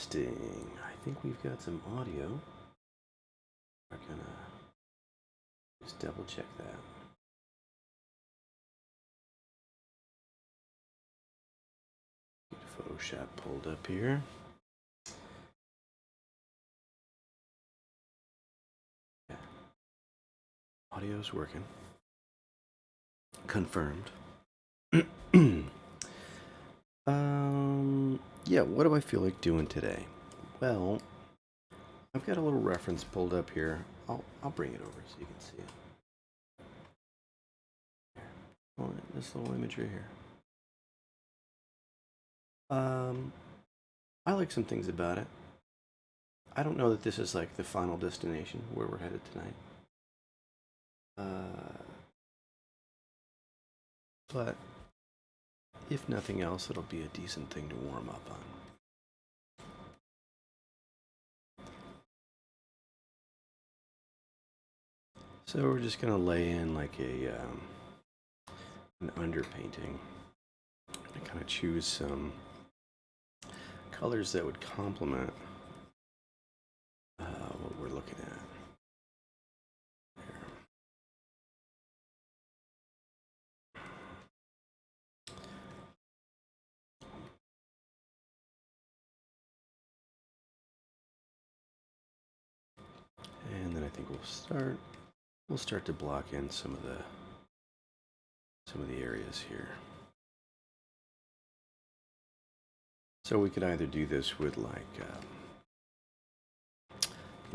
Testing. I think we've got some audio. We're gonna just double check that. Get Photoshop pulled up here. Yeah. Audio's working. Confirmed. Yeah, what do I feel like doing today? Well, I've got a little reference pulled up here. I'll bring it over so you can see it. All right, this little image right here. I like some things about it. I don't know that this is like the final destination where we're headed tonight. But if nothing else, it'll be a decent thing to warm up on. So we're just gonna lay in like an underpainting and kind of choose some colors that would complement what we're looking at. And then I think we'll start to block in some of the areas here. So we could either do this with like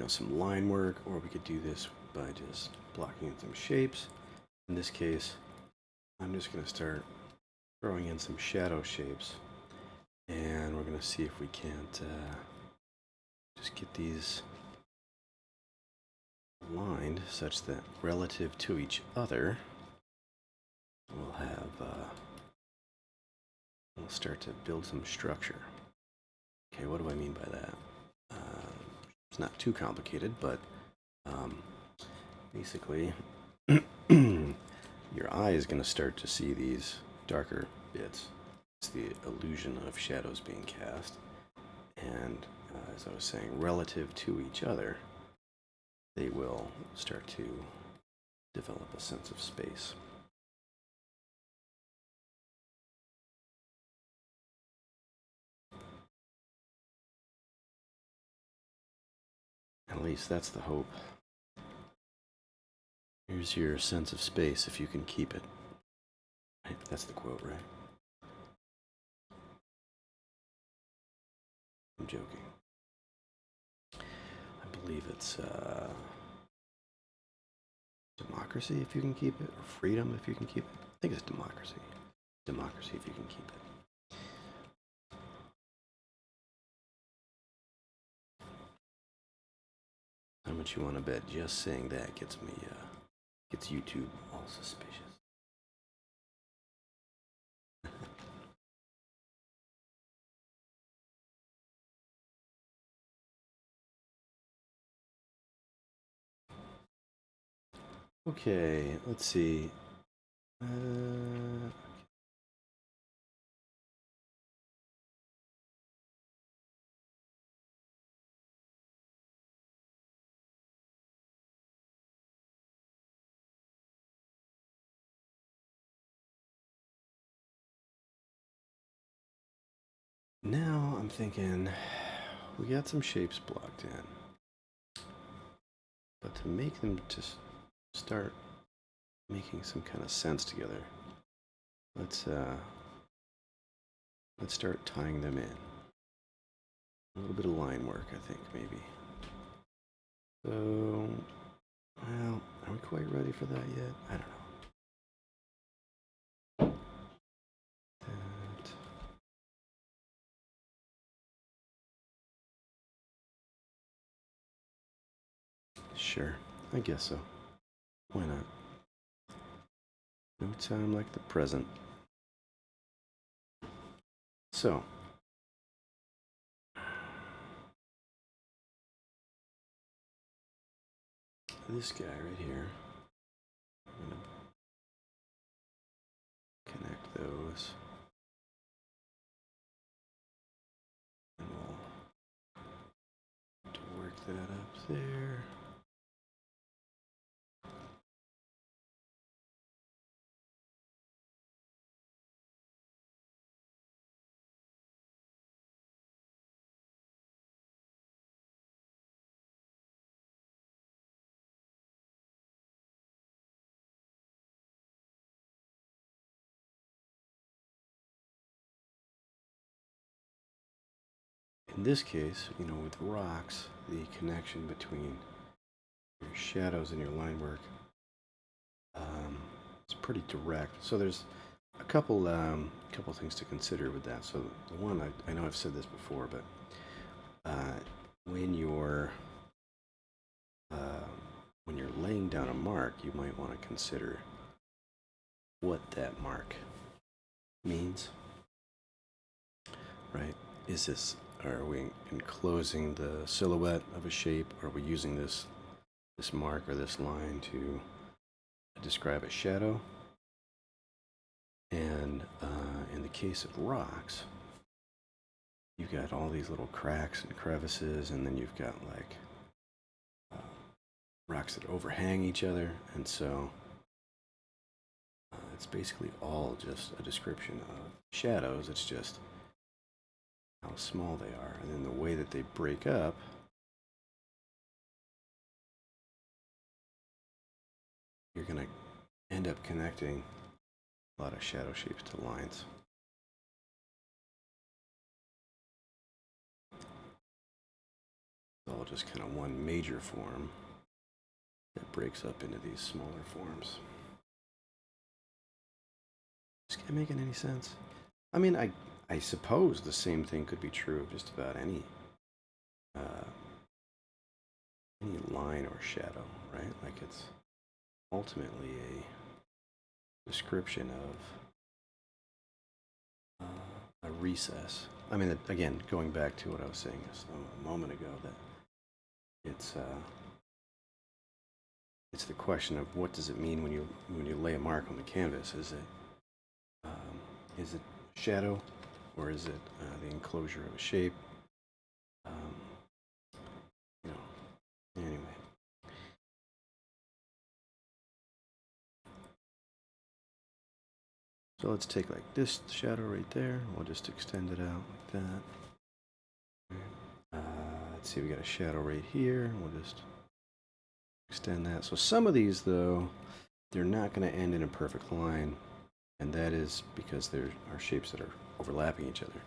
some line work, or we could do this by just blocking in some shapes. In this case, I'm just going to start throwing in some shadow shapes, and we're going to see if we can't just get these aligned such that relative to each other, we'll start to build some structure. Okay, what do I mean by that? It's not too complicated, but basically your eye is going to start to see these darker bits. It's the illusion of shadows being cast, and as I was saying, relative to each other, they will start to develop a sense of space. At least that's the hope. Here's your sense of space if you can keep it. Right? That's the quote, right? I'm joking. I believe it's democracy if you can keep it, or freedom if you can keep it. I think it's democracy. Democracy if you can keep it. How much you want to bet just saying that gets me, gets YouTube all suspicious. Okay, let's see. Now I'm thinking we got some shapes blocked in, but to make them just start making some kind of sense together, let's start tying them in. A little bit of line work, I think, maybe. So, well, are we quite ready for that yet? I don't know. Sure, I guess so. Why not? No time like the present. So, this guy right here, I'm going to connect those. And we'll that up there. In this case, with rocks, the connection between your shadows and your line work is pretty direct. So there's a couple things to consider with that. So the one, I know I've said this before, but when you're laying down a mark, you might want to consider what that mark means, right? Are we enclosing the silhouette of a shape? Are we using this mark or this line to describe a shadow? And in the case of rocks, you've got all these little cracks and crevices, and then you've got like rocks that overhang each other, and so it's basically all just a description of shadows. It's just how small they are, and then the way that they break up you're going to end up connecting a lot of shadow shapes to lines. It's all just kind of one major form that breaks up into these smaller forms. Is this making any sense? I mean, I suppose the same thing could be true of just about any line or shadow, right? Like it's ultimately a description of a recess. I mean, again, going back to what I was saying a moment ago, that it's the question of what does it mean when you lay a mark on the canvas? Is it shadow, or is it the enclosure of a shape? Anyway. So let's take like this shadow right there. We'll just extend it out like that. Let's see, we got a shadow right here. We'll just extend that. So some of these, though, they're not going to end in a perfect line, and that is because there are shapes that are overlapping each other.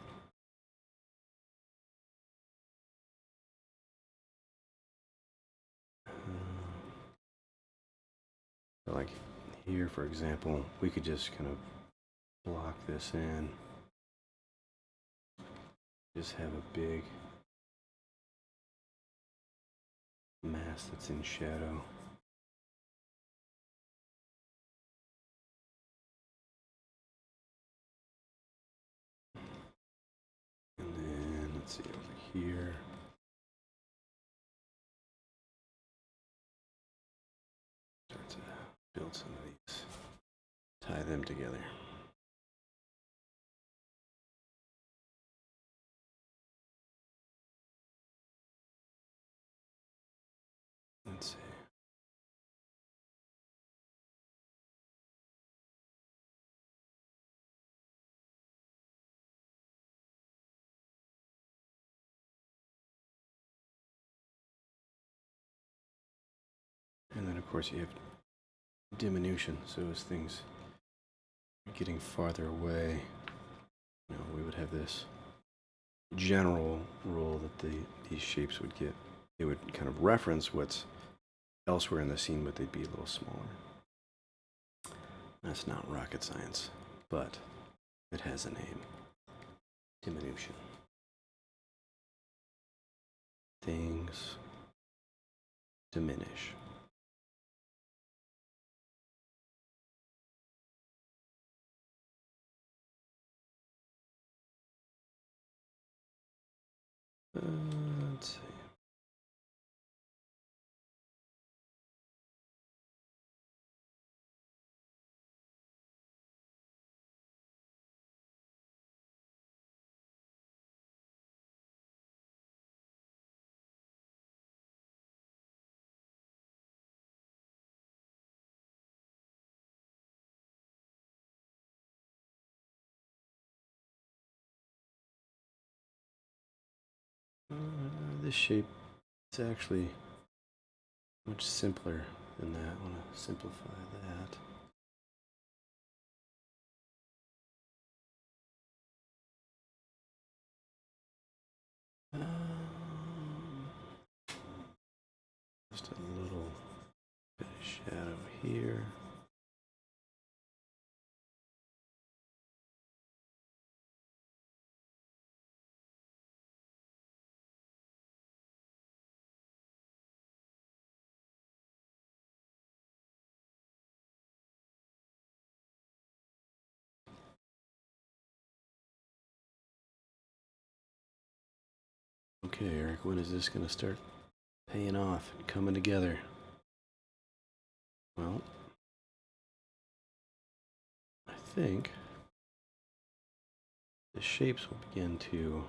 So like here, for example, we could just kind of block this in. Just have a big mass that's in shadow. And then let's see over here. Start to build some of these, tie them together. Let's see. And then, of course, you have diminution. So as things are getting farther away, we would have this general rule that these shapes would get. They would kind of reference what's elsewhere in the scene, but they'd be a little smaller. That's not rocket science, but it has a name. Diminution. Things diminish. Let's see. This shape is actually much simpler than that. I want to simplify that. Just a little bit of shadow here. Okay, Eric, when is this going to start paying off and coming together? Well, I think the shapes will begin to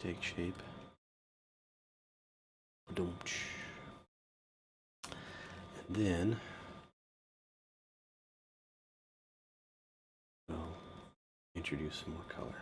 take shape. And then we'll introduce some more color.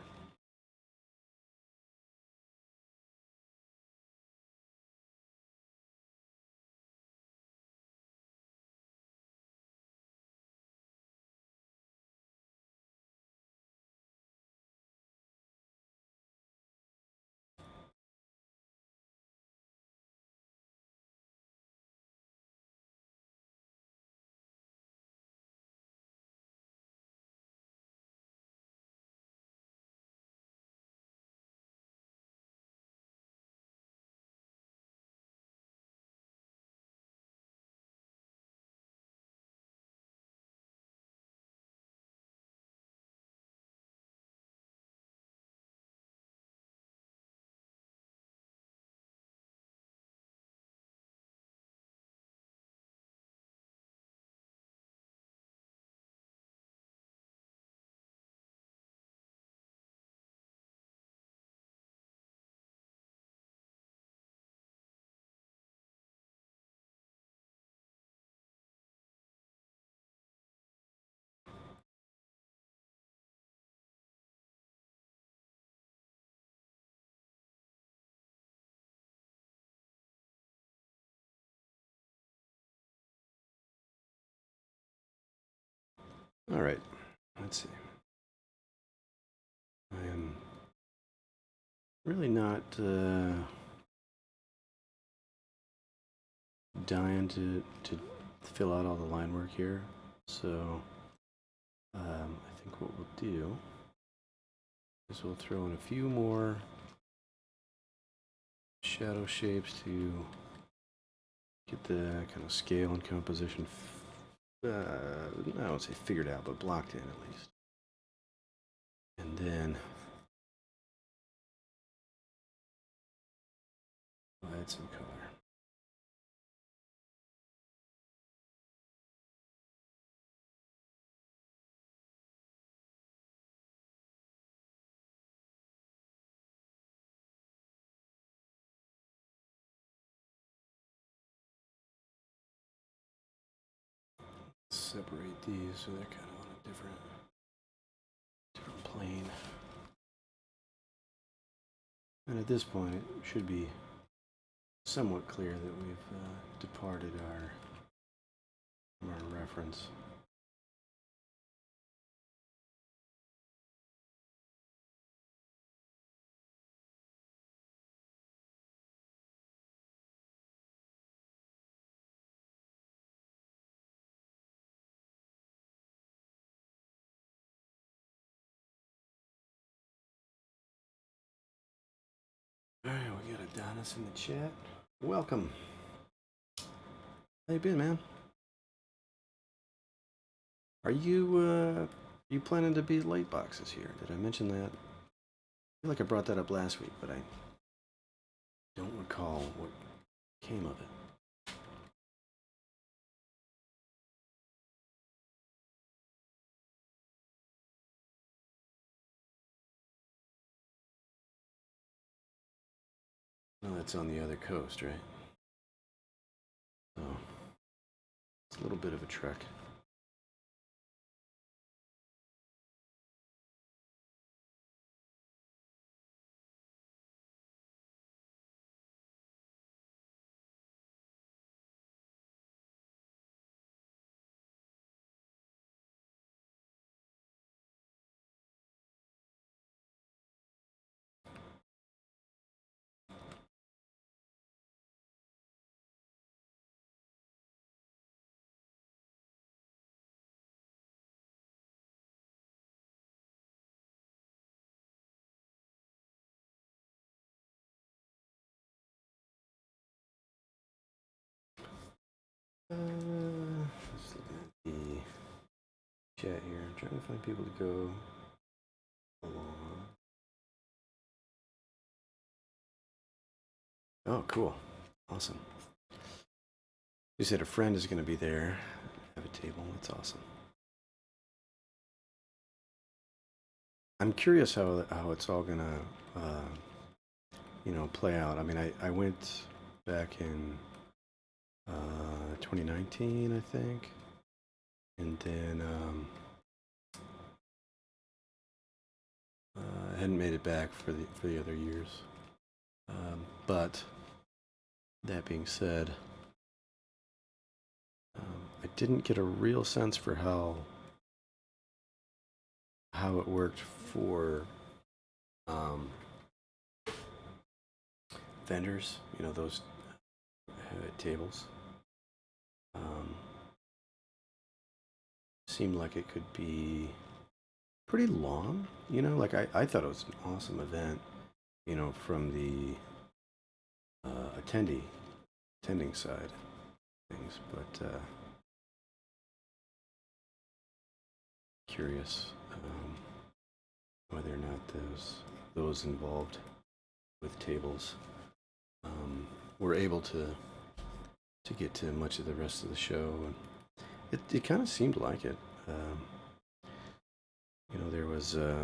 All right, let's see. I am really not dying to fill out all the line work here, so I think what we'll do is we'll throw in a few more shadow shapes to get the kind of scale and composition, I won't say figured out, but blocked in at least. And then I'll add some color. Separate these so they're kind of on a different plane. And at this point, it should be somewhat clear that we've departed from our reference. All right, we got Adonis in the chat. Welcome. How you been, man? Are you planning to be late boxes here? Did I mention that? I feel like I brought that up last week, but I don't recall what came of it. Well, that's on the other coast, right? So it's a little bit of a trek. chat here. I'm trying to find people to go along. Oh, cool. Awesome. You said a friend is going to be there. Have a table. That's awesome. I'm curious how it's all going to, play out. I mean, I went back in 2019, I think, and then I hadn't made it back for the other years. But that being said, I didn't get a real sense for how it worked for um, vendors. You know, those tables. Seemed like it could be pretty long. You know, like I thought it was an awesome event. You know, from the attending side of things, but curious whether or not those involved with tables were able to get to much of the rest of the show, and it kind of seemed like it. There was a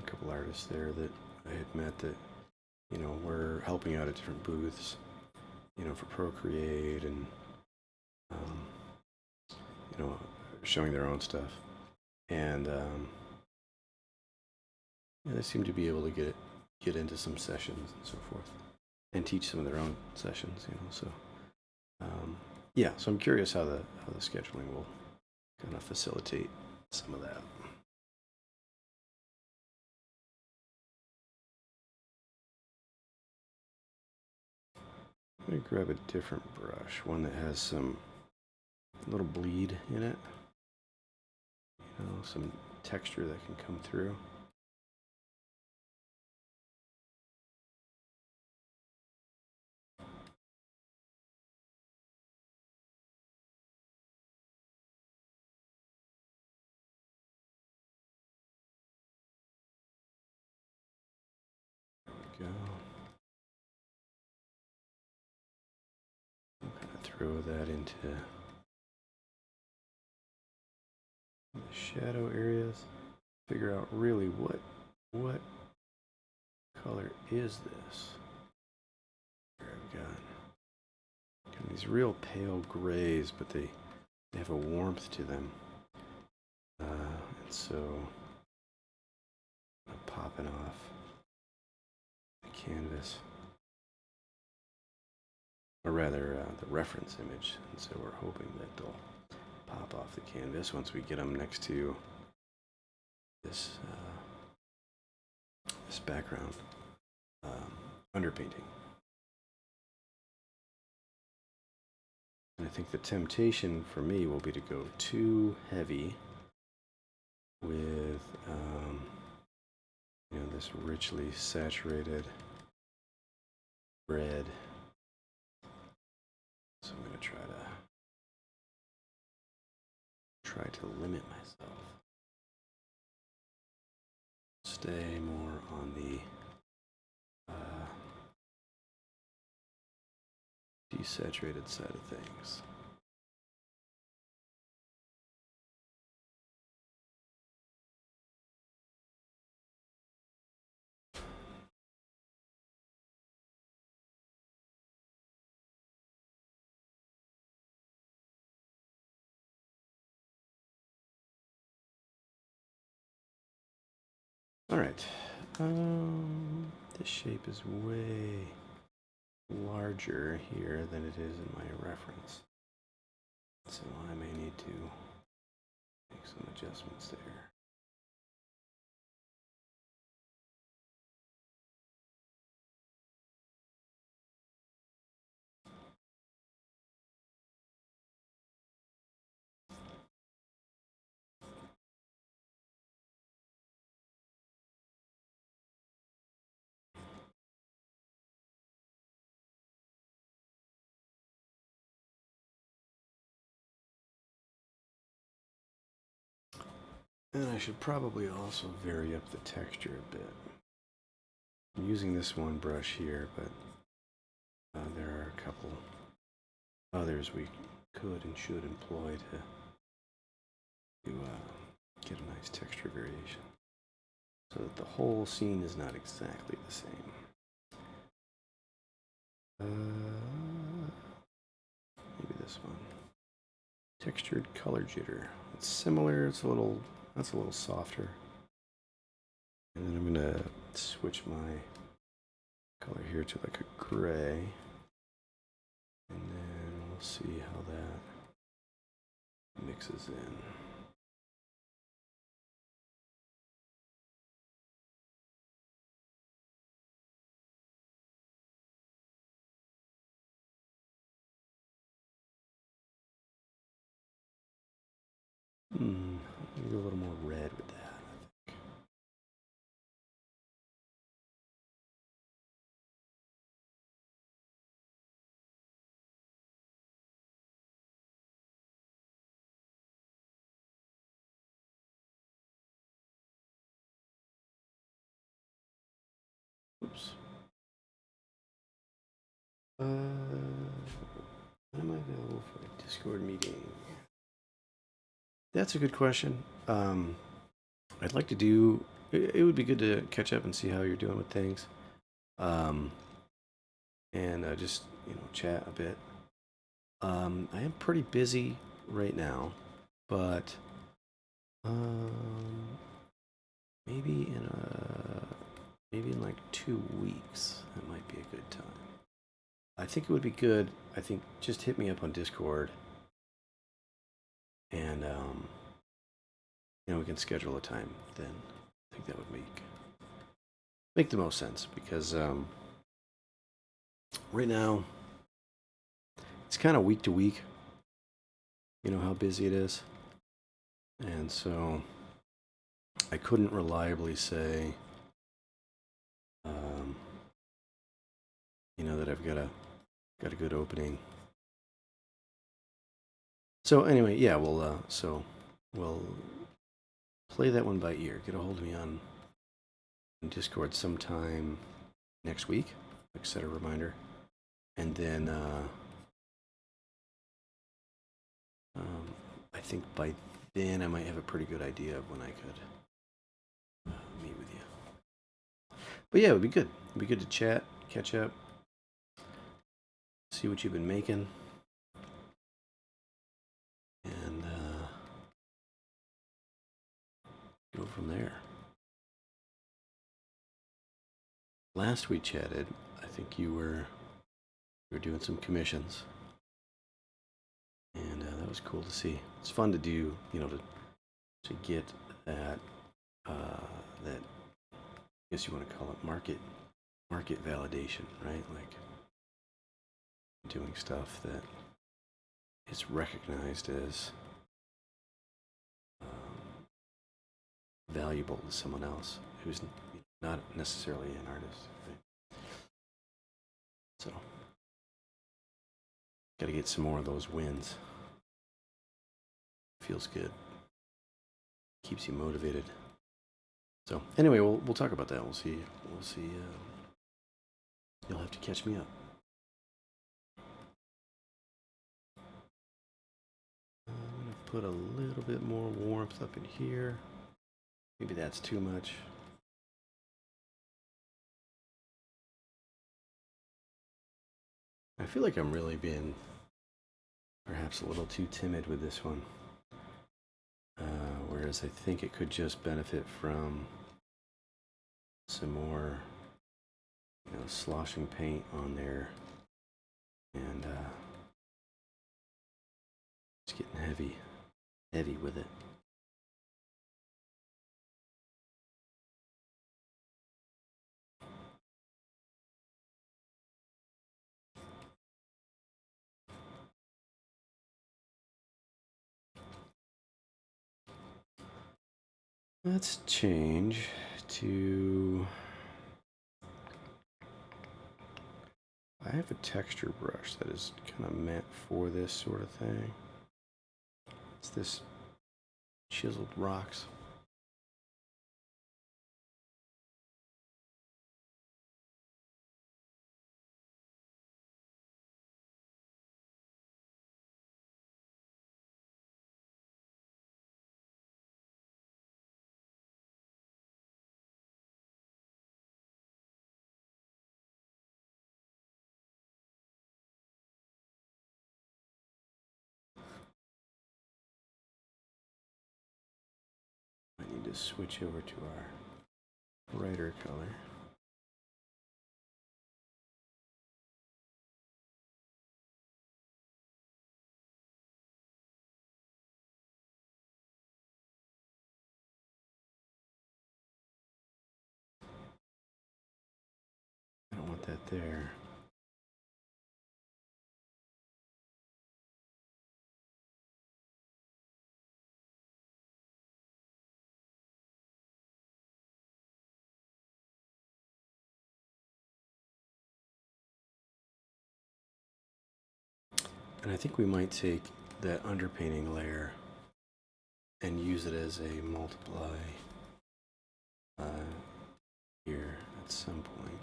couple artists there that I had met that were helping out at different booths, for Procreate and um, showing their own stuff, and they seem to be able to get into some sessions and so forth, and teach some of their own sessions. So yeah. So I'm curious how the scheduling will kind of facilitate some of that. Let me grab a different brush, one that has some little bleed in it, some texture that can come through. There we go. I'm going to throw that into the shadow areas. Figure out really what color is this. Here I've got these real pale grays, but they have a warmth to them, and so I'm popping off the canvas, or rather the reference image, and so we're hoping that they'll pop off the canvas once we get them next to this background underpainting. And I think the temptation for me will be to go too heavy with this richly saturated red. So I'm going to try to limit myself. Stay more on the desaturated side of things. All right. This shape is way larger here than it is in my reference, so I may need to make some adjustments there. And I should probably also vary up the texture a bit. I'm using this one brush here, but there are a couple others we could and should employ to get a nice texture variation, so that the whole scene is not exactly the same. Maybe this one. Textured color jitter. It's similar. That's a little softer. And then I'm gonna switch my color here to like a gray, and then we'll see how that mixes in. Maybe a little more red with that, I think. Oops. When am I available for a Discord meeting? That's a good question. I'd like to do. It would be good to catch up and see how you're doing with things, and just chat a bit. I am pretty busy right now, but maybe in like 2 weeks that might be a good time. I think it would be good. I think just hit me up on Discord, and we can schedule a time then. I think that would make the most sense, because right now it's kind of week to week. You know how busy it is, and so I couldn't reliably say that I've got a good opening. So anyway, yeah, we'll play that one by ear. Get a hold of me on Discord sometime next week. Like, set a reminder, and then I think by then I might have a pretty good idea of when I could meet with you. But yeah, it would be good. It'd be good to chat, catch up, see what you've been making, and go from there. Last we chatted, I think you were doing some commissions, and that was cool to see. It's fun to do, to get that that, I guess you want to call it market validation, right? Like doing stuff that is recognized as valuable to someone else who's not necessarily an artist, right? So, got to get some more of those wins. Feels good. Keeps you motivated. So, anyway, we'll talk about that. We'll see. You'll have to catch me up. I'm gonna put a little bit more warmth up in here. Maybe that's too much. I feel like I'm really being perhaps a little too timid with this one. Whereas I think it could just benefit from some more, sloshing paint on there, and it's getting heavy with it. Let's change to, I have a texture brush that is kind of meant for this sort of thing. It's this chiseled rocks to switch over to our brighter color. I don't want that there. And I think we might take that underpainting layer and use it as a multiply here at some point.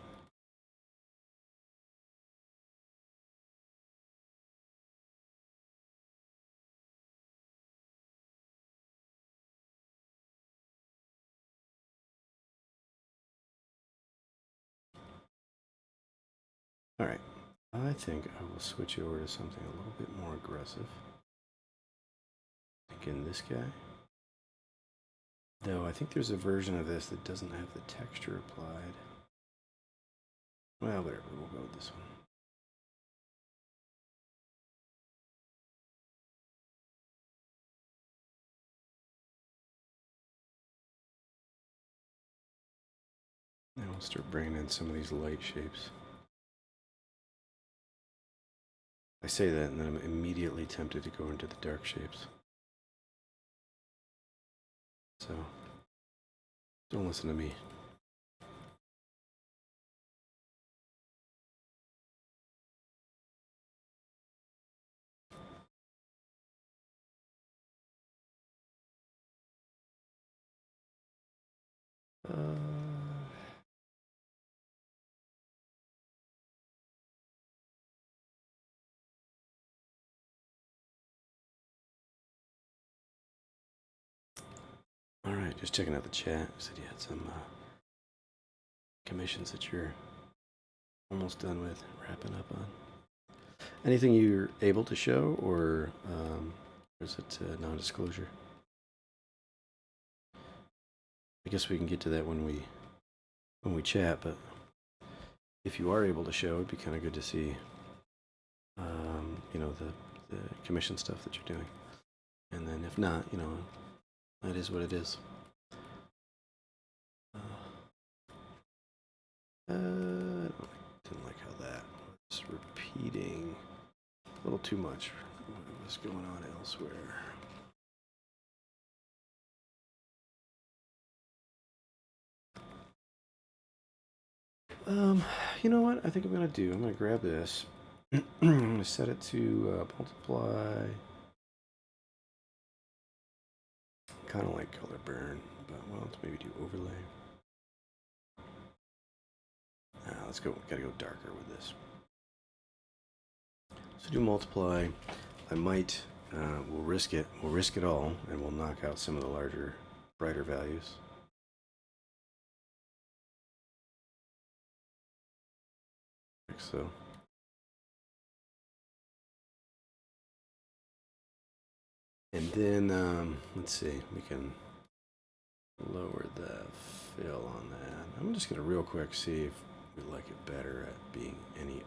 All right, I think I will switch over to something a little bit more aggressive. Again, this guy. Though I think there's a version of this that doesn't have the texture applied. Well, whatever, we'll go with this one. Now we'll start bringing in some of these light shapes. I say that and then I'm immediately tempted to go into the dark shapes. So, don't listen to me. All right, just checking out the chat. You said you had some commissions that you're almost done with, wrapping up on. Anything you're able to show, or is it non-disclosure? I guess we can get to that when we chat. But if you are able to show, it'd be kind of good to see, you know, the commission stuff that you're doing. And then if not, you know, that is what it is. I didn't like how that was repeating a little too much. What was going on elsewhere? You know what? I think I'm gonna do. I'm gonna grab this. I'm gonna set it to multiply. Kind of like color burn, but well, let's maybe do overlay. Let's go. Gotta go darker with this. So do multiply. I might. We'll risk it. We'll risk it all, and we'll knock out some of the larger, brighter values. Like so. And then let's see. We can lower the fill on that. I'm just gonna real quick see if we like it better at being any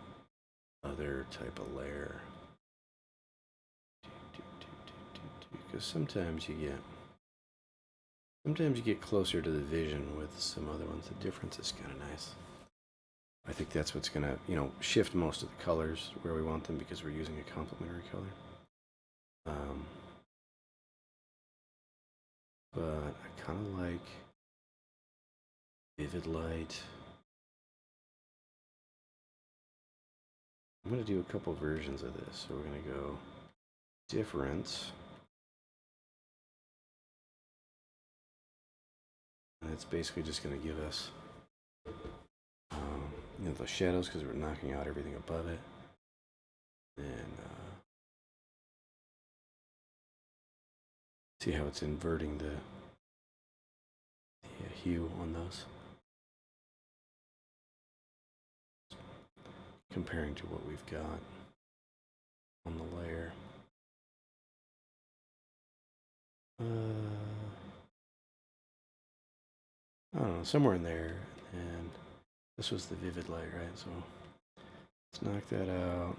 other type of layer. Because sometimes you get closer to the vision with some other ones. The difference is kind of nice. I think that's what's gonna, you know, shift most of the colors where we want them because we're using a complementary color. But I kind of like vivid light. I'm going to do a couple versions of this. So we're going to go difference. And it's basically just going to give us you know, the shadows because we're knocking out everything above it. And see how it's inverting the hue on those. Comparing to what we've got on the layer. I don't know, somewhere in there. And this was the vivid light, right? So let's knock that out.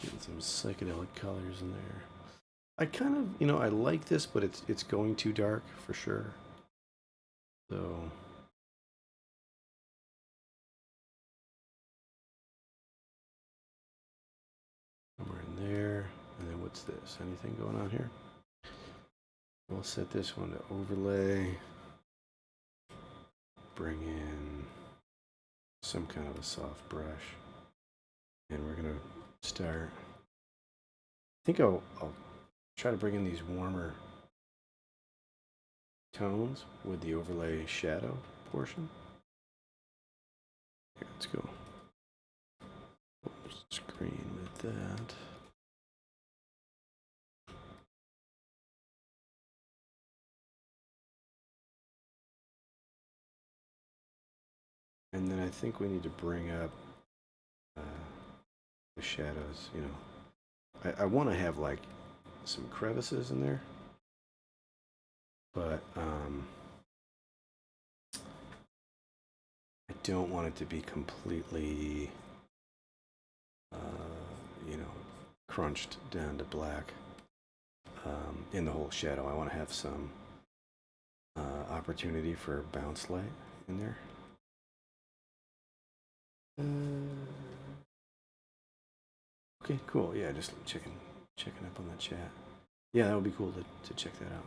Getting some psychedelic colors in there. I kind of, I like this, but it's going too dark for sure. So somewhere in there. And then what's this? Anything going on here? We'll set this one to overlay. Bring in some kind of a soft brush. And we're going to start. I think I'll try to bring in these warmer tones with the overlay shadow portion. Here, let's go. Screen with that. And then I think we need to bring up the shadows, I want to have like some crevices in there, but I don't want it to be completely, crunched down to black in the whole shadow. I want to have some opportunity for bounce light in there. Okay, cool. Yeah, just checking up on that chat. Yeah, that would be cool to check that out.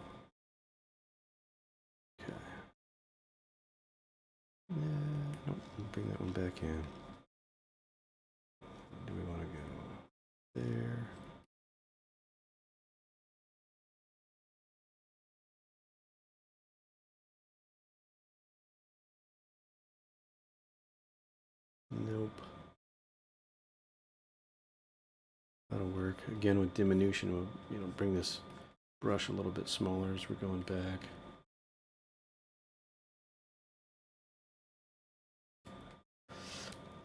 Okay. Nope, bring that one back in. Do we want to go there? Nope. That'll work. Again, with diminution, we'll bring this brush a little bit smaller as we're going back.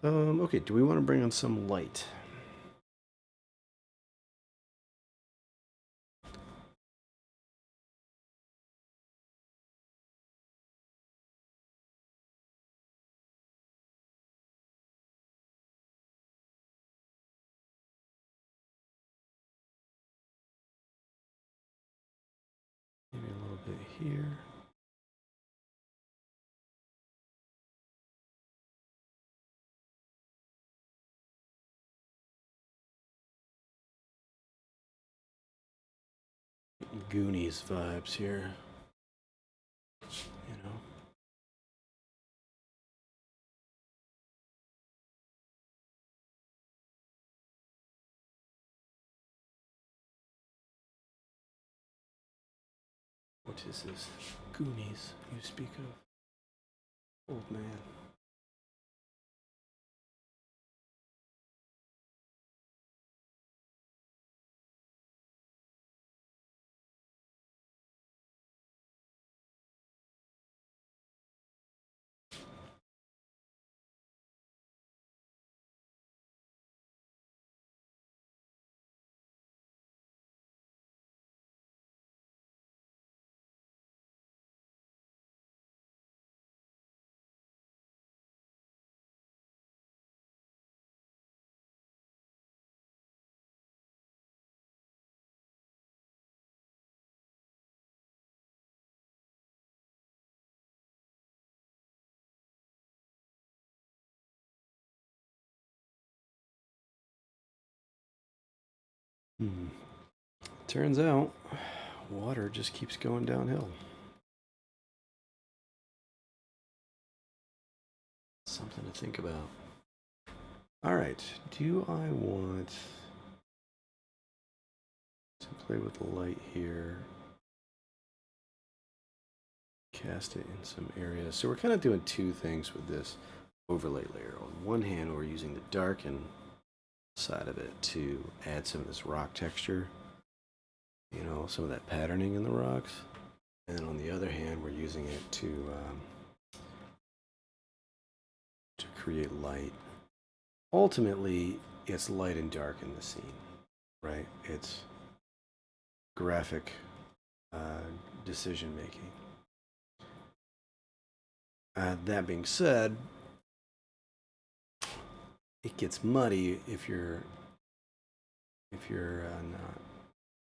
Okay, do we want to bring on some light? Maybe a little bit here. Goonies vibes here. What is this? Goonies you speak of? Old man. Turns out, water just keeps going downhill. Something to think about. All right, do I want to play with the light here? Cast it in some areas. So we're kind of doing two things with this overlay layer. On one hand, we're using the darken side of it to add some of this rock texture, some of that patterning in the rocks. And on the other hand, we're using it to create light ultimately, it's light and dark in the scene, right? It's graphic decision making. That being said, it gets muddy if you're not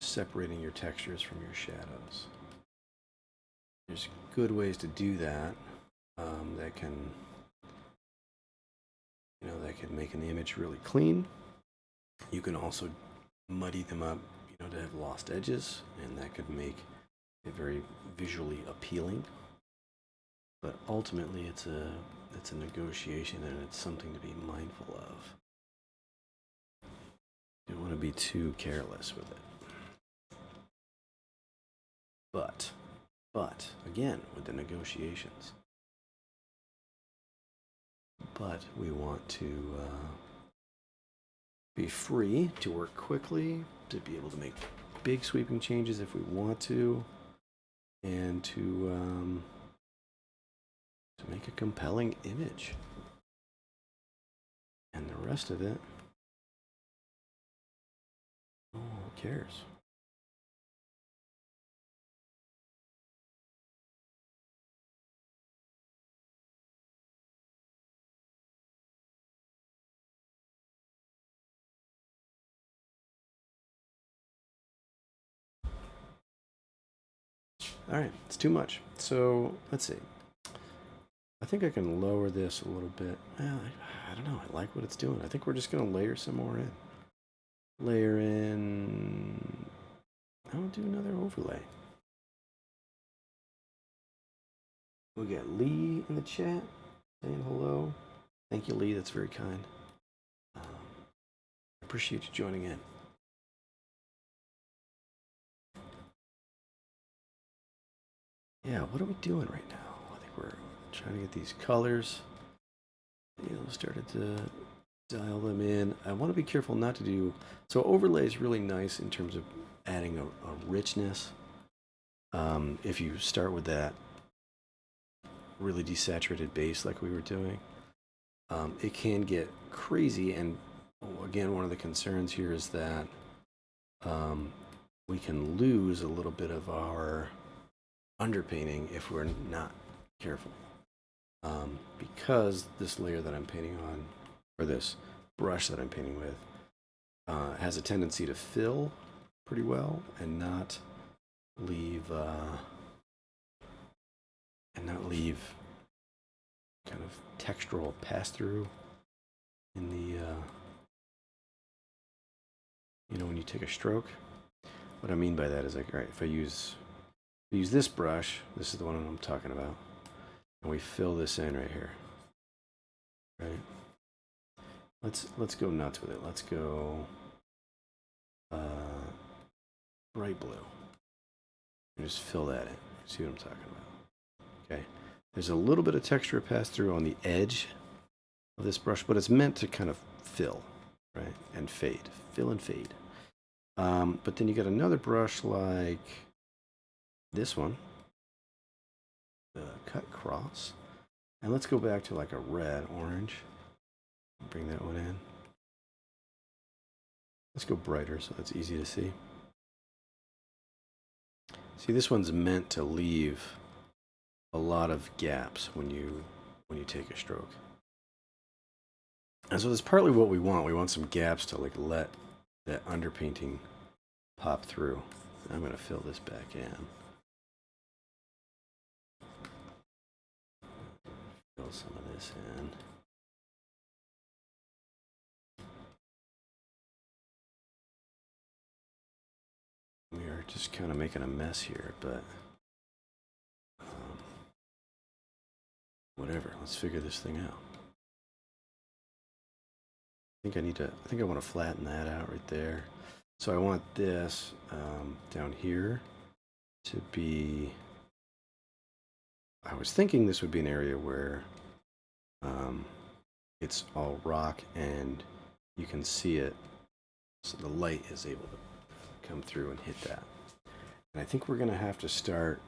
separating your textures from your shadows. There's good ways to do that that can that can make an image really clean. You can also muddy them up, to have lost edges, and that could make it very visually appealing. But ultimately, it's a negotiation, and it's something to be mindful of. You don't want to be too careless with it. But again, with the negotiations. But we want to be free to work quickly, to be able to make big sweeping changes if we want to, and to make a compelling image. And the rest of it, oh, who cares? All right, it's too much. So let's see. I think I can lower this a little bit. Well, I don't know. I like what it's doing. I think we're just going to layer some more in. Layer in. I'll do another overlay. We got Lee in the chat saying hello. Thank you, Lee. That's very kind. I appreciate you joining in. Yeah, what are we doing right now? I think we're trying to get these colors, started to dial them in. I want to be careful not to do, so overlay is really nice in terms of adding a richness. If you start with that really desaturated base like we were doing, it can get crazy. And again, one of the concerns here is that we can lose a little bit of our underpainting if we're not careful. Because this layer that I'm painting on, or this brush that I'm painting with, has a tendency to fill pretty well and not leave kind of textural pass through in the when you take a stroke. What I mean by that is, like, all right, if I use this brush, this is the one I'm talking about, and we fill this in right here, right? Let's go nuts with it. Let's go bright blue and just fill that in. See what I'm talking about? Okay. There's a little bit of texture pass through on the edge of this brush, but it's meant to kind of fill, right, and fade, fill and fade. But then you got another brush like this one, the cut cross, and let's go back to like a red orange. Bring that one in. Let's go brighter so it's easy to see. See, this one's meant to leave a lot of gaps when you take a stroke. And so that's partly what we want. We want some gaps to like let that underpainting pop through. I'm going to fill this back in. Fill some of this in. We are just kind of making a mess here, but whatever. Let's figure this thing out. I think I want to flatten that out right there. So I want this down here to be, I was thinking this would be an area where it's all rock and you can see it, so the light is able to come through and hit that. And I think we're going to have to start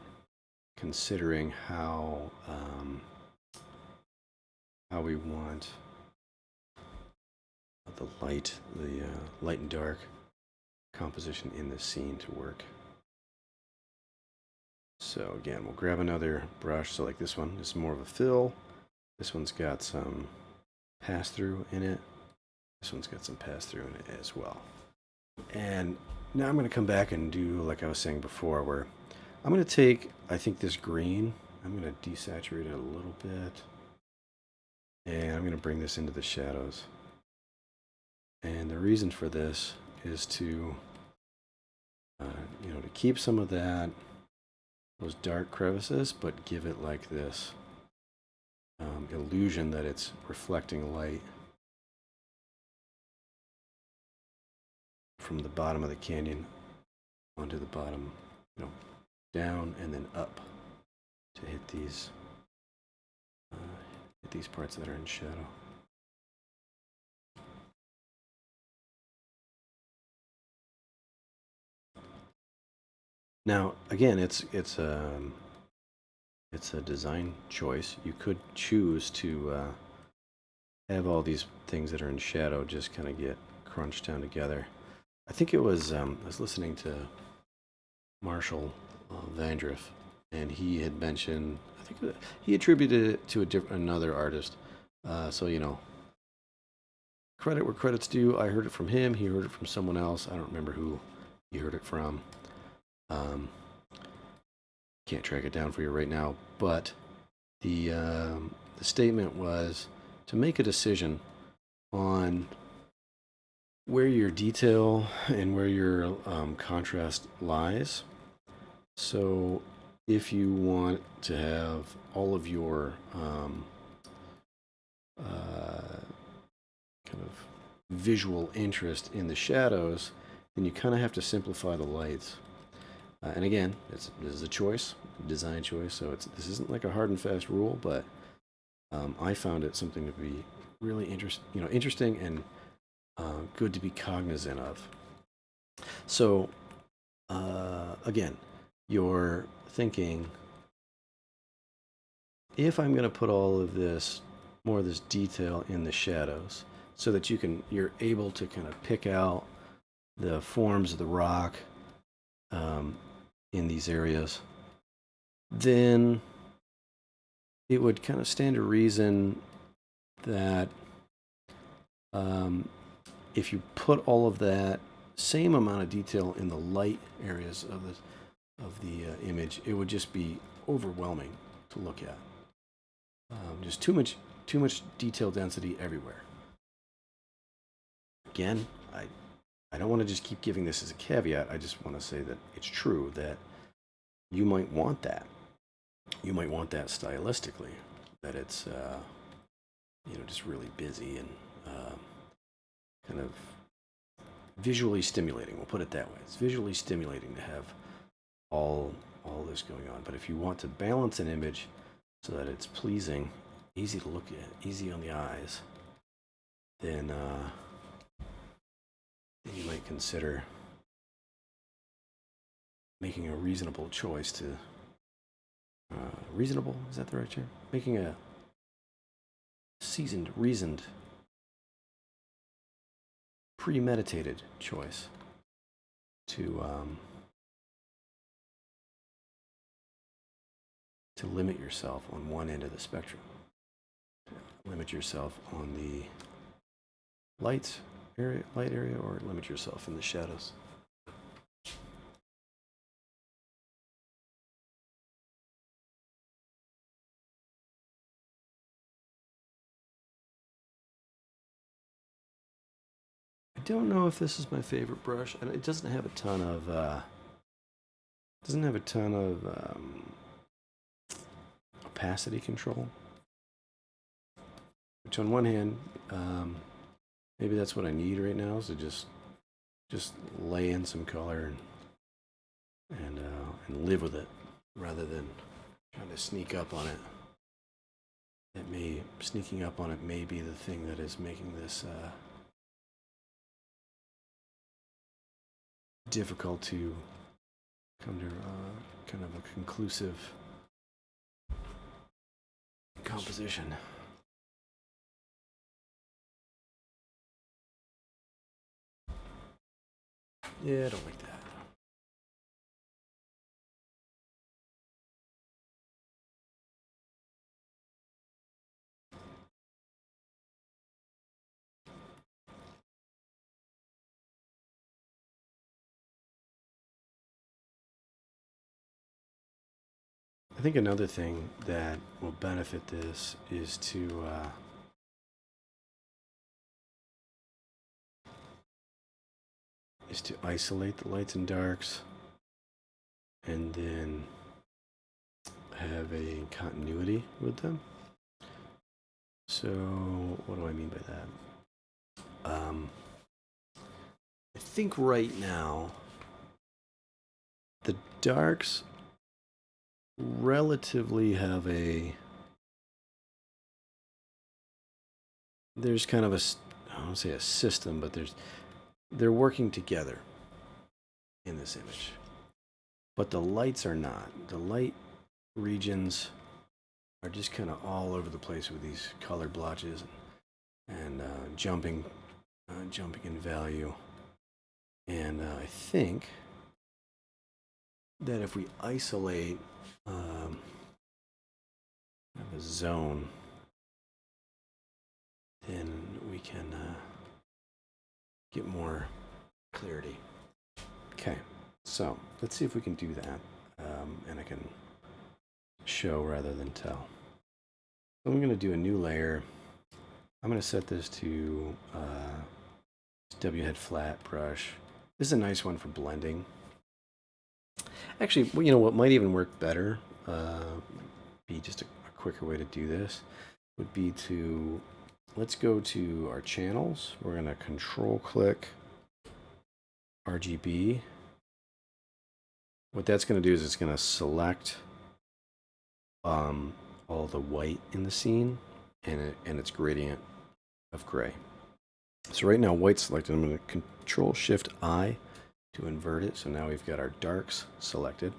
considering how we want the light and dark composition in this scene to work. So again, we'll grab another brush. So like this one, this is more of a fill. This one's got some pass-through in it. This one's got some pass-through in it as well. And now I'm going to come back and do, like I was saying before, where I'm going to take, I think, this green. I'm going to desaturate it a little bit. And I'm going to bring this into the shadows. And the reason for this is to, to keep some of those dark crevices, but give it like this illusion that it's reflecting light from the bottom of the canyon onto the bottom, down and then up to hit these parts that are in shadow. Now, again, it's a design choice. You could choose to have all these things that are in shadow just kind of get crunched down together. I think it was, I was listening to Marshall Vandriff, and he had mentioned, I think he attributed it to another artist. So, credit where credit's due. I heard it from him. He heard it from someone else. I don't remember who he heard it from. Can't track it down for you right now, but the statement was to make a decision on where your detail and where your contrast lies. So if you want to have all of your kind of visual interest in the shadows, then you kind of have to simplify the lights. And again, this is a choice, a design choice, so this isn't like a hard and fast rule, but I found it something to be really interesting and good to be cognizant of. So again, you're thinking, if I'm going to put all of this, more of this detail in the shadows, so that you're able to kind of pick out the forms of the rock in these areas, then it would kind of stand to reason that if you put all of that same amount of detail in the light areas of the image, it would just be overwhelming to look at. Just too much detail density everywhere. Again, I don't want to just keep giving this as a caveat. I just want to say that it's true that you might want that. You might want that stylistically, that it's just really busy and kind of visually stimulating. We'll put it that way. It's visually stimulating to have all this going on. But if you want to balance an image so that it's pleasing, easy to look at, easy on the eyes, then you might consider making a reasonable choice to reasonable, is that the right term? Making a reasoned, premeditated choice to limit yourself on one end of the spectrum. Limit yourself on the light area, or limit yourself in the shadows. I don't know if this is my favorite brush. It doesn't have a ton of opacity control. Which on one hand, maybe that's what I need right now, is to just lay in some color and live with it, rather than trying to sneak up on it. Sneaking up on it may be the thing that is making this difficult to come to kind of a conclusive composition. Yeah, I don't like that. I think another thing that will benefit this is to isolate the lights and darks, and then have a continuity with them. So, what do I mean by that? I think right now the darks relatively have there's kind of I don't say a system, but they're working together in this image. But the lights are not. The light regions are just kind of all over the place with these color blotches and jumping in value. And I think that if we isolate a zone, then we can get more clarity. Okay, so let's see if we can do that, and I can show rather than tell. So I'm going to do a new layer. I'm going to set this to W head flat brush. This is a nice one for blending. Actually, you know what might even work better, be just a quicker way to do this, would be to, let's go to our channels. We're going to control click RGB. What that's going to do is it's going to select all the white in the scene and its gradient of gray. So right now white's selected. I'm going to control shift I to invert it. So now we've got our darks selected.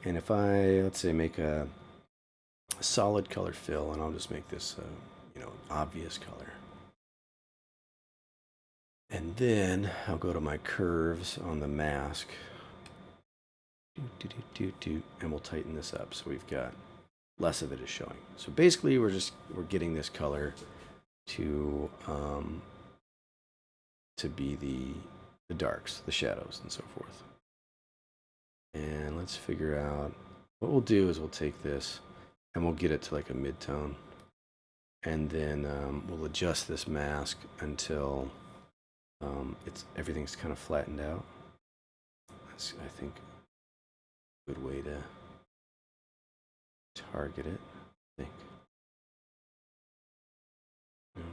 And if I, let's say, make a solid color fill, and I'll just make this obvious color. And then I'll go to my curves on the mask. And we'll tighten this up so we've got less of it is showing. So basically we're getting this color to be the darks, the shadows, and so forth. And let's figure out what we'll do is we'll take this and we'll get it to like a mid-tone, and then we'll adjust this mask until everything's kind of flattened out. That's, I think, a good way to target it, I think. Yeah.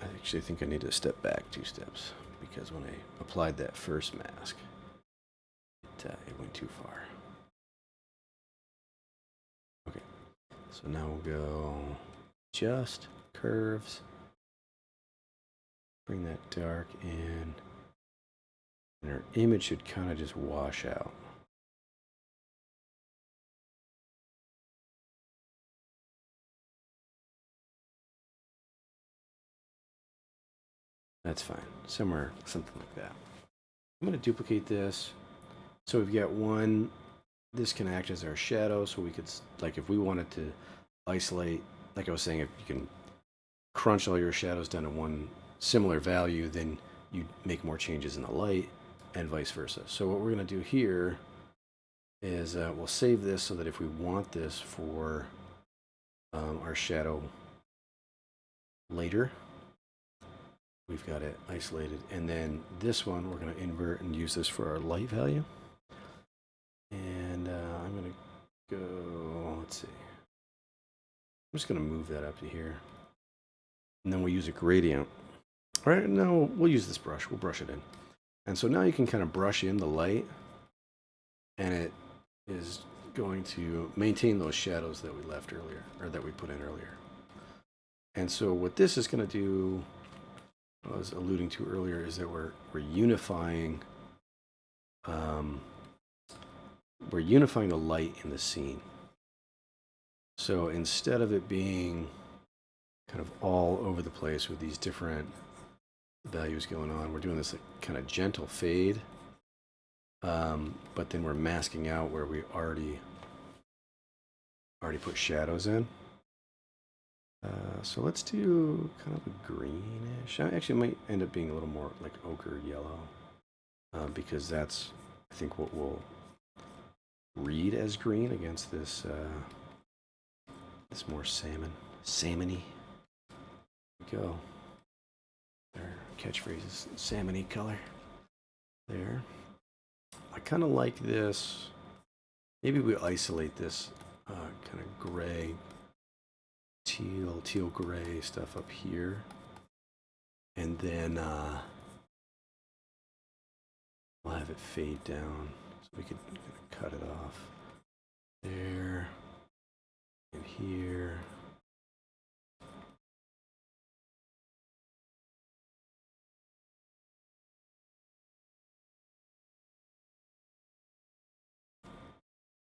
I actually think I need to step back 2 steps, because when I applied that first mask, it went too far. Okay, so now we'll go just curves, bring that dark in, and our image should kind of just wash out. That's fine, somewhere, something like that. I'm going to duplicate this. So we've got one, this can act as our shadow, so we could, like if we wanted to isolate, like I was saying, if you can crunch all your shadows down to one similar value, then you make more changes in the light, and vice versa. So what we're going to do here is we'll save this so that if we want this for our shadow later, we've got it isolated. And then this one, we're going to invert and use this for our light value. And I'm going to go, let's see. I'm just going to move that up to here. And then we'll use a gradient. All right, now we'll use this brush. We'll brush it in. And so now you can kind of brush in the light, and it is going to maintain those shadows that we left earlier, or that we put in earlier. And so what this is going to do, I was alluding to earlier, is that we're unifying the light in the scene. So instead of it being kind of all over the place with these different values going on, we're doing this like kind of gentle fade, but then we're masking out where we already put shadows in. So let's do kind of a greenish. Actually, it might end up being a little more like ochre yellow, because that's, I think, what we'll read as green against this this more salmony. There we go. Our catchphrase is salmony color. There. I kind of like this. Maybe we isolate this kind of gray, teal gray stuff up here, and then we'll have it fade down, so we could cut it off there and here.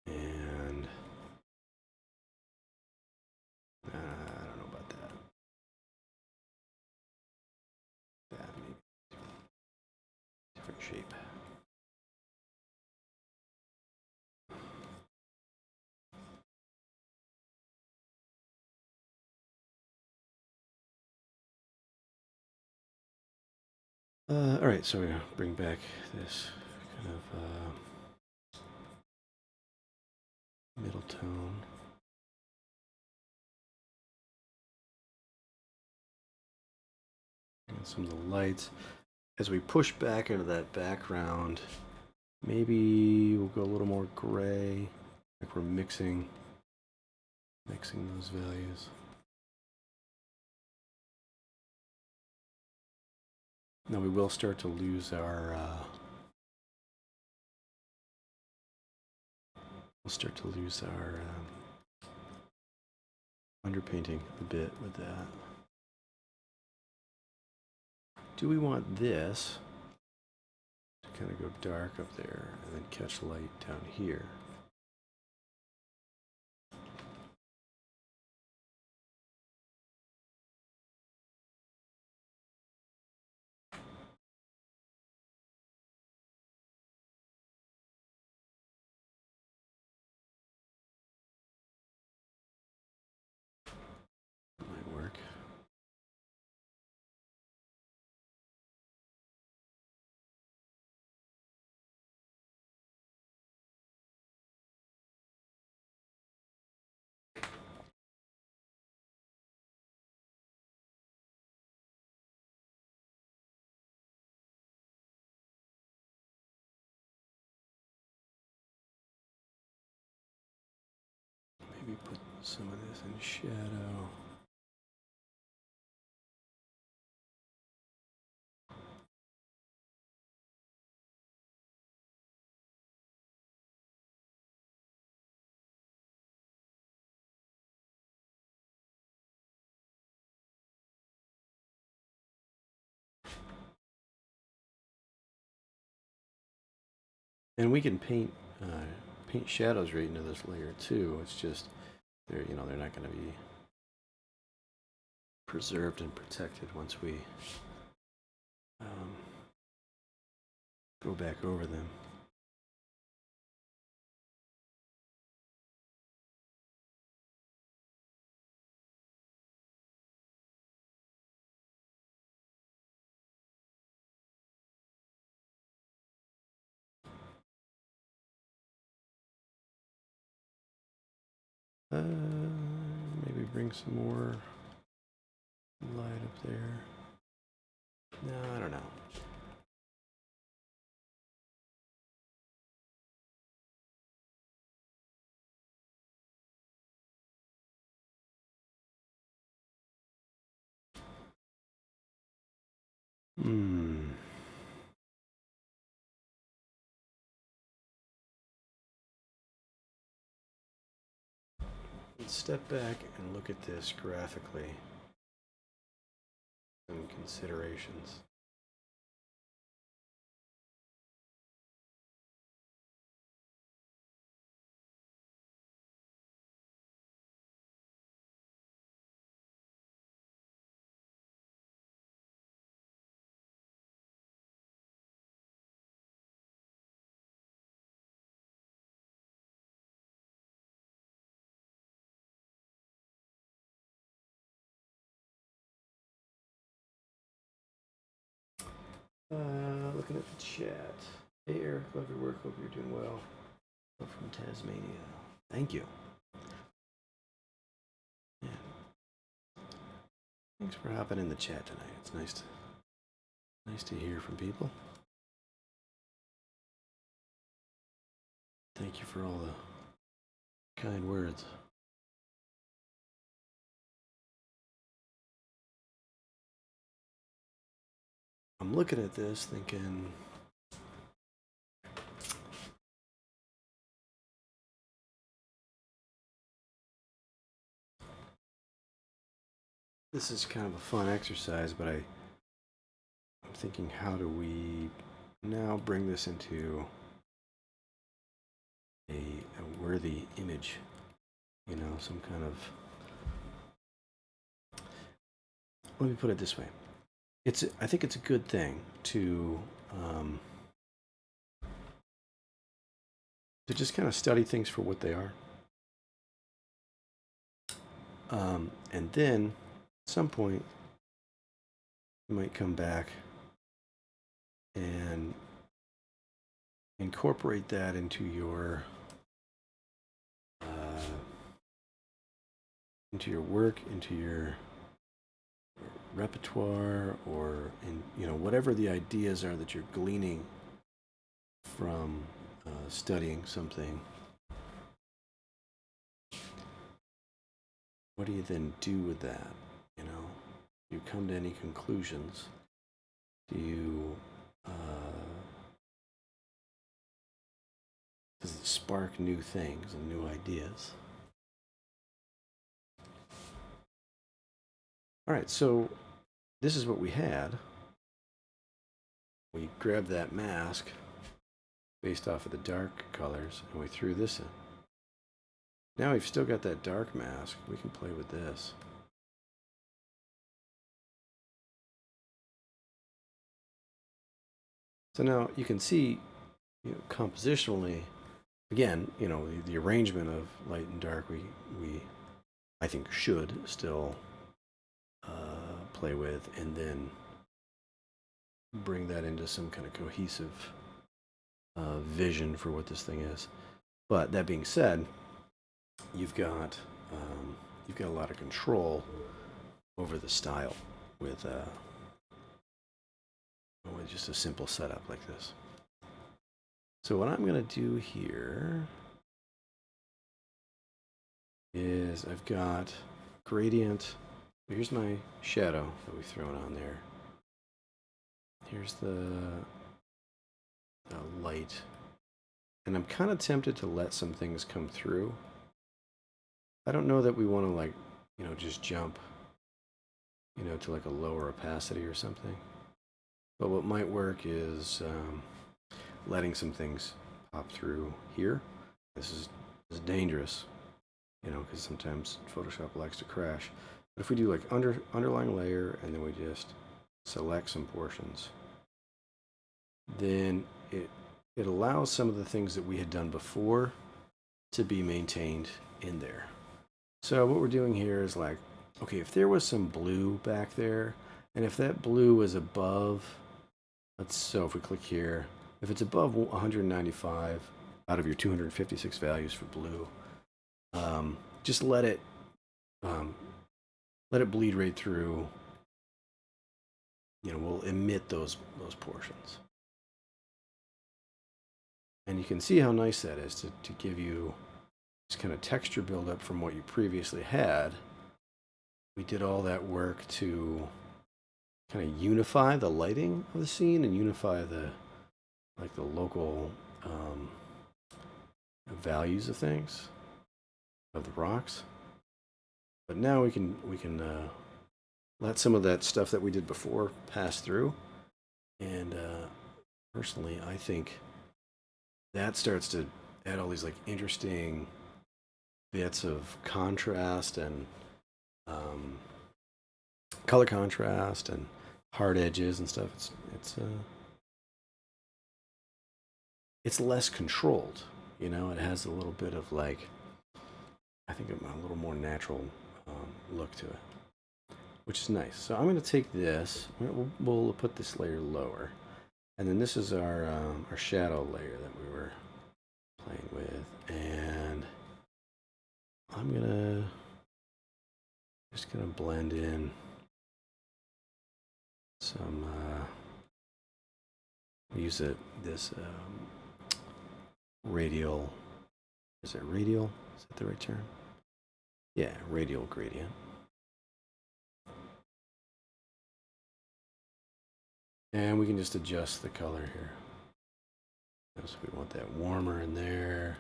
And I don't know about that. That maybe different shape. All right, so we're gonna bring back this kind of middle tone. And some of the lights. As we push back into that background, maybe we'll go a little more gray, like we're mixing those values. Now we will start to lose our underpainting a bit with that. Do we want this to kind of go dark up there and then catch light down here? Might work. Maybe put some of this in shadow. And we can paint shadows right into this layer too. It's just they're not going to be preserved and protected once we go back over them. Maybe bring some more light up there. No, I don't know. Let's step back and look at this graphically. Some considerations. Looking at the chat. Hey Eric, love your work. Hope you're doing well. Love from Tasmania. Thank you. Yeah. Thanks for hopping in the chat tonight. It's nice to hear from people. Thank you for all the kind words. I'm looking at this thinking, this is kind of a fun exercise, but I'm thinking, how do we now bring this into a worthy image? You know, some kind of, let me put it this way. I think it's a good thing to just kind of study things for what they are. And then at some point, you might come back and incorporate that into your work, into your repertoire, or in whatever the ideas are that you're gleaning from studying something. What do you then do with that? Do you come to any conclusions? Do you does it spark new things and new ideas? All right, so this is what we had. We grabbed that mask based off of the dark colors, and we threw this in. Now we've still got that dark mask. We can play with this. So now you can see, compositionally, again, the arrangement of light and dark, we I think should still play with, and then bring that into some kind of cohesive vision for what this thing is. But that being said, you've got a lot of control over the style with just a simple setup like this. So what I'm going to do here is I've got gradient. Here's my shadow that we've thrown on there. Here's the light. And I'm kind of tempted to let some things come through. I don't know that we want to just jump, to like a lower opacity or something. But what might work is letting some things pop through here. This is dangerous, because sometimes Photoshop likes to crash. But if we do like underlying layer, and then we just select some portions, then it allows some of the things that we had done before to be maintained in there. So what we're doing here is like, okay, if there was some blue back there, and if that blue was above, so if we click here, if it's above 195 out of your 256 values for blue, just let it bleed right through. We'll emit those portions. And you can see how nice that is to give you this kind of texture buildup from what you previously had. We did all that work to kind of unify the lighting of the scene and unify the local values of things, of the rocks. But now we can let some of that stuff that we did before pass through. And personally, I think that starts to add all these like interesting bits of contrast and color contrast and hard edges and stuff. It's less controlled, it has a little bit of like, I think a little more natural look to it, which is nice. So I'm going to take this, we'll put this layer lower, And then this is our shadow layer that we were playing with, and I'm just gonna blend in some. We use this radial. Is it radial? Is that the right term? Yeah, radial gradient. And we can just adjust the color here. So we want that warmer in there,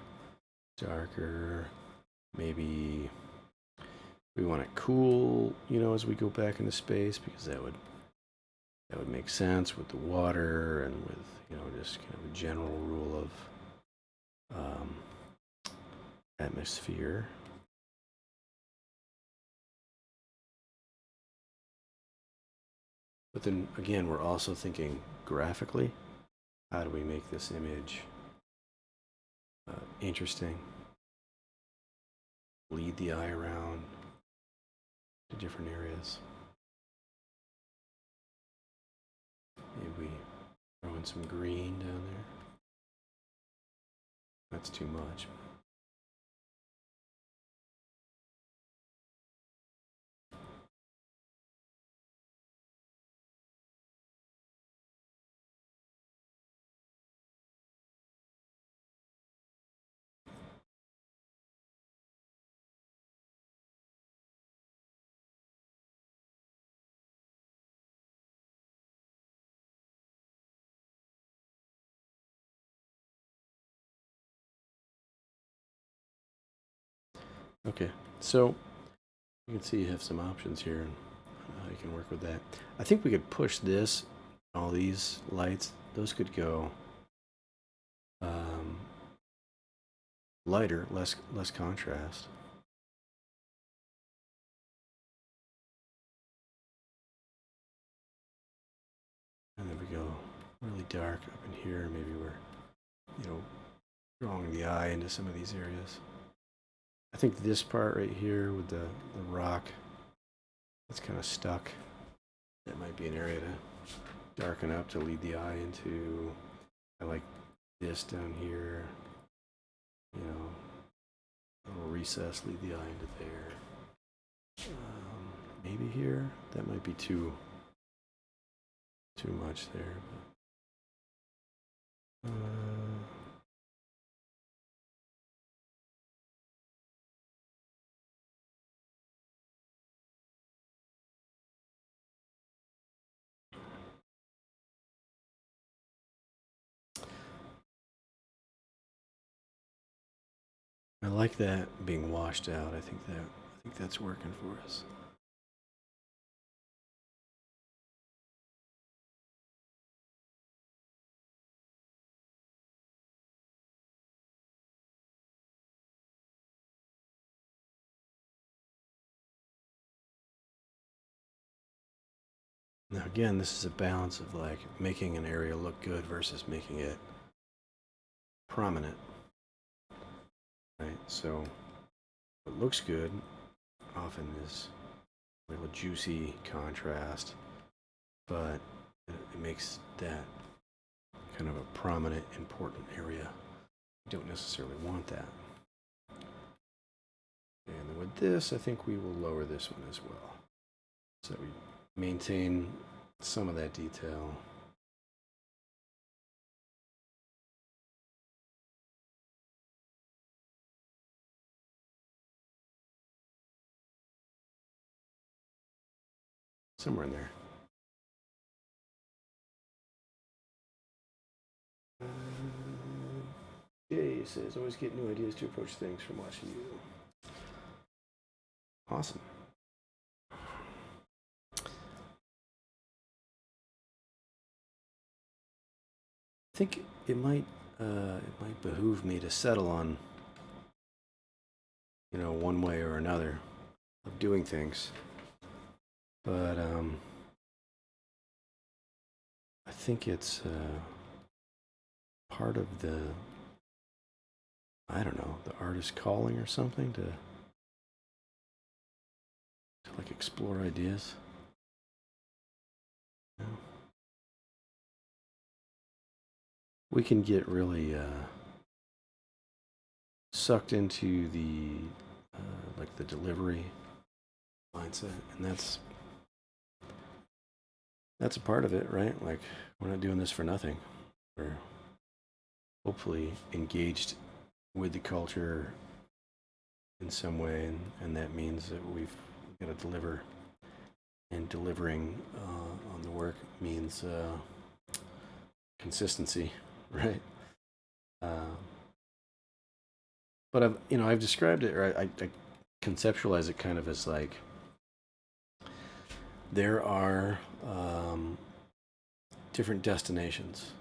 darker. Maybe we want it cool, you know, as we go back into space, because that would make sense with the water and with, you know, just kind of a general rule of atmosphere. But then again, we're also thinking graphically. How do we make this image interesting? Lead the eye around to different areas. Maybe we throw in some green down there. That's too much. Okay, so you can see you have some options here and how you can work with that. I think we could push this, all these lights, those could go lighter, less contrast. And then we go really dark up in here. Maybe we're, you know, drawing the eye into some of these areas. I think this part right here with the rock, that's kind of stuck. That might be an area to darken up to lead the eye into. I like this down here, you know, a little recess, lead the eye into there. Maybe here, that might be too much there. But, I like that being washed out. I think that's working for us. Now again, this is a balance of like making an area look good versus making it prominent. Right? So what looks good often is real juicy contrast, but it makes that kind of a prominent, important area. You don't necessarily want that. And with this, I think we will lower this one as well. So we maintain some of that detail. Somewhere in there. Jay says, always get new ideas to approach things from watching you. Awesome. I think it might behoove me to settle on, you know, one way or another of doing things. But I think it's part of the, I don't know, the artist's calling or something to like explore ideas. You know? we can get really sucked into the like the delivery mindset, and that's a part of it, right? Like, we're not doing this for nothing. We're hopefully engaged with the culture in some way, and that means that we've got to deliver, and delivering on the work means consistency, right? Uh, but I've described it, or I conceptualize it kind of as like there are different destinations,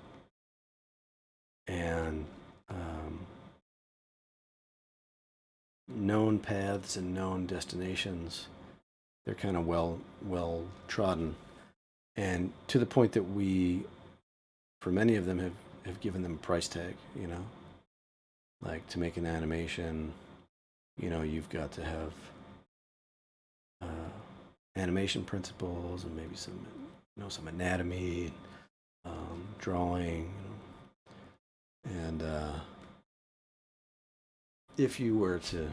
and known paths and known destinations. They're kind of well trodden, and to the point that we, for many of them, have given them a price tag. Like, to make an animation, you've got to have animation principles, and maybe some anatomy, drawing, and if you were to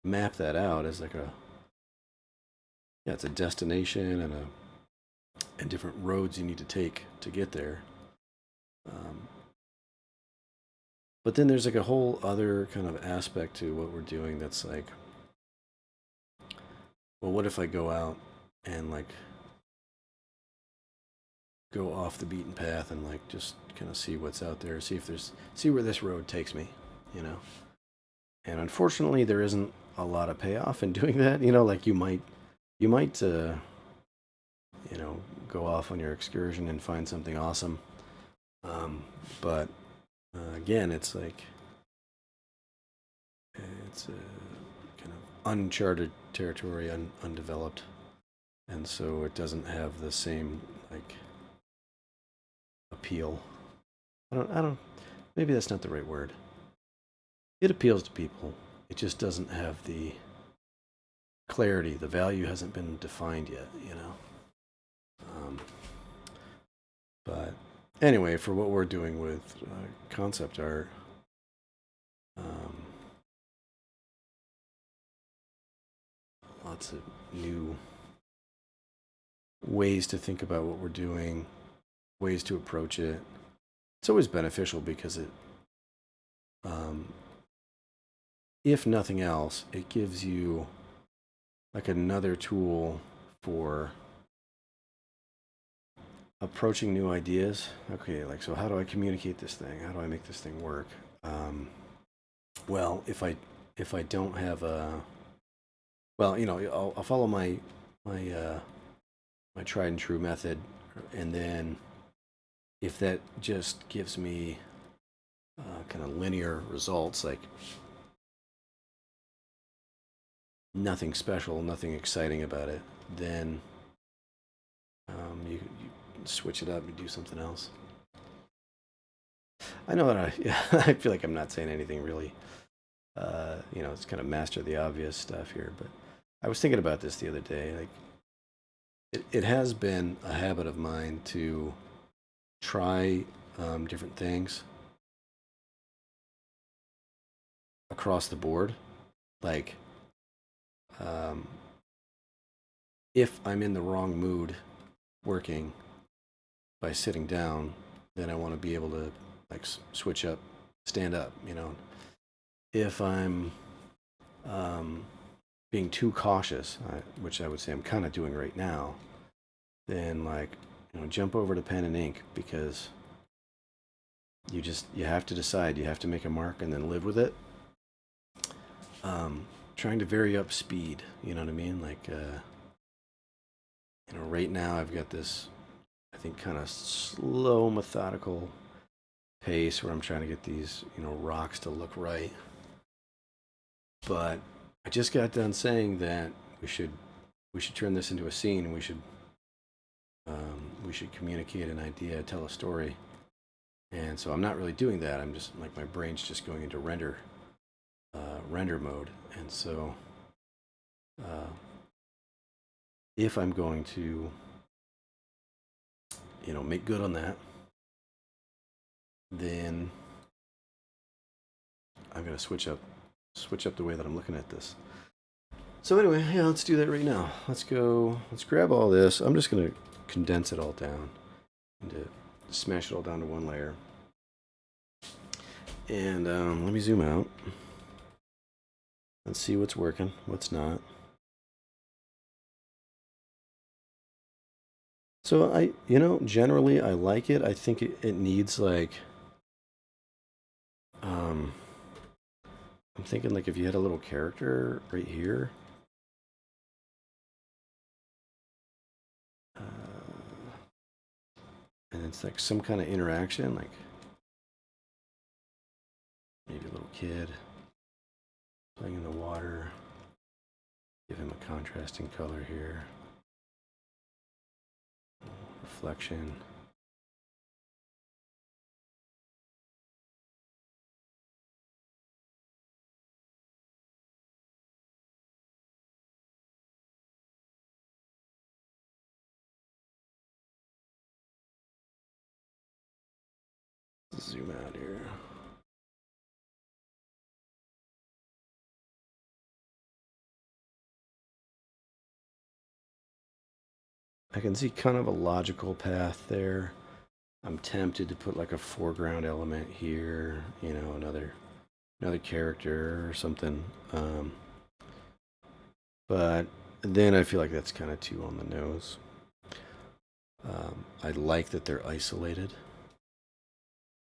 map that out as like it's a destination and different roads you need to take to get there. But then there's like a whole other kind of aspect to what we're doing that's like, well, what if I go out and like go off the beaten path and like just kind of see what's out there, see where this road takes me, you know? And unfortunately, there isn't a lot of payoff in doing that. Like you might, go off on your excursion and find something awesome. But again, it's like it's a kind of uncharted territory, undeveloped, and so it doesn't have the same like appeal. I don't. Maybe that's not the right word. It appeals to people. It just doesn't have the clarity. The value hasn't been defined yet. But anyway, for what we're doing with concept art, lots of new ways to think about what we're doing, ways to approach it. It's always beneficial because it, if nothing else, it gives you like another tool for approaching new ideas. Okay, like, so how do I communicate this thing? How do I make this thing work? Well, if I don't have I'll follow my tried and true method, and then if that just gives me kind of linear results, like nothing special, nothing exciting about it, then you switch it up and do something else. I know that I feel like I'm not saying anything really, it's kind of master the obvious stuff here, but I was thinking about this the other day. Like, it has been a habit of mine to try different things across the board. Like, if I'm in the wrong mood working by sitting down, then I want to be able to like switch up, stand up. If I'm being too cautious, which I would say I'm kind of doing right now, then like jump over to pen and ink, because you have to decide, you have to make a mark and then live with it. Trying to vary up speed, you know what I mean? Like, right now I've got this, I think, kind of slow, methodical pace where I'm trying to get these, rocks to look right. But I just got done saying that we should turn this into a scene. We should communicate an idea, tell a story. And so I'm not really doing that. I'm just like, my brain's just going into render mode. And so if I'm going to make good on that, then I'm gonna switch up the way that I'm looking at this. So anyway, yeah, let's do that right now. Let's grab all this. I'm just gonna condense it all down and smash it all down to one layer. And let me zoom out. Let's see what's working, what's not. So generally I like it. I think it needs like, I'm thinking like if you had a little character right here. And it's like some kind of interaction, like maybe a little kid playing in the water. Give him a contrasting color here. Reflection. Zoom out here. I can see kind of a logical path there. I'm tempted to put like a foreground element here, another character or something. But then I feel like that's kind of too on the nose. I like that they're isolated,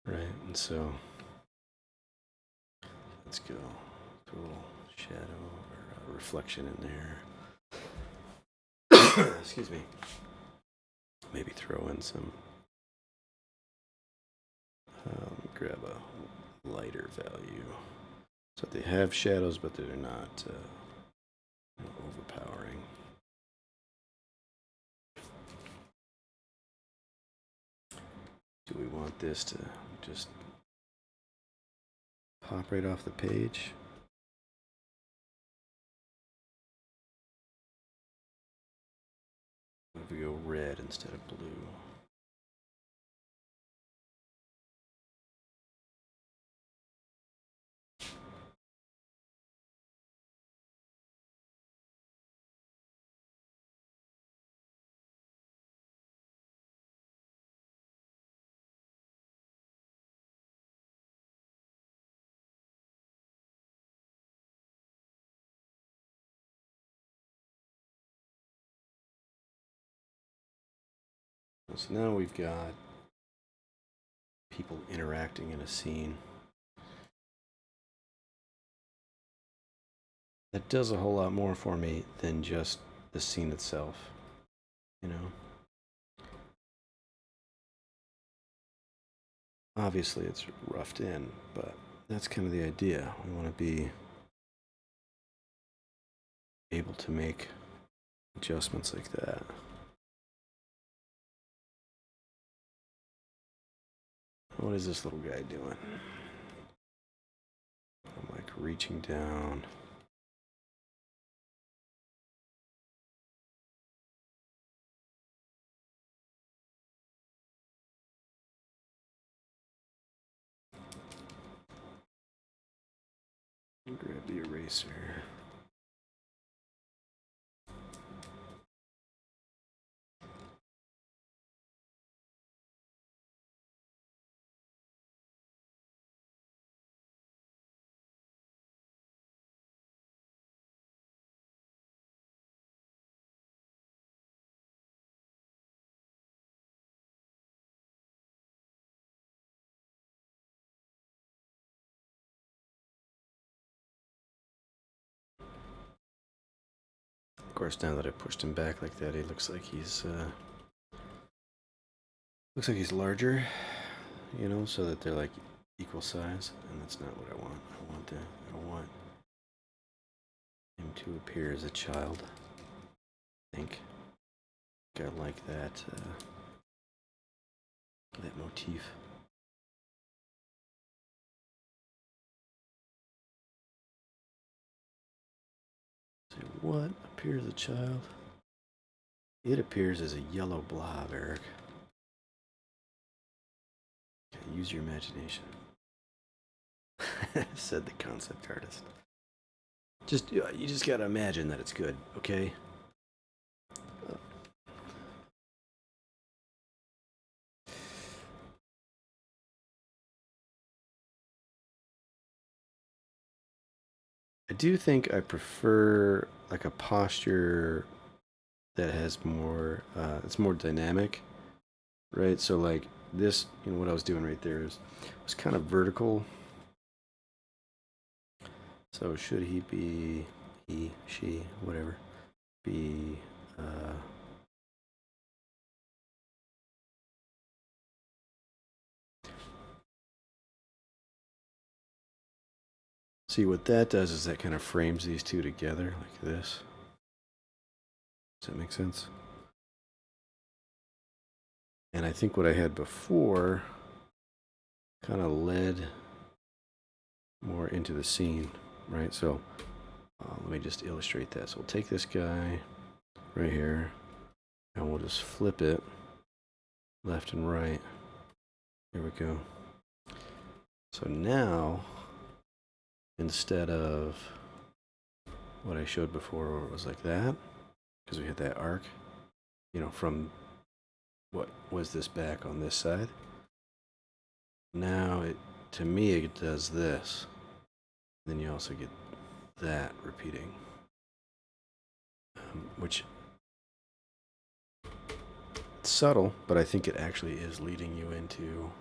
right? And so let's go. Put a little shadow or reflection in there. Excuse me. Maybe throw in some. Grab a lighter value. So they have shadows, but they're not overpowering. Do we want this to just pop right off the page? What if we go red instead of blue? So now we've got people interacting in a scene. That does a whole lot more for me than just the scene itself, Obviously it's roughed in, but that's kind of the idea. We want to be able to make adjustments like that. What is this little guy doing? I'm like reaching down. Grab the eraser. Of course, now that I pushed him back like that, he looks like he's larger, so that they're like equal size, and that's not what I want. I want him to appear as a child. I think I like that motif. So what appears as a child? It appears as a yellow blob, Eric. use your imagination, said the concept artist. You just gotta imagine that it's good, okay? I do think I prefer like a posture that has more, it's more dynamic, right? So like this, what I was doing right there was kind of vertical. So should he, she, whatever, be, see what that does is that kind of frames these two together like this. Does that make sense? And I think what I had before kind of led more into the scene, right? So let me just illustrate that. So we'll take this guy right here and we'll just flip it left and right. Here we go. So now, instead of what I showed before where it was like that, because we had that arc, from what was this back on this side. Now, to me, it does this. Then you also get that repeating, which it's subtle, but I think it actually is leading you into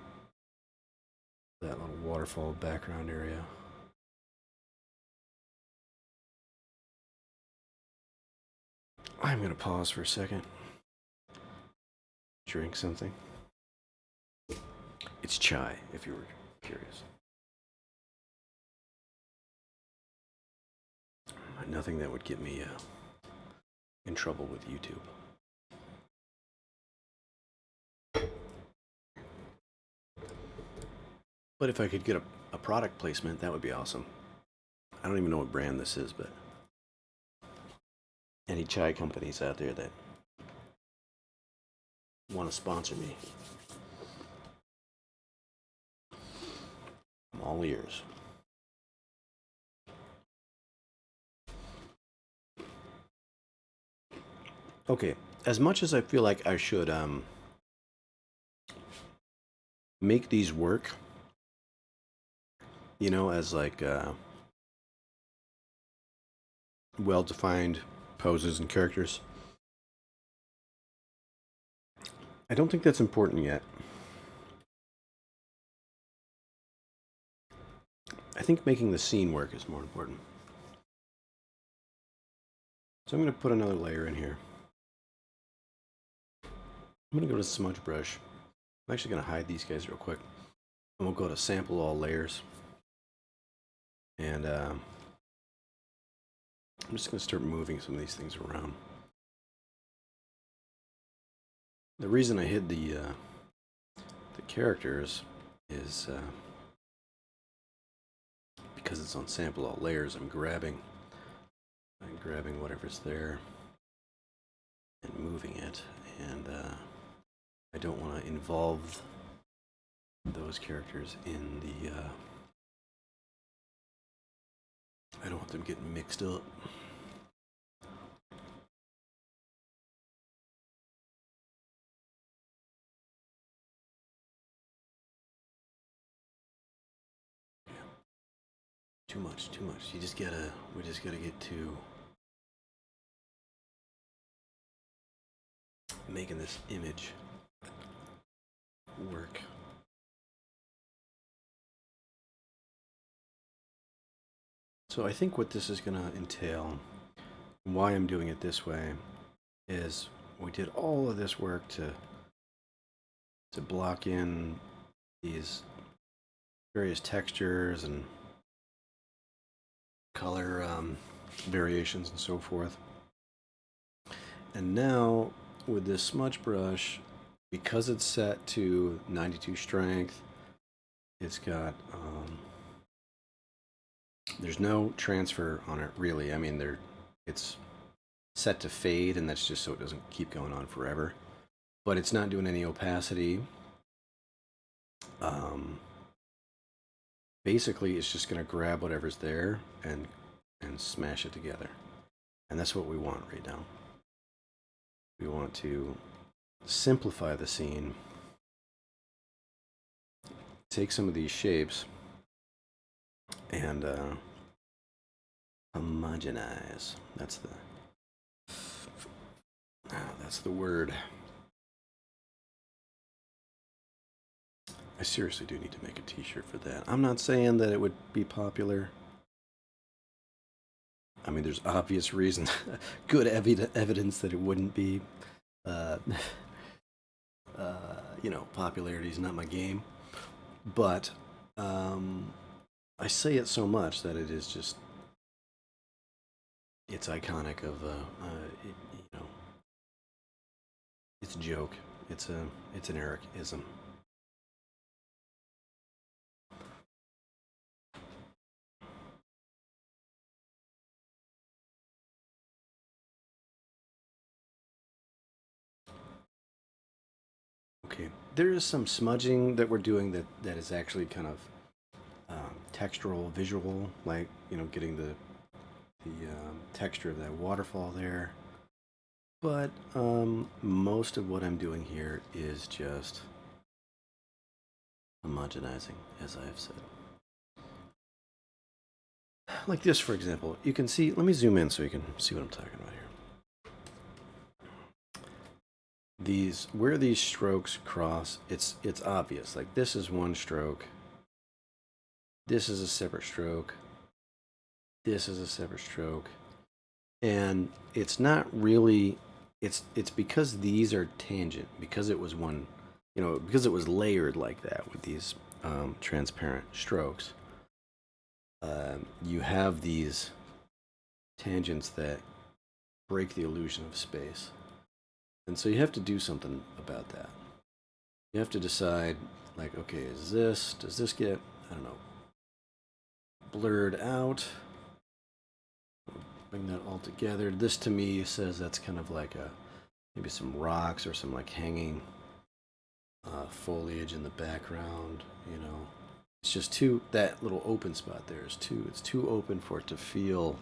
that little waterfall background area. I'm going to pause for a second. Drink something. It's chai, if you were curious. Nothing that would get me in trouble with YouTube. But if I could get a product placement, that would be awesome. I don't even know what brand this is, but any chai companies out there that want to sponsor me, I'm all ears. Okay, as much as I feel like I should make these work, as like well-defined poses and characters, I don't think that's important yet. I think making the scene work is more important. So I'm going to put another layer in here. I'm going to go to smudge brush. I'm actually going to hide these guys real quick. And we'll go to sample all layers. And I'm just going to start moving some of these things around. The reason I hid the characters is because it's on sample all layers. I'm grabbing whatever's there and moving it, and I don't want to involve those characters in the I don't want them getting mixed up. Too much. We just gotta get to making this image work. So I think what this is gonna entail, why I'm doing it this way, is we did all of this work to block in these various textures and color variations and so forth. And now with this smudge brush, because it's set to 92 strength, it's got there's no transfer on it really. I mean, it's set to fade, and that's just so it doesn't keep going on forever. But it's not doing any opacity, Um, Basically, it's just going to grab whatever's there and smash it together. And that's what we want right now. We want to simplify the scene, take some of these shapes, and homogenize. That's the word. I seriously do need to make a t-shirt for that. I'm not saying that it would be popular. I mean, there's obvious reasons, good evidence that it wouldn't be. Uh, popularity is not my game. But I say it so much that it is just, it's iconic of, it's a joke. It's an Eric-ism. Okay, there is some smudging that we're doing that is actually kind of textural, visual, like getting the texture of that waterfall there. But most of what I'm doing here is just homogenizing, as I have said. Like this, for example, you can see. Let me zoom in so you can see what I'm talking about here. Where these strokes cross, it's obvious. Like this is one stroke. This is a separate stroke. This is a separate stroke. And it's not really, it's because these are tangent, because it was one, because it was layered like that with these transparent strokes. You have these tangents that break the illusion of space. And so you have to do something about that. You have to decide, like, okay, does this get, I don't know, blurred out? Bring that all together. This to me says that's kind of like maybe some rocks or some like hanging foliage in the background. It's just that little open spot there is it's too open for it to feel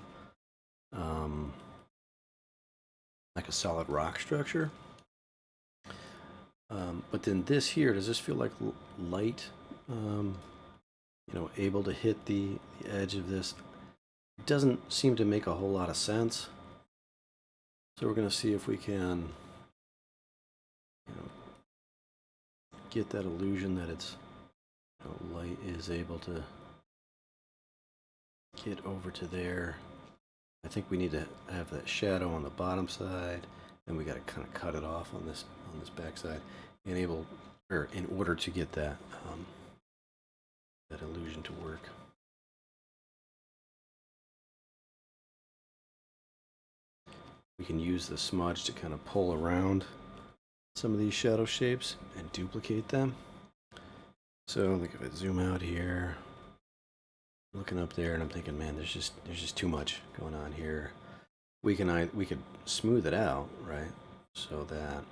like a solid rock structure. But then this here, does this feel like light? Able to hit the edge of this. It doesn't seem to make a whole lot of sense. So we're going to see if we can get that illusion that it's light is able to get over to there. I think we need to have that shadow on the bottom side, and we got to kind of cut it off on this back side, in order to get that that illusion to work. We can use the smudge to kind of pull around some of these shadow shapes and duplicate them. So, like if I zoom out here, looking up there, and I'm thinking, man, there's just too much going on here. We could smooth it out, right? So that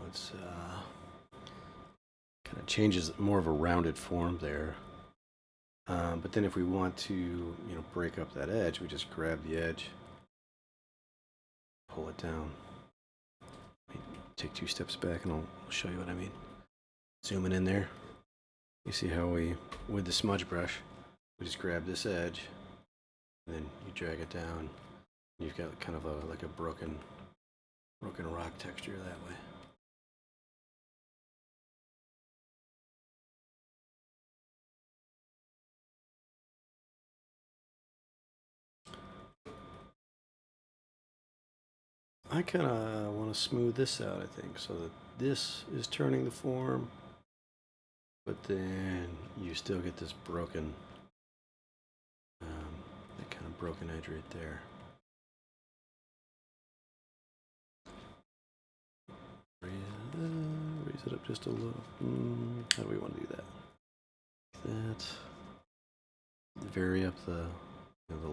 it's kind of changes more of a rounded form there. But then if we want to break up that edge, we just grab the edge, pull it down. Take 2 steps back and I'll show you what I mean. Zooming in there, you see how with the smudge brush, we just grab this edge, and then you drag it down. You've got kind of like a broken rock texture that way. I kind of want to smooth this out, I think, so that this is turning the form, but then you still get this broken, that kind of broken edge right there. Raise it up just a little. How do we want to do that? That. Vary up the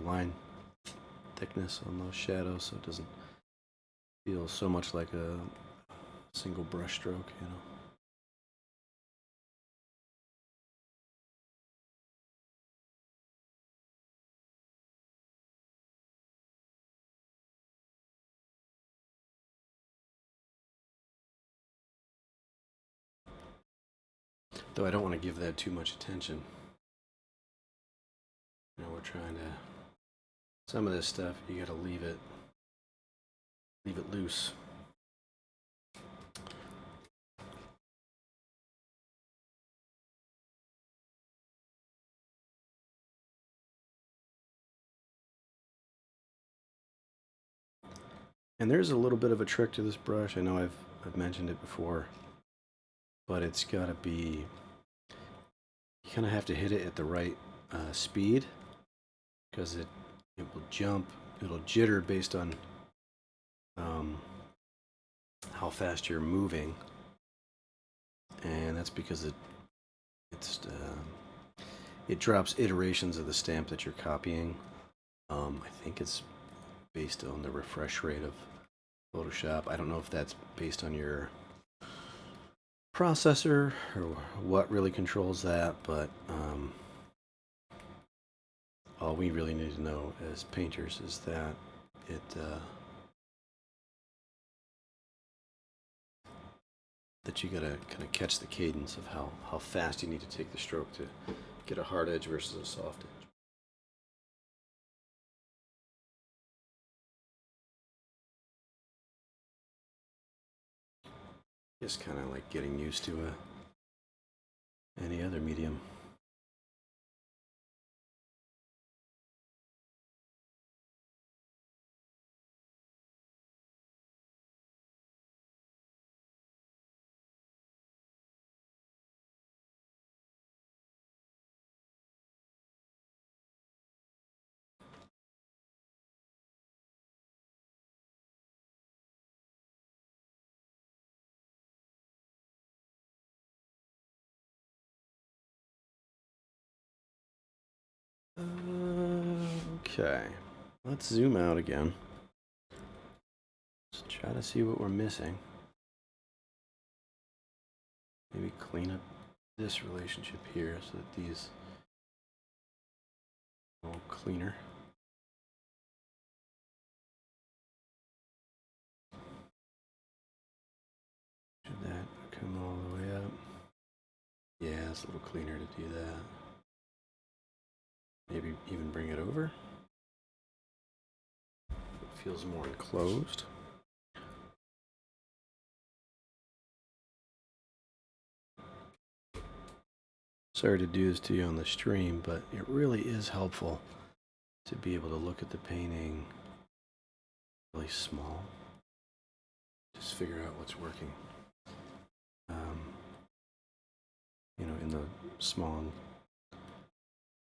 line thickness on those shadows so it doesn't feel so much like a single brush stroke. Though I don't want to give that too much attention. You know, we're trying to, some of this stuff you got to leave it loose. And there's a little bit of a trick to this brush. I know I've mentioned it before, but it's got to be, you kind of have to hit it at the right speed, because it will jump, it'll jitter based on how fast you're moving, and that's because it drops iterations of the stamp that you're copying. I think it's based on the refresh rate of Photoshop. I don't know if that's based on your processor or what really controls that, but all we really need to know as painters is that that you gotta kind of catch the cadence of how fast you need to take the stroke to get a hard edge versus a soft edge. Just kind of like getting used to any other medium. Okay, let's zoom out again. Let's try to see what we're missing. Maybe clean up this relationship here so that these are a little cleaner. Should that come all the way up? Yeah, it's a little cleaner to do that. Maybe even bring it over. It feels more enclosed. Sorry to do this to you on the stream, but it really is helpful to be able to look at the painting really small. Just figure out what's working. You know, in the small.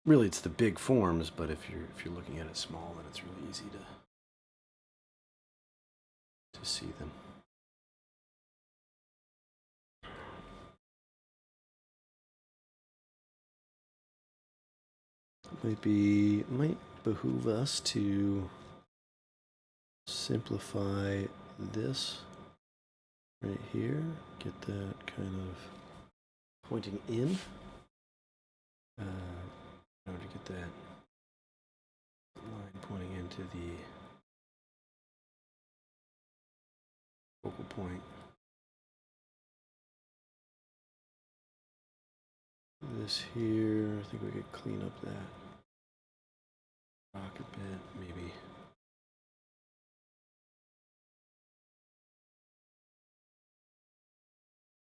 Really, it's the big forms, but if you're looking at it small, then it's really easy to see them. Might behoove us to simplify this right here. Get that kind of pointing in. In order to get that line pointing into the focal point. This here, I think we could clean up that rock a bit, maybe.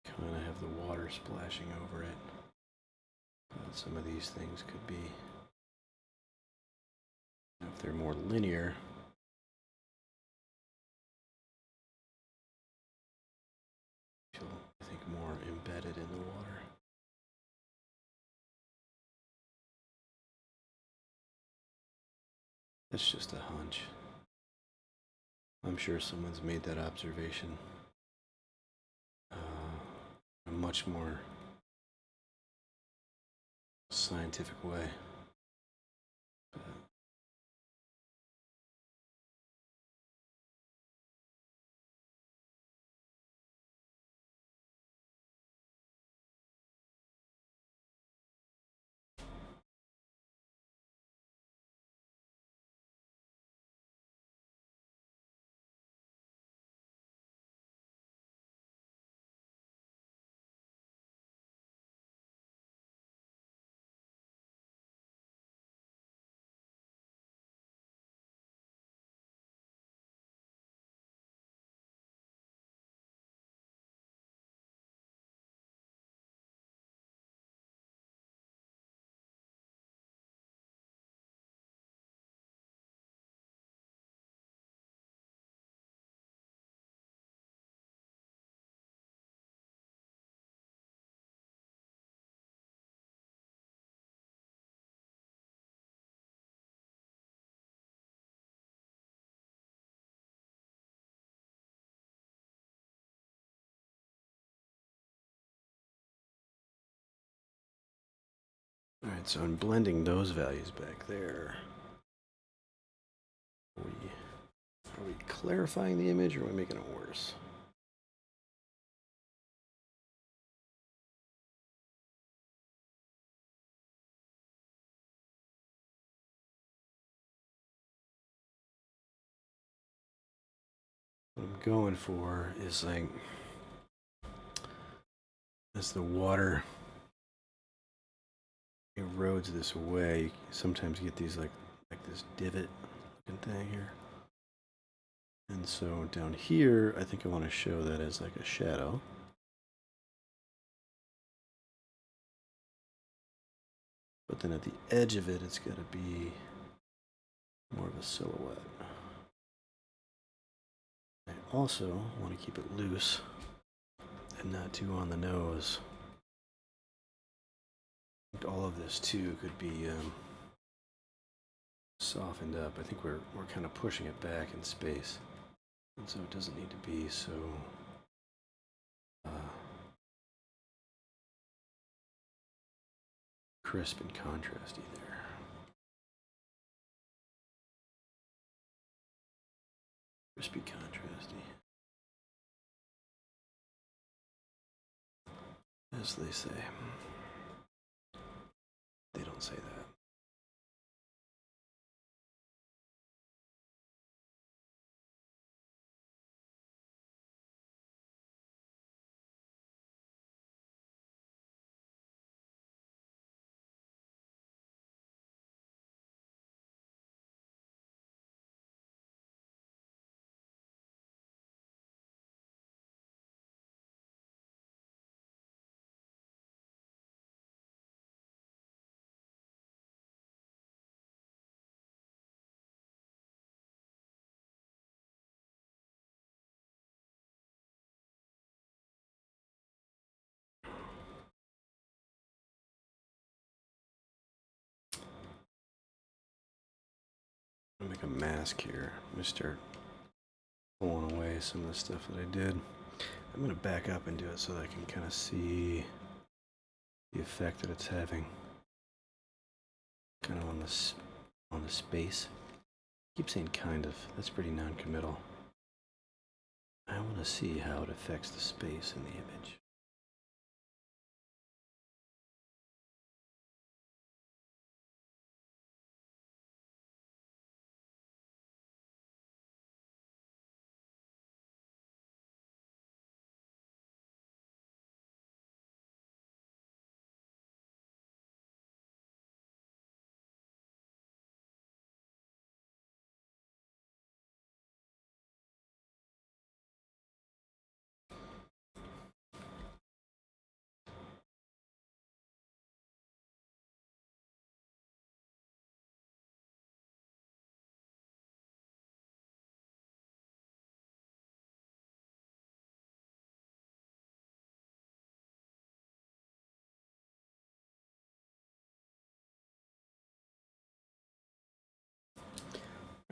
Kind of have the water splashing over it. But some of these things could be, if they're more linear, feel, I think, more embedded in the water. That's just a hunch. I'm sure someone's made that observation a much more scientific way. Alright, so in blending those values back there, are we clarifying the image or are we making it worse? What I'm going for is like, as the water erodes this away, you sometimes get these like this divot looking thing here. And so down here, I think I want to show that as like a shadow. But then at the edge of it, it's got to be more of a silhouette. I also want to keep it loose and not too on the nose. All of this too could be softened up. I think we're kind of pushing it back in space, and so it doesn't need to be so crisp and contrasty there. Crispy, contrasty, as they say. They don't say that. I'm gonna make a mask here. I'm gonna start pulling away some of the stuff that I did. I'm gonna back up and do it so that I can kind of see the effect that it's having, kind of on the space. I keep saying kind of. That's pretty non-committal. I want to see how it affects the space in the image.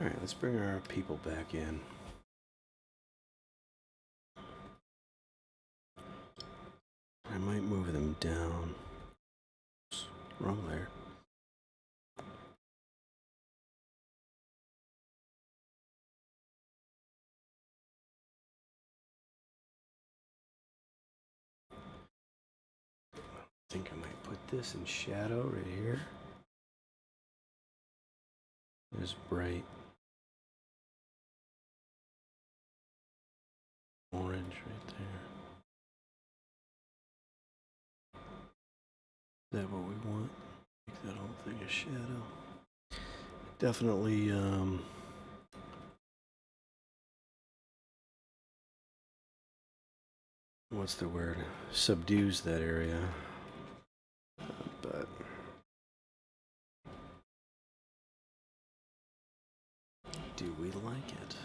Alright, let's bring our people back in. I might move them down. Oops, wrong layer. I think I might put this in shadow right here. There's bright orange right there. Is that what we want? Make that whole thing a shadow. Definitely, what's the word? Subdues that area. But do we like it?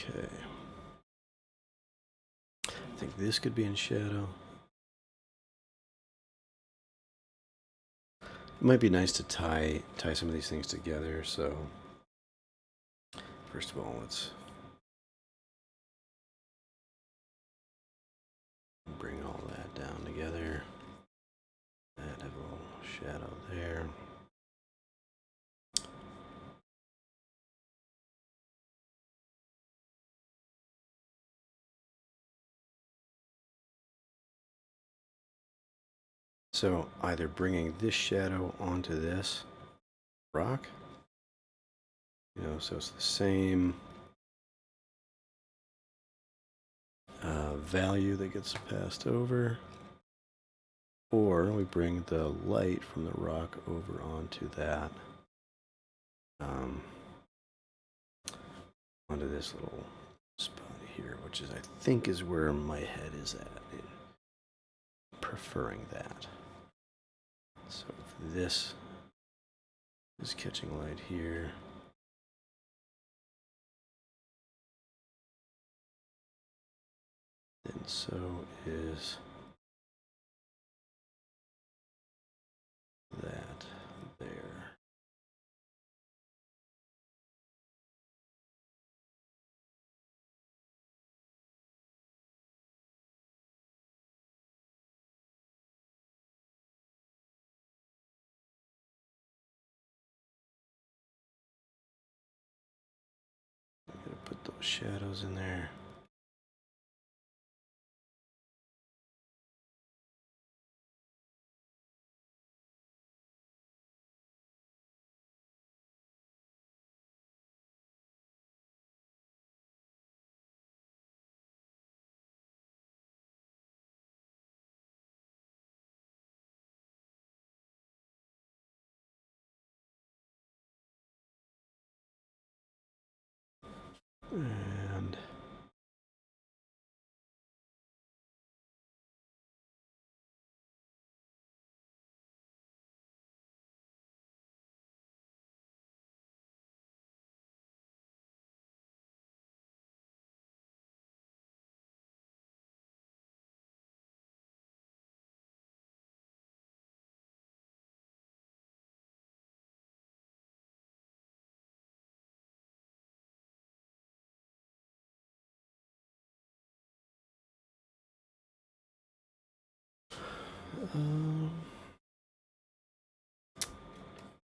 Okay. I think this could be in shadow. It might be nice to tie some of these things together. So first of all, let's bring all that down together. That have a little shadow there. So either bringing this shadow onto this rock, so it's the same value that gets passed over, or we bring the light from the rock over onto that, onto this little spot here, which is, I think, is where my head is at, preferring that. So if this is catching light here, then so is that there. I'm gonna put those shadows in there. And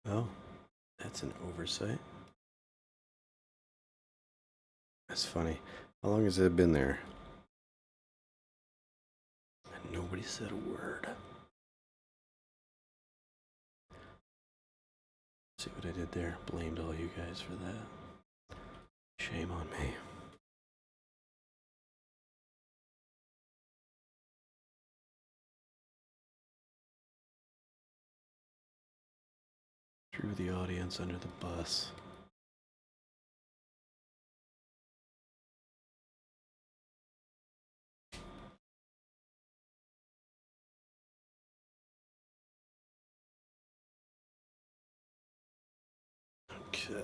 oh, that's an oversight. That's funny. How long has it been there? And nobody said a word. See what I did there? Blamed all you guys for that. Shame on me. Threw the audience under the bus. Okay.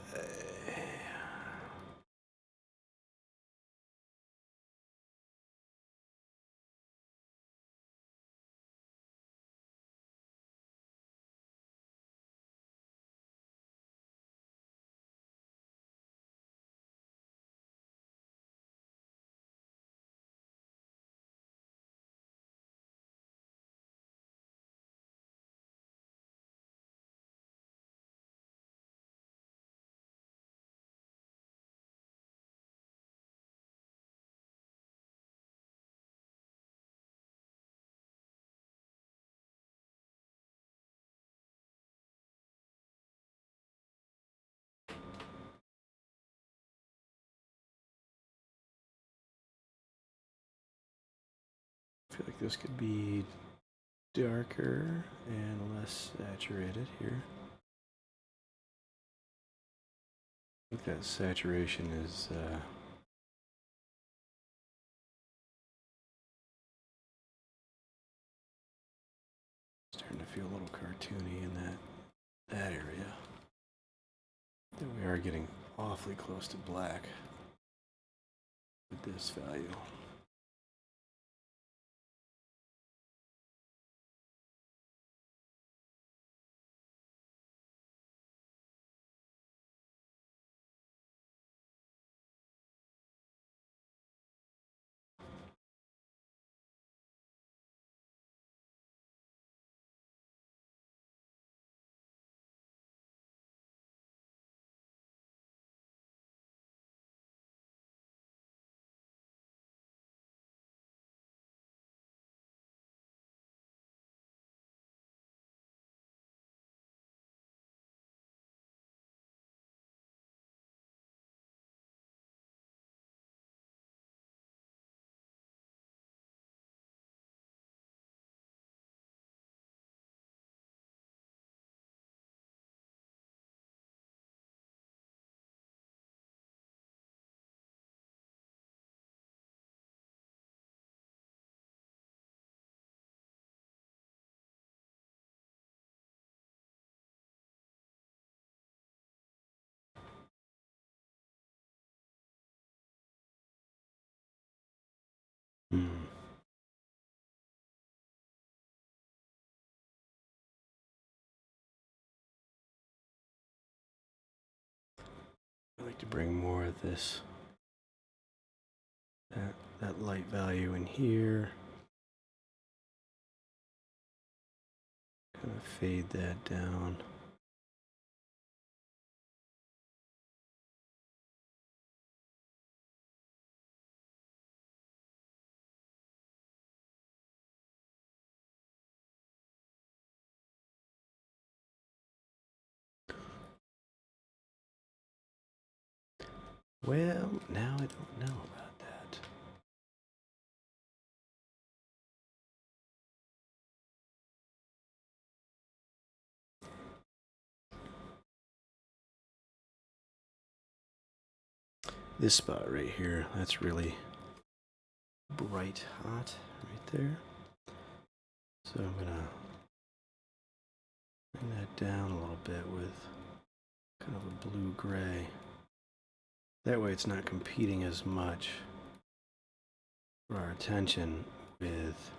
I feel like this could be darker and less saturated here. I think that saturation is starting to feel a little cartoony in that area. Then we are getting awfully close to black. with this value. I like to bring more of this, that light value in here. Kind of fade that down. Well, now I don't know about that. This spot right here, that's really bright hot right there. So I'm gonna bring that down a little bit with kind of a blue-gray. That way it's not competing as much for our attention with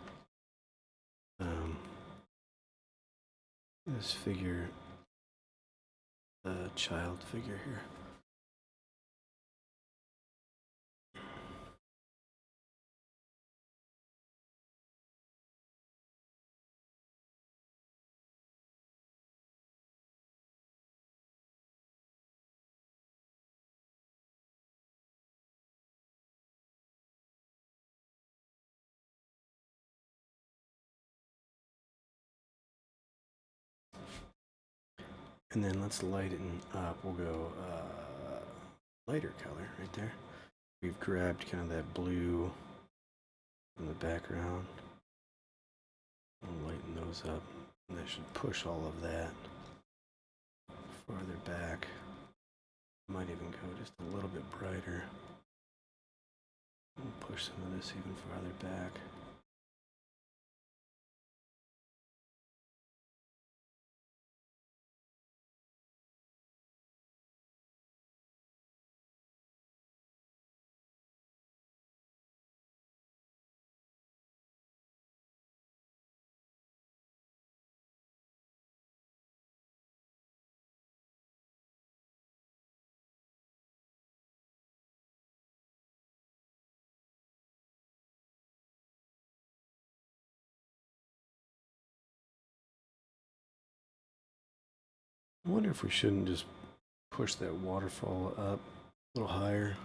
this figure, child figure here. And then let's lighten up. We'll go lighter color right there. We've grabbed kind of that blue in the background. I'll lighten those up. And that should push all of that farther back. Might even go just a little bit brighter. We'll push some of this even farther back. I wonder if we shouldn't just push that waterfall up a little higher.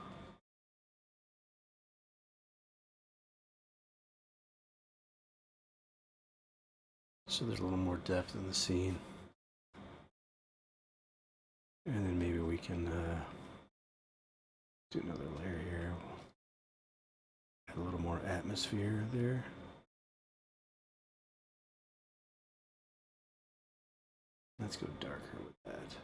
So there's a little more depth in the scene. And then maybe we can do another layer here. Add a little more atmosphere there. Let's go darker with that.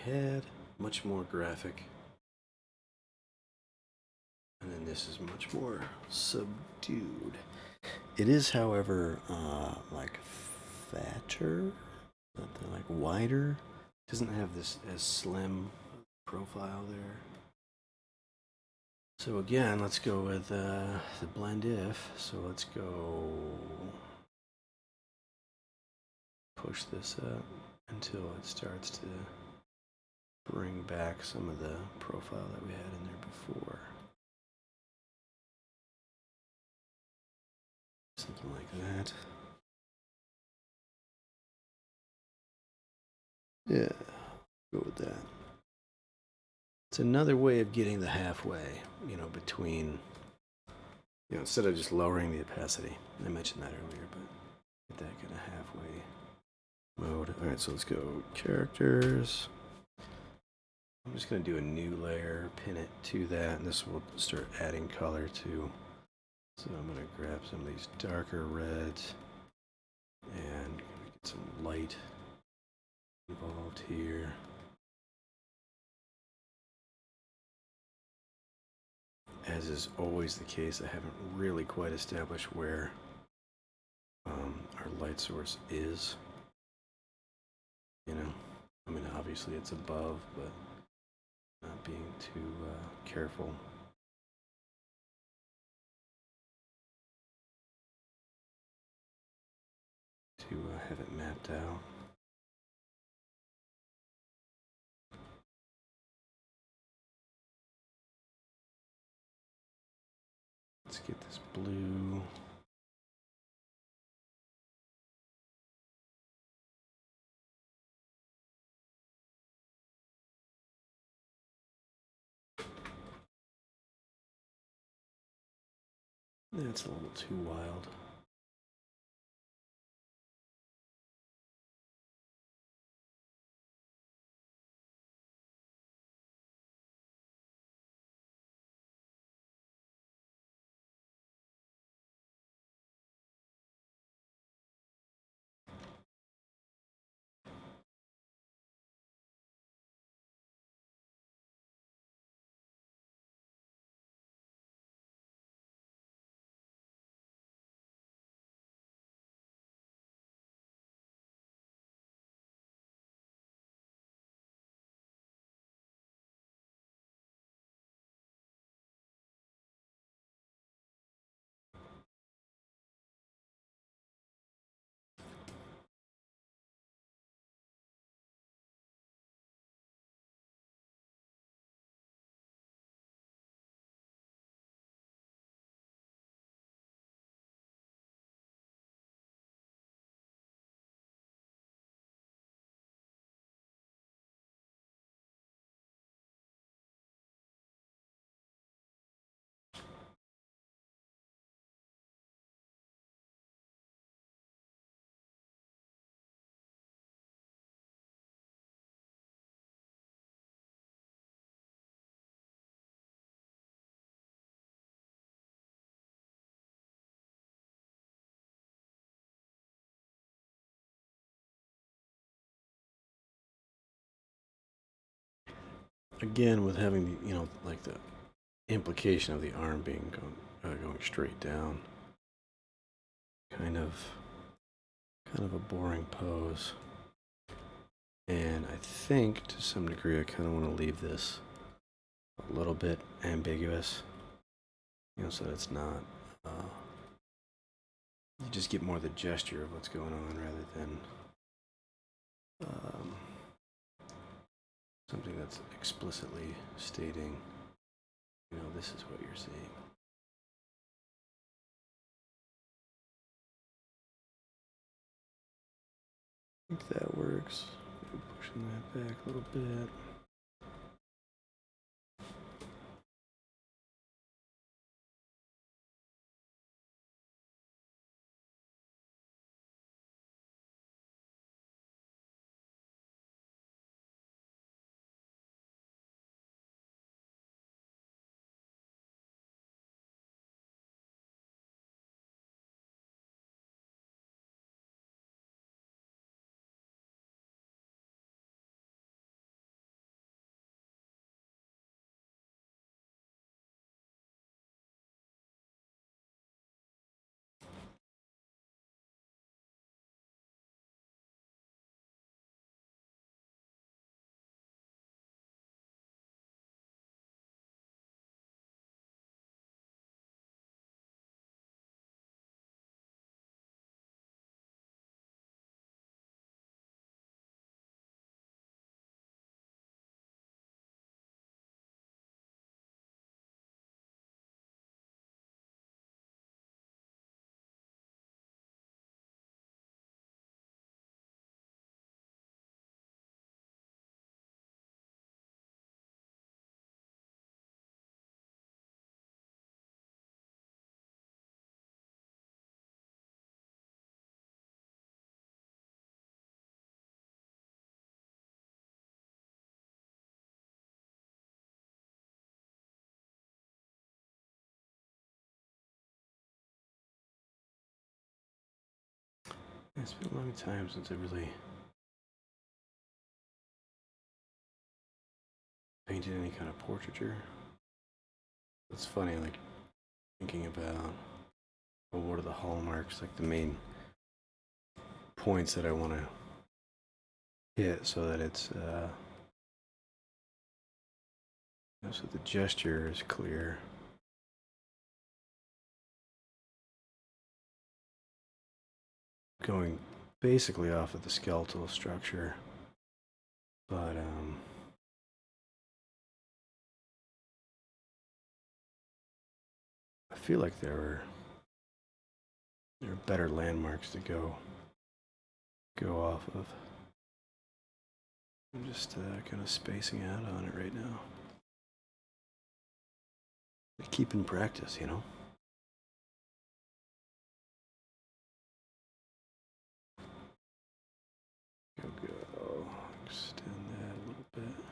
had. Much more graphic. And then this is much more subdued. It is, however, like fatter, something like wider. Doesn't have this as slim profile there. So again, let's go with the blend if. So let's go push this up until it starts to bring back some of the profile that we had in there before. Something like that. Yeah, go with that. It's another way of getting the halfway, between, instead of just lowering the opacity. I mentioned that earlier, but get that kind of halfway mode. All right, so let's go characters. I'm just going to do a new layer, pin it to that, and this will start adding color to. So I'm going to grab some of these darker reds and get some light involved here. As is always the case, I haven't really quite established where our light source is. I mean, obviously it's above, but not being too careful. To have it mapped out. Let's get this blue. That's a little too wild. Again, with having like the implication of the arm being going straight down, kind of a boring pose. And I think to some degree I kind of want to leave this a little bit ambiguous, so that it's not. You just get more of the gesture of what's going on rather than something that's explicitly stating, this is what you're seeing. I think that works. Pushing that back a little bit. It's been a long time since I really painted any kind of portraiture. It's funny, like thinking about, well, what are the hallmarks, like the main points that I want to hit so that it's so the gesture is clear. Going basically off of the skeletal structure, but I feel like there are better landmarks to go off of. I'm just kind of spacing out on it right now. Keep in practice, you know. Go. Extend that a little bit.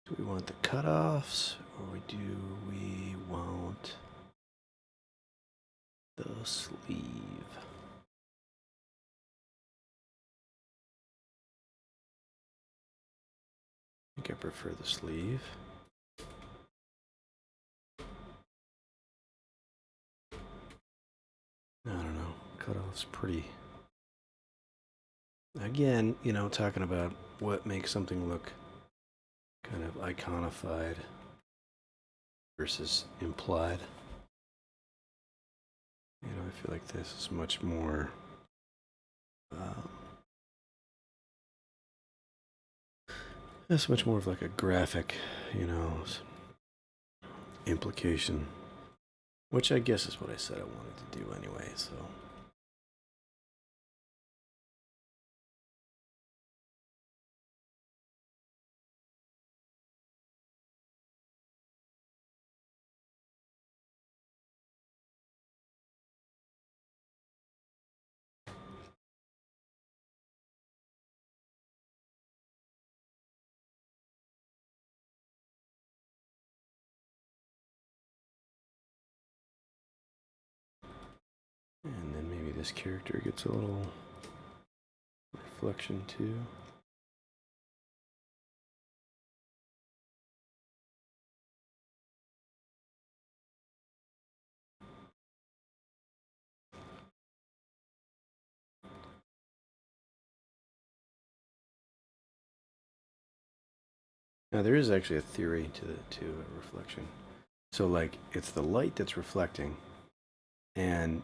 Do we want the cutoffs, or do we want the sleeve? I think I prefer the sleeve. I don't know. Cutoff's pretty. Again, you know, talking about what makes something look kind of iconified versus implied. You know, I feel like this is much more. It's much more of like a graphic, you know, implication, which I guess is what I said I wanted to do anyway, so. And then maybe this character gets a little reflection too. Now there is actually a theory to a reflection. So like it's the light that's reflecting, and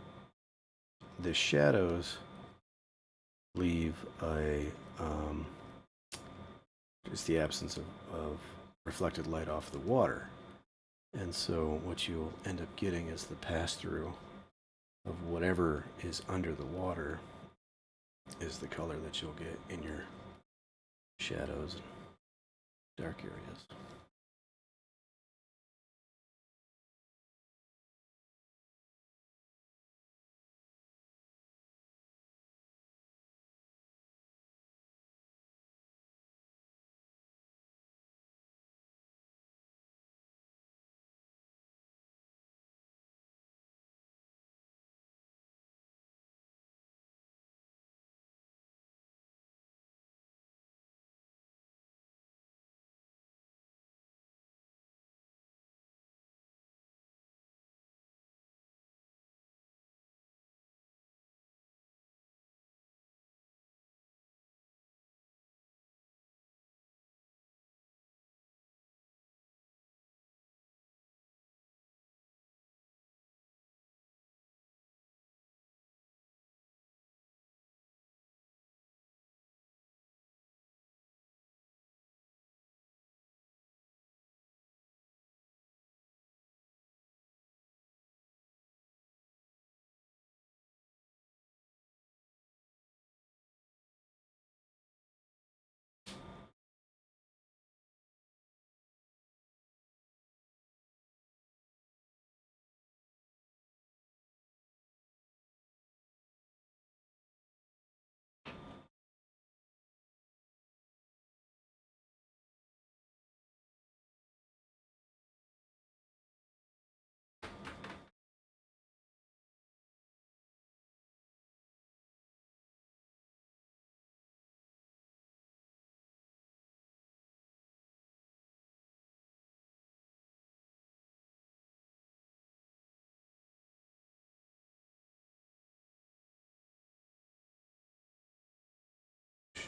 the shadows leave a just the absence of reflected light off the water. And so what you'll end up getting is the pass through of whatever is under the water is the color that you'll get in your shadows and dark areas.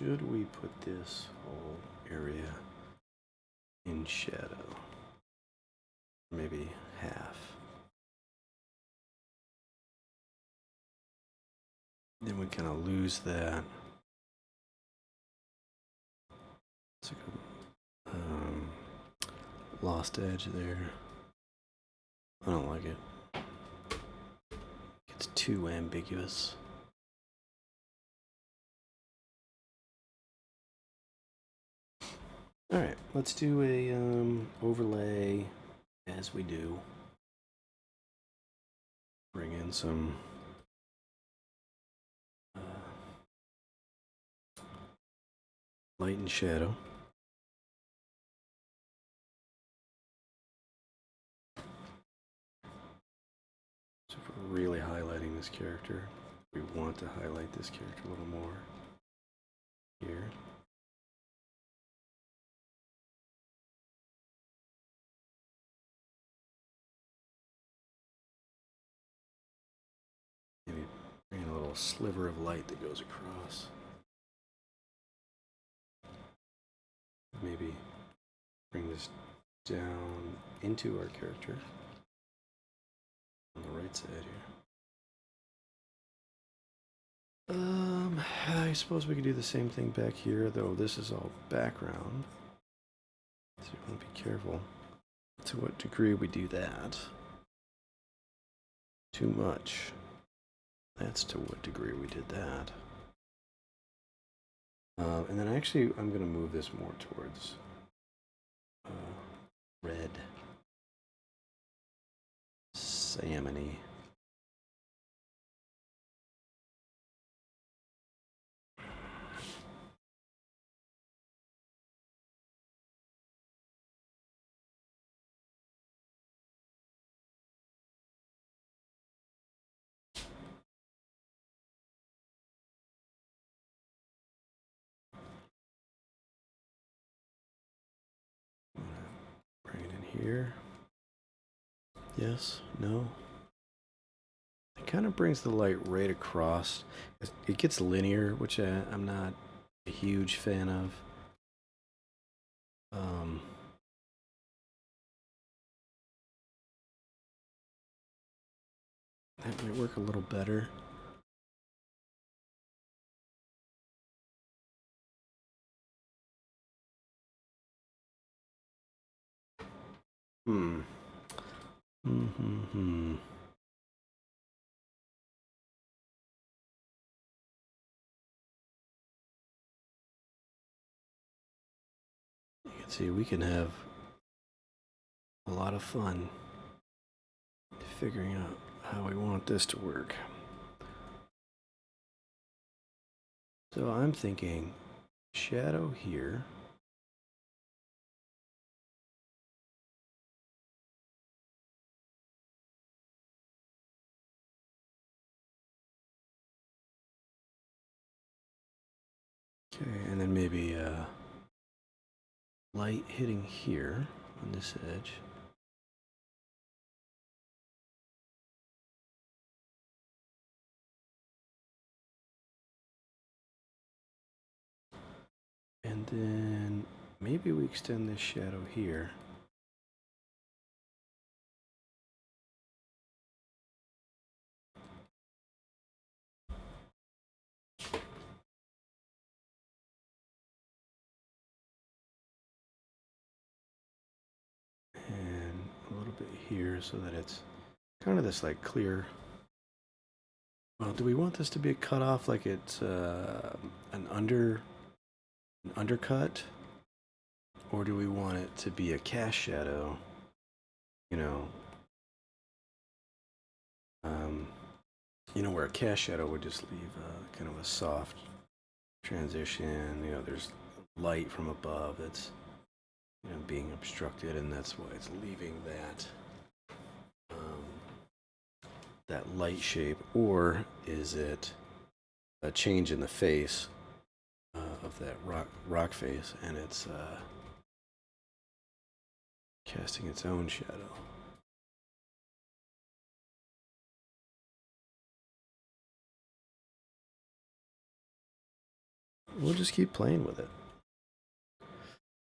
should we put this whole area in shadow? Maybe half. Then we kind of lose that. It's like a lost edge there. I don't like it. It's too ambiguous. All right, let's do a overlay as we do. Bring in some light and shadow. So if we're really highlighting this character, we want to highlight this character a little more here. Maybe bring in a little sliver of light that goes across. Maybe bring this down into our character on the right side here. I suppose we could do the same thing back here, though this is all background. So you want to be careful to what degree we do that. Too much. That's to what degree we did that. And then actually, I'm going to move this more towards red, salmon-y. Bring it in here. Yes, no. It kind of brings the light right across. It gets linear, which I'm not a huge fan of. That might work a little better. Hmm. Mm-hmm. You can see we can have a lot of fun figuring out how we want this to work. So I'm thinking shadow here. Okay, and then maybe light hitting here on this edge. And then maybe we extend this shadow here. And a little bit here so that it's kind of this like clear. Well, do we want this to be a cutoff like it's an undercut? Or do we want it to be a cast shadow? Where a cast shadow would just leave kind of a soft transition. There's light from above that's being obstructed, and that's why it's leaving that light shape. Or is it a change in the face of that rock face, and it's casting its own shadow? we'll just keep playing with it.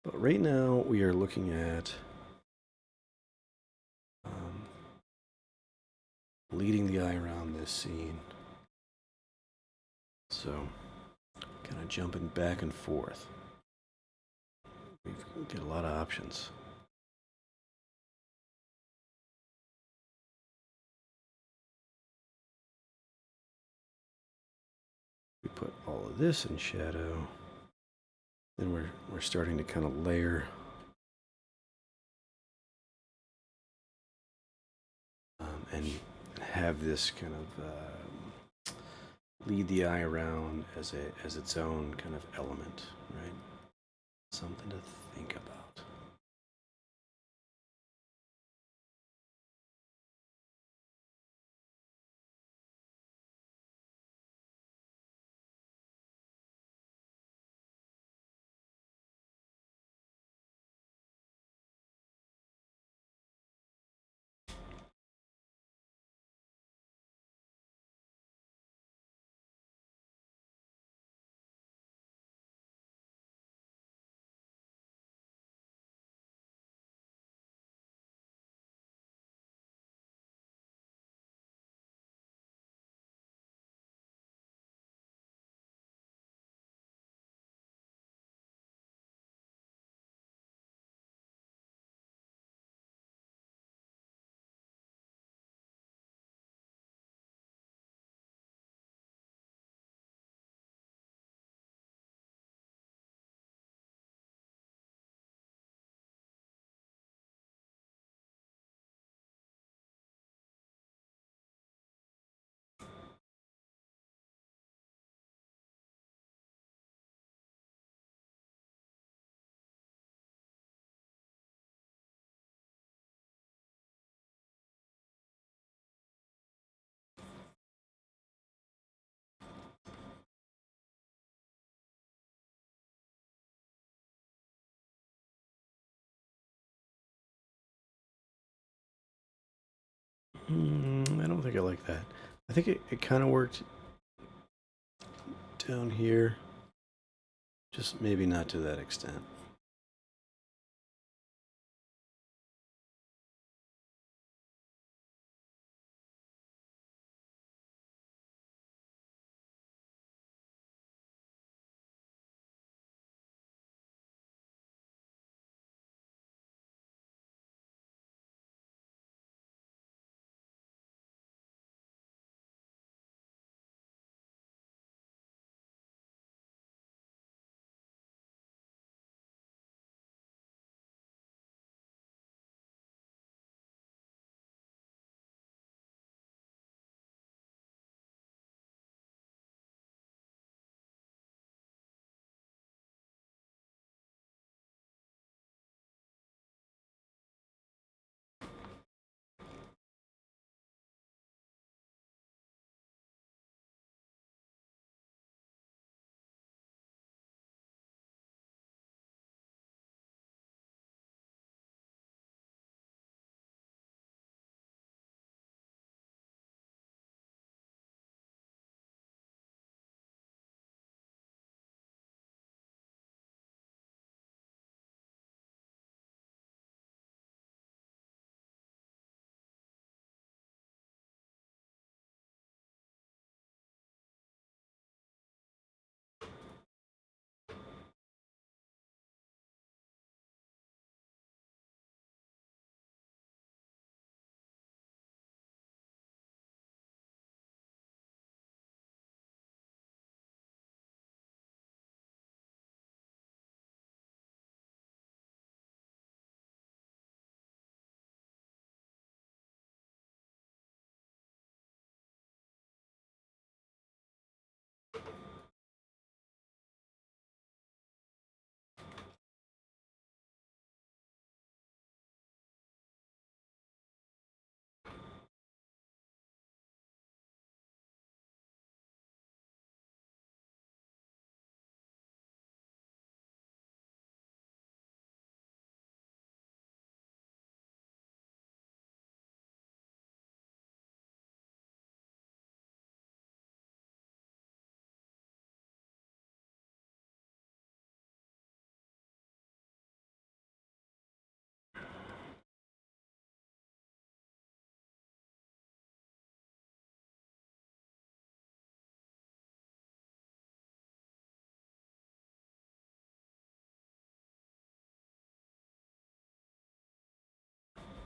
But right now we are looking at leading the eye around this scene. So, kind of jumping back and forth. We get a lot of options. We put all of this in shadow. Then we're starting to kind of layer and have this kind of lead the eye around as its own kind of element, right? Something to think about. I don't think I like that. I think it kind of worked down here, just maybe not to that extent.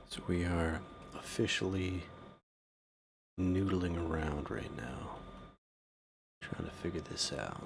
So we are officially noodling around right now, trying to figure this out.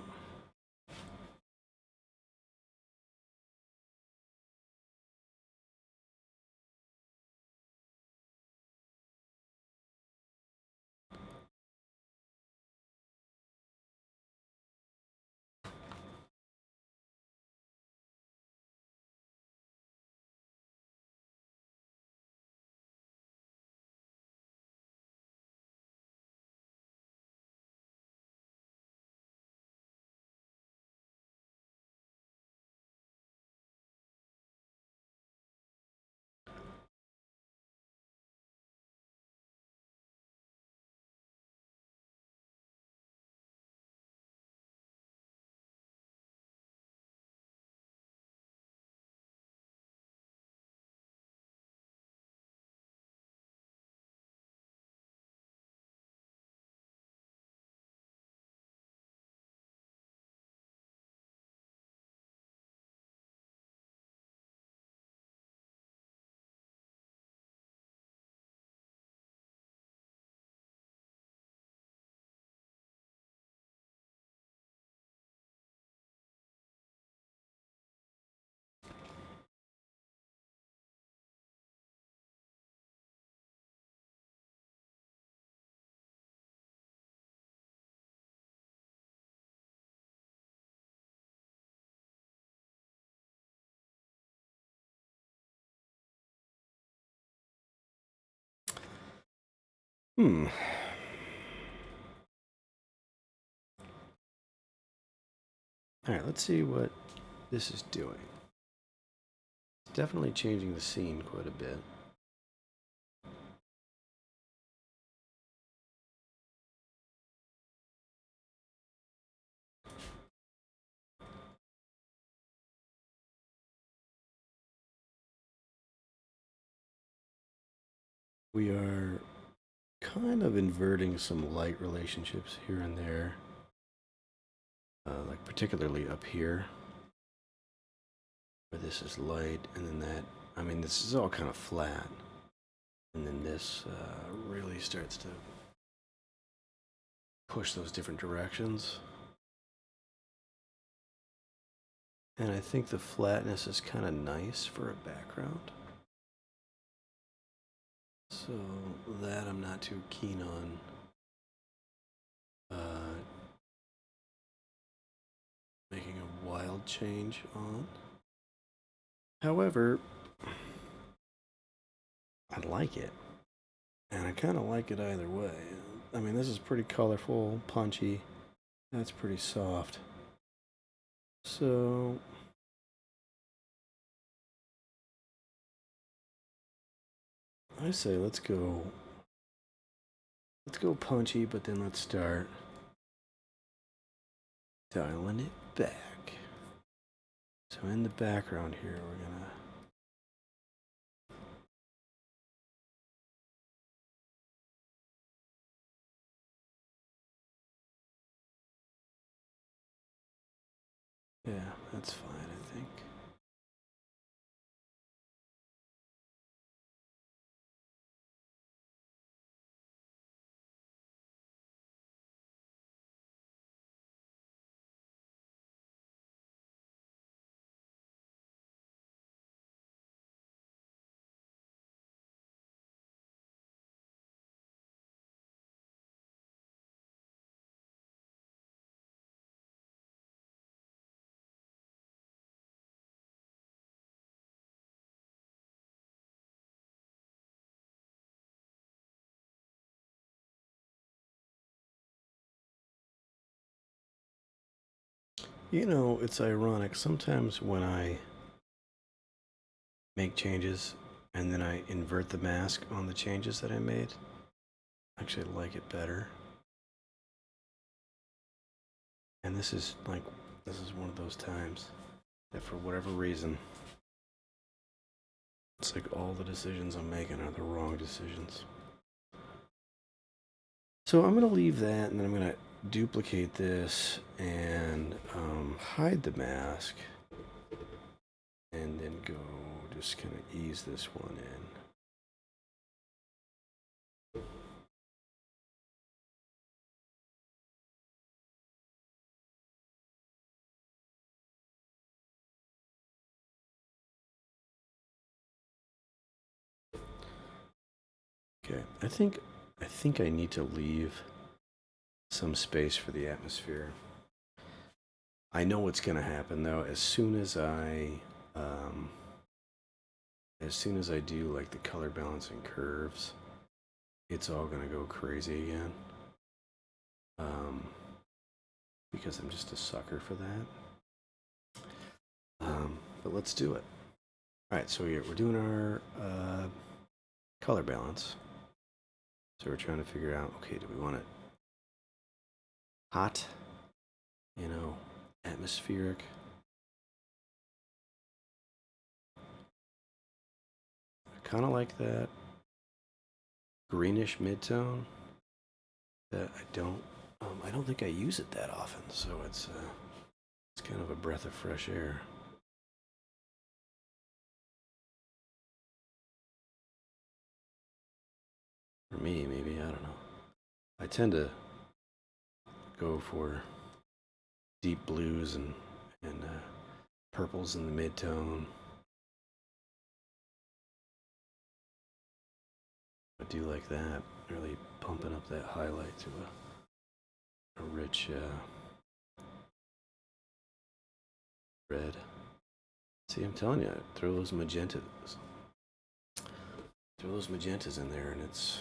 All right, let's see what this is doing. It's definitely changing the scene quite a bit. We are kind of inverting some light relationships here and there, like particularly up here, where this is light, and then that, I mean, this is all kind of flat, and then this really starts to push those different directions. And I think the flatness is kind of nice for a background. So that I'm not too keen on making a wild change on. However, I like it. And I kind of like it either way. I mean, this is pretty colorful, punchy. That's pretty soft. So I say let's go punchy, but then let's start dialing it back. So in the background here, we're gonna yeah, that's fine, I think. You know, it's ironic. Sometimes when I make changes and then I invert the mask on the changes that I made, I actually like it better. And this is one of those times that for whatever reason, it's like all the decisions I'm making are the wrong decisions. So I'm going to leave that, and then I'm going to duplicate this and hide the mask, and then go just kind of ease this one in. Okay, I think I need to leave some space for the atmosphere. I know what's gonna happen though. As soon as I do like the color balancing curves, it's all gonna go crazy again. Because I'm just a sucker for that. But let's do it. All right, so we're doing our color balance. So we're trying to figure out, okay, do we want it hot, atmospheric? I kind of like that greenish midtone that I don't think I use it that often, so it's kind of a breath of fresh air. For me, maybe, I don't know. I tend to go for deep blues and purples in the midtone. I do like that, really pumping up that highlight to a rich red. See, I'm telling you, throw those magentas in there, and it's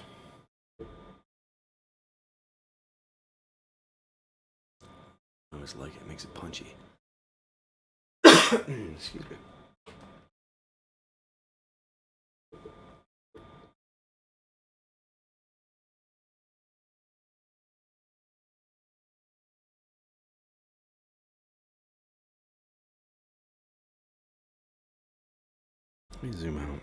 I always like it. It makes it punchy. Excuse me. Let me zoom out.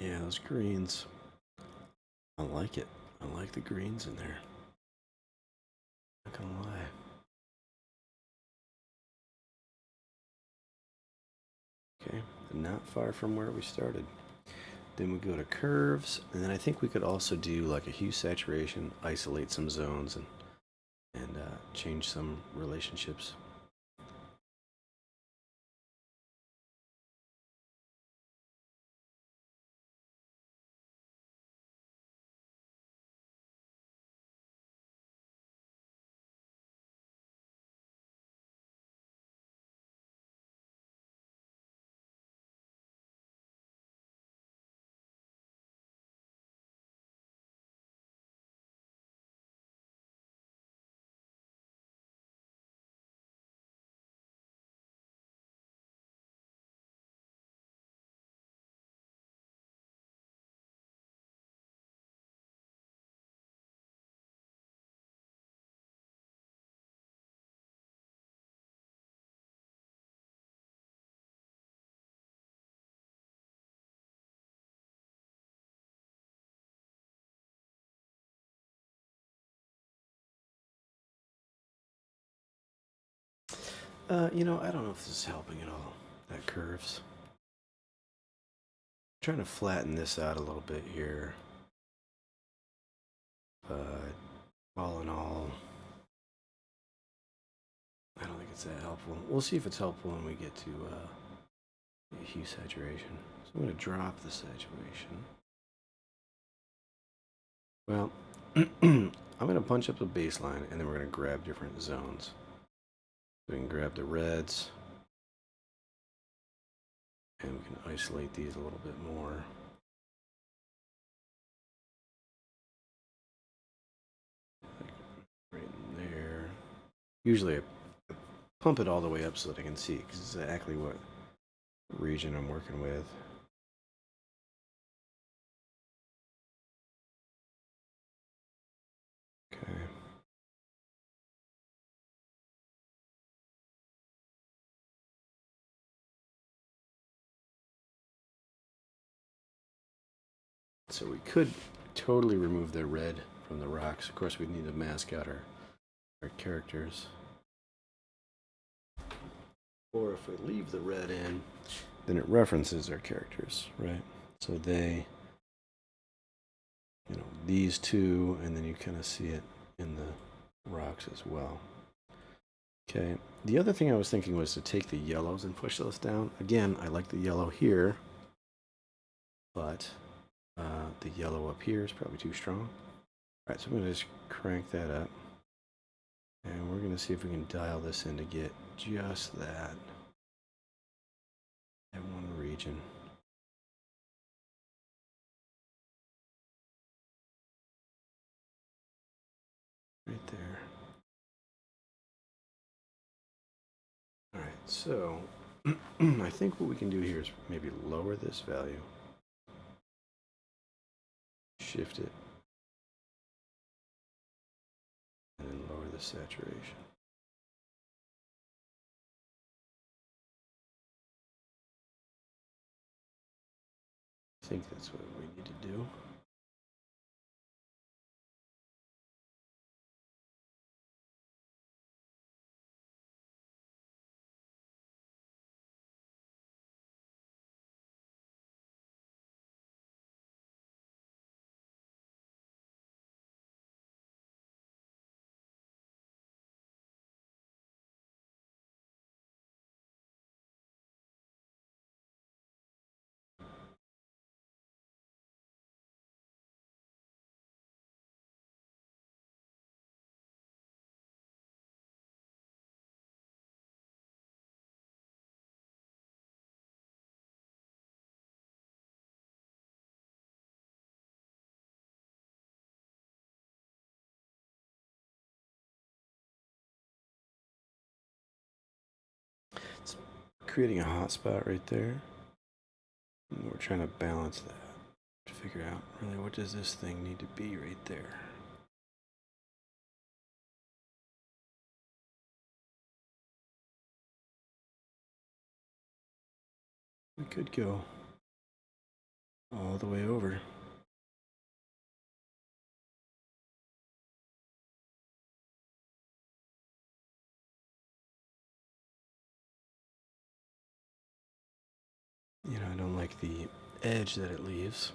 Yeah, those greens. I like it. I like the greens in there. Not gonna lie. Okay, not far from where we started. Then we go to curves, and then I think we could also do like a hue saturation, isolate some zones, and change some relationships. I don't know if this is helping at all. That curves. I'm trying to flatten this out a little bit here. But all in all, I don't think it's that helpful. We'll see if it's helpful when we get to hue saturation. So I'm going to drop the saturation. Well, I'm going to punch up the baseline, and then we're going to grab different zones. We can grab the reds, and we can isolate these a little bit more. Like right in there. Usually I pump it all the way up so that I can see, because it's exactly what region I'm working with. Okay. So we could totally remove the red from the rocks. Of course, we need to mask out our characters. Or if we leave the red in, then it references our characters, right? So they, these two, and then you kind of see it in the rocks as well. Okay, the other thing I was thinking was to take the yellows and push those down. Again, I like the yellow here, but the yellow up here is probably too strong. All right, so I'm going to just crank that up. And we're going to see if we can dial this in to get just that in one region. Right there. All right, so I think what we can do here is maybe lower this value. Shift it. And then lower the saturation. I think that's what we need to do. It's creating a hot spot right there. And we're trying to balance that to figure out really what does this thing need to be right there. We could go all the way over. I don't like the edge that it leaves.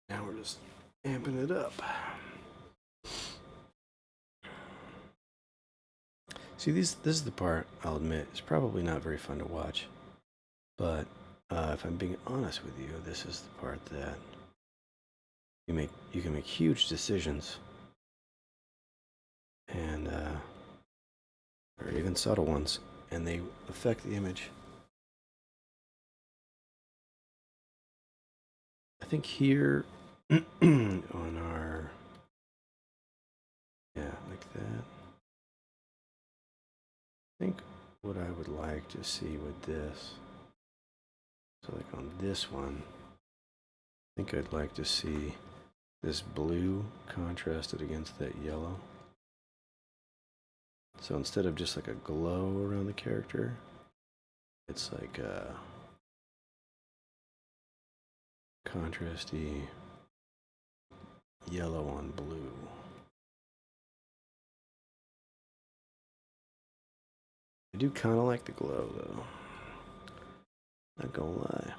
Now we're just amping it up. See, this is the part, I'll admit, it's probably not very fun to watch. But if I'm being honest with you, this is the part that you can make huge decisions, and or even subtle ones, and they affect the image. I think here on our, yeah, like that. I think what I would like to see with this, so like on this one, I think I'd like to see this blue contrasted against that yellow. So instead of just like a glow around the character, it's like a contrasty yellow on blue. I do kind of like the glow though. Not gonna lie.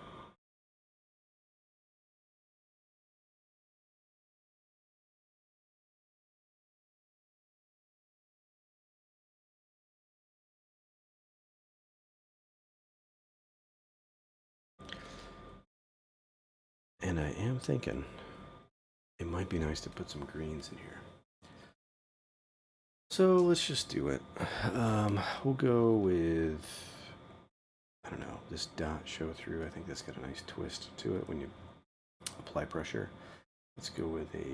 And I am thinking it might be nice to put some greens in here. So let's just do it. We'll go with, I don't know, this dot show through. I think that's got a nice twist to it when you apply pressure. Let's go with a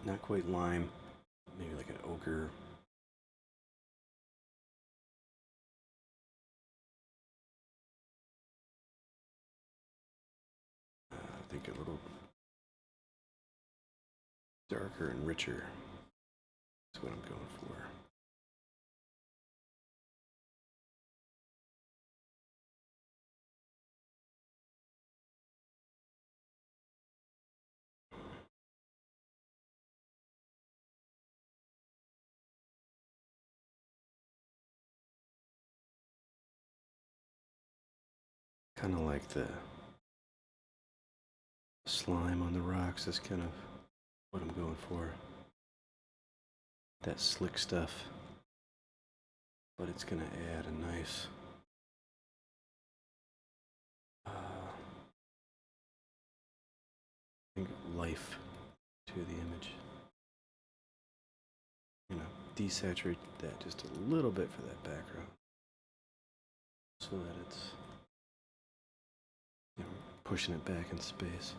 not quite lime, ogre. I think a little darker and richer is what I'm going for. Kind of like the slime on the rocks is kind of what I'm going for. That slick stuff, but it's going to add a nice I think life to the image. You know, desaturate that just a little bit for that background so that it's, you know, pushing it back in space.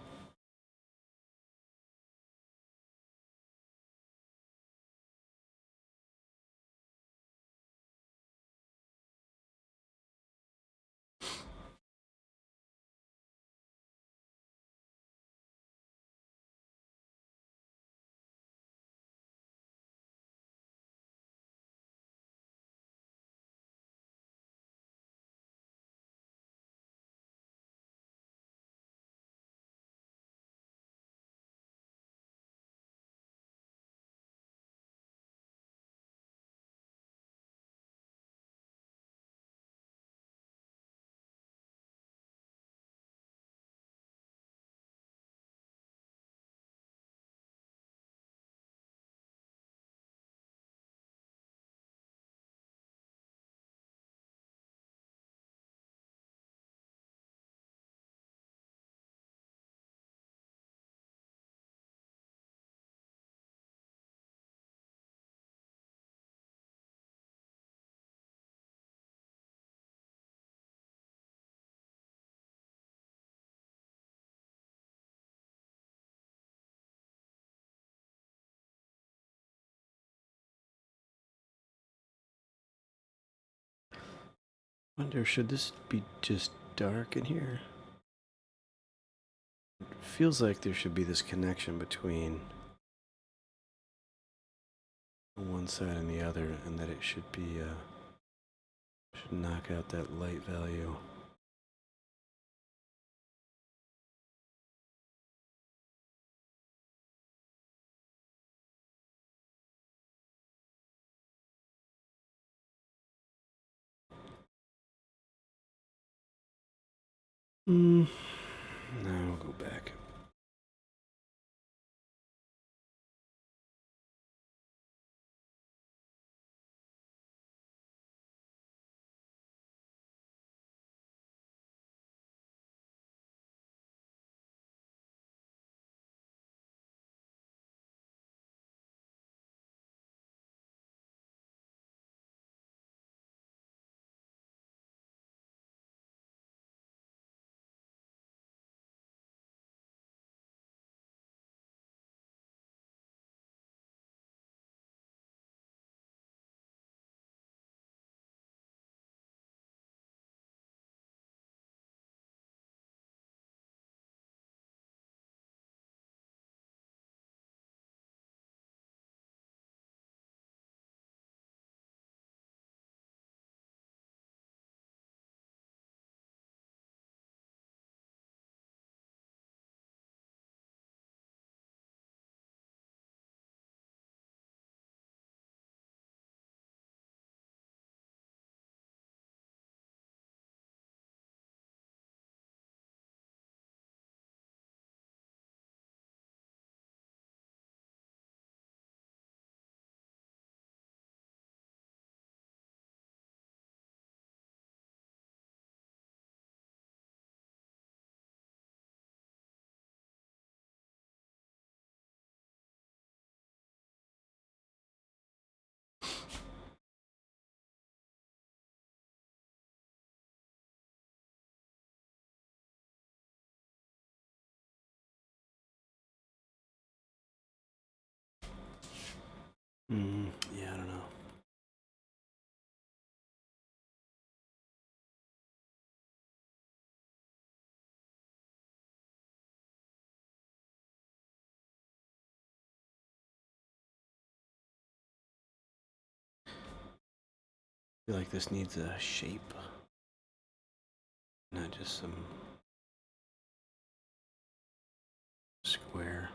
Wonder, should this be just dark in here? It feels like there should be this connection between one side and the other, and that it should be should knock out that light value. Now we'll go back. feel like this needs a shape, not just some square.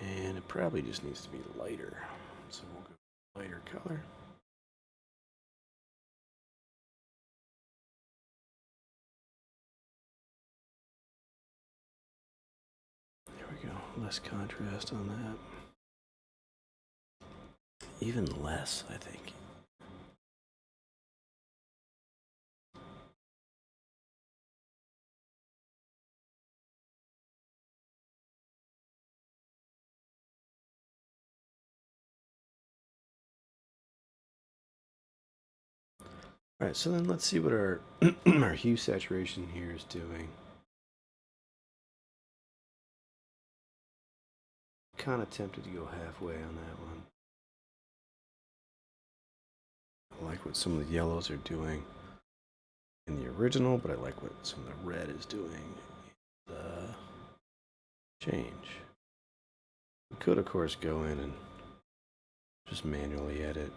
And it probably just needs to be lighter. So we'll go lighter color. There we go. Less contrast on that. Even less, I think. All right, so then let's see what our our hue saturation here is doing. Kind of tempted to go halfway on that one. I like what some of the yellows are doing in the original, but I like what some of the red is doing in the change. We could, of course, go in and just manually edit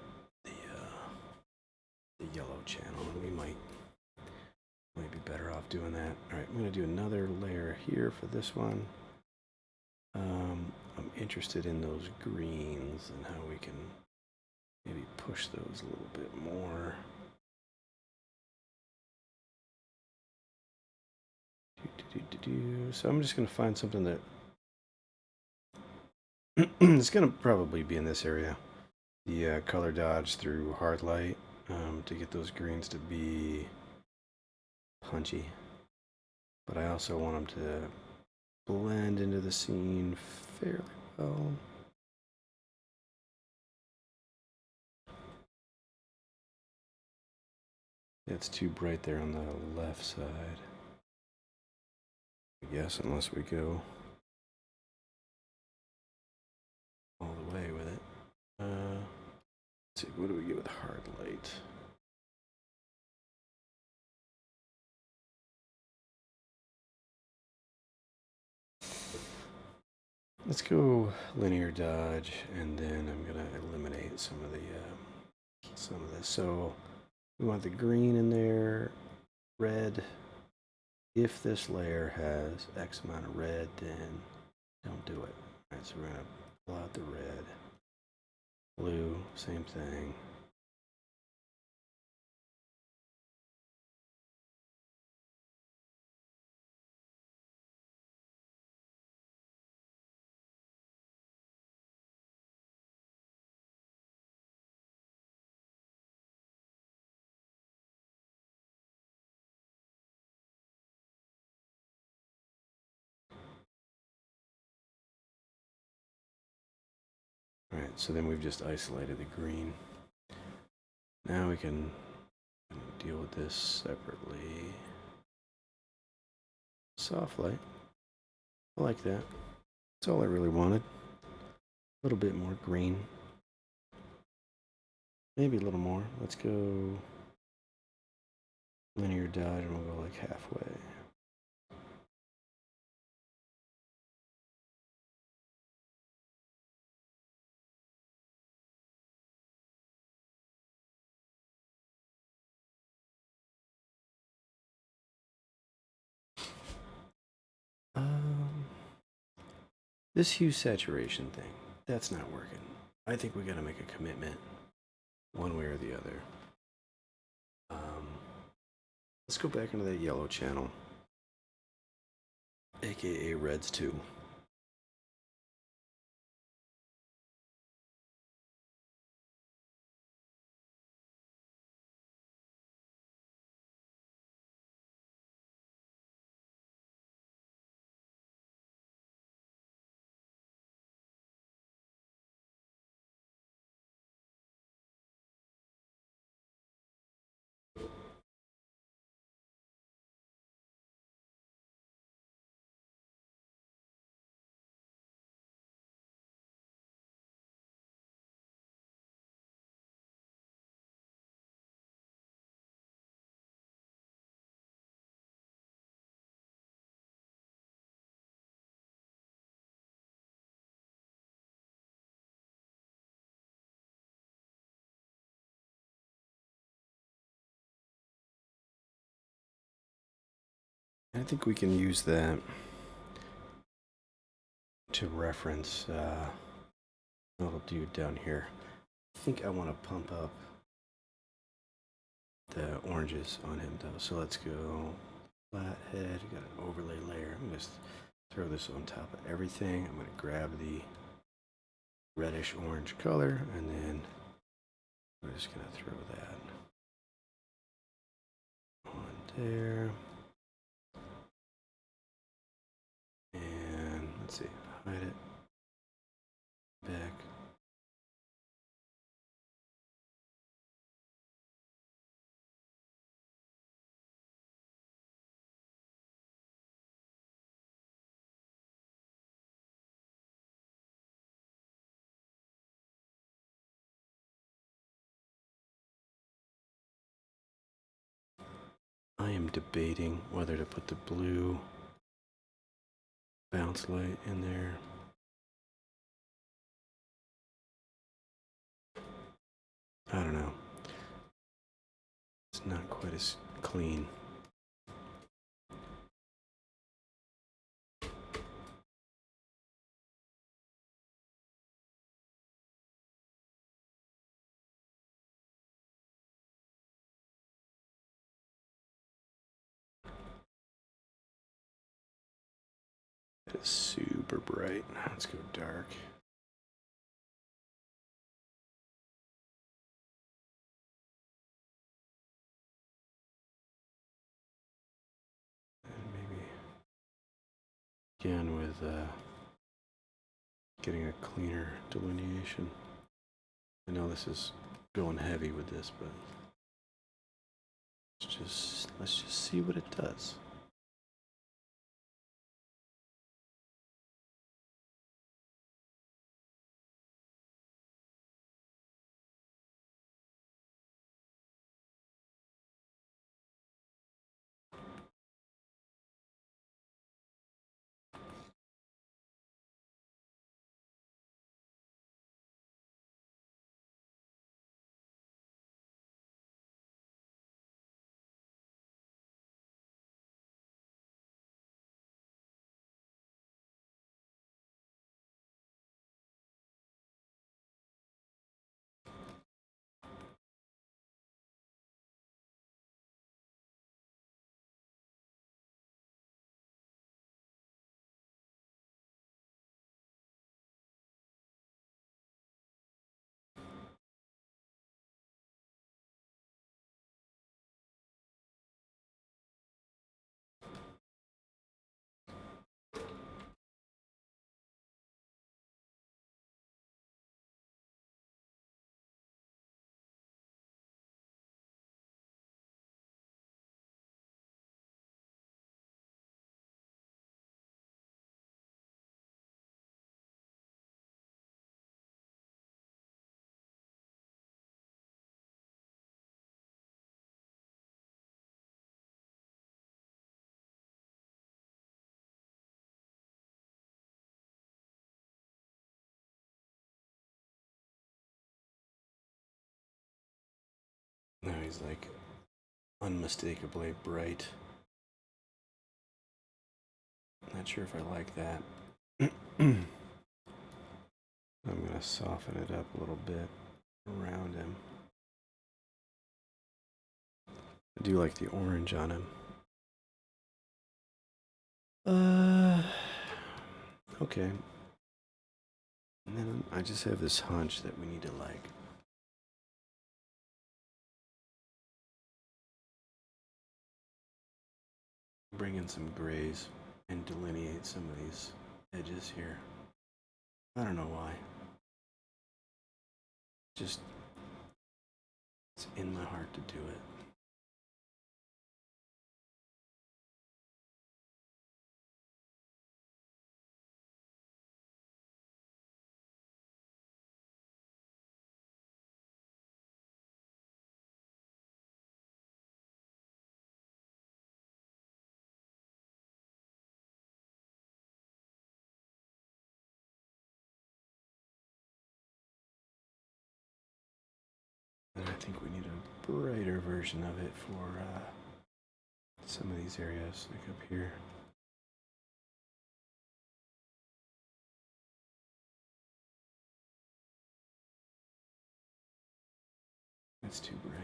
the yellow channel, and we might be better off doing that. All right, I'm going to do another layer here for this one. I'm interested in those greens and how we can maybe push those a little bit more. So I'm just going to find something that it's going to probably be in this area. The color dodge through hard light to get those greens to be punchy. But I also want them to blend into the scene fairly well. It's too bright there on the left side, I guess, unless we go all the way with it. Let's see, what do we get with hard light? Let's go linear dodge, and then I'm gonna eliminate some of this. So we want the green in there, red. If this layer has X amount of red, then don't do it. All right, so we're gonna pull out the red, blue, same thing. All right, so then we've just isolated the green. Now we can deal with this separately. Soft light. I like that. That's all I really wanted. A little bit more green. Maybe a little more. Let's go linear dodge and we'll go like halfway. This hue saturation thing, that's not working. I think we gotta make a commitment one way or the other. Let's go back into that yellow channel, aka reds too. I think we can use that to reference little dude down here. I think I want to pump up the oranges on him though. So let's go flathead. Got an overlay layer. I'm just throw this on top of everything. I'm going to grab the reddish orange color and then we're just going to throw that on there. And let's see, hide it back. I am debating whether to put the blue bounce light in there. I don't know. It's not quite as clean. It is super bright. Let's go dark. And maybe again with getting a cleaner delineation. I know this is going heavy with this, but let's just see what it does. Now he's like unmistakably bright. Not sure if I like that. I'm going to soften it up a little bit around him. I do like the orange on him. Okay. And then I just have this hunch that we need to like bring in some grays and delineate some of these edges here. I don't know why. Just, it's in my heart to do it. And I think we need a brighter version of it for some of these areas, like up here. That's too bright.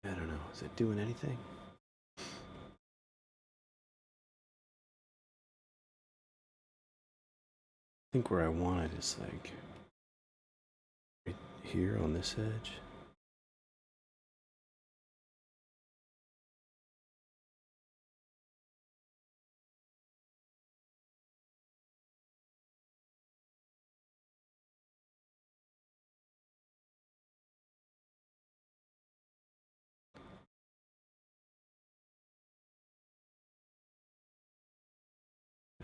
I don't know. Is it doing anything? I think where I want it is like right here on this edge.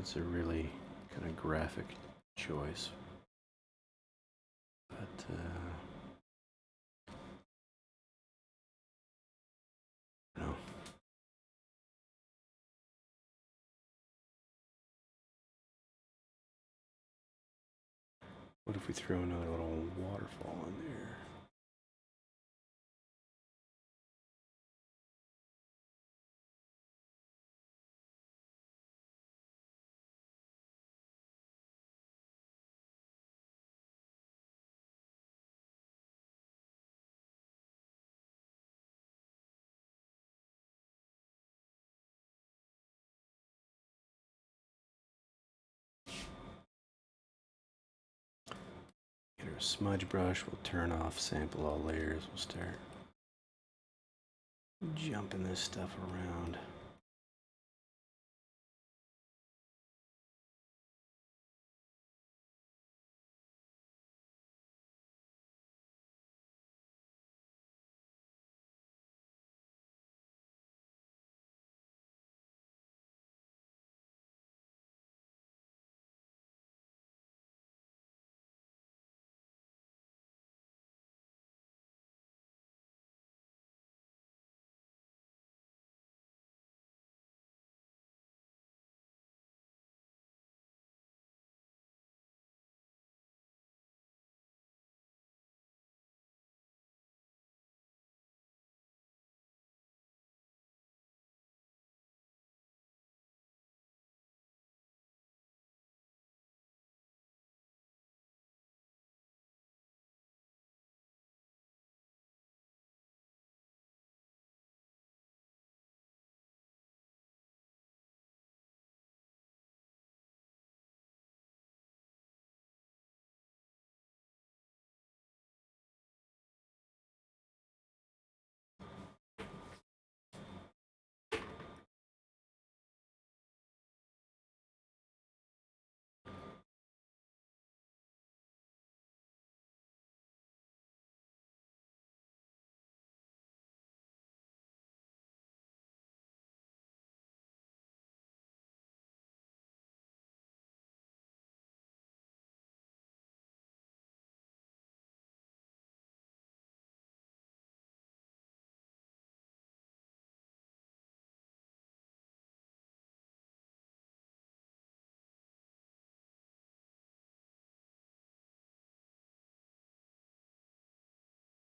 It's a really kind of graphic choice. But, you know. What if we throw another little waterfall in there? Get our smudge brush, we'll turn off sample all layers, we'll start jumping this stuff around.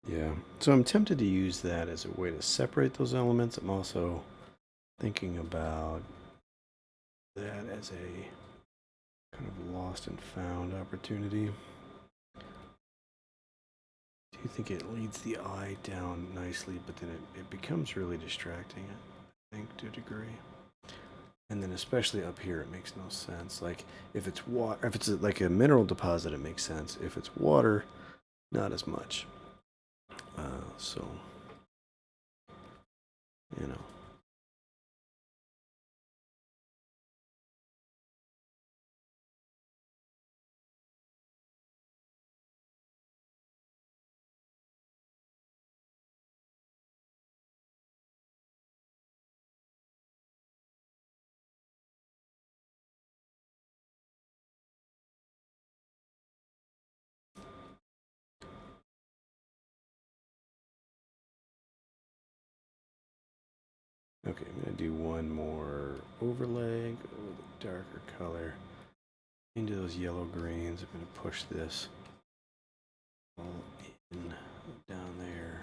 Yeah, so I'm tempted to use that as a way to separate those elements. I'm also thinking about that as a kind of lost and found opportunity. Do you think it leads the eye down nicely, but then it becomes really distracting, I think, to a degree. And then especially up here, it makes no sense. Like if it's water, if it's like a mineral deposit, it makes sense. If it's water, not as much. So, you know. Okay, I'm gonna do one more overlay, go with a darker color into those yellow greens. I'm gonna push this all in down there.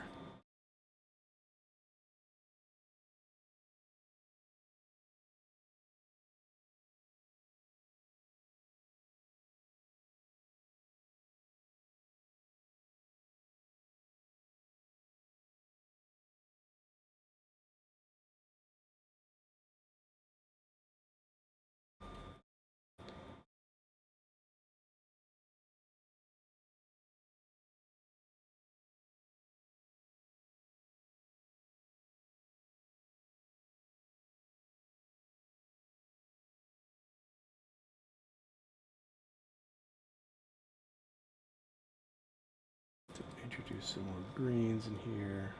Introduce some more greens in here.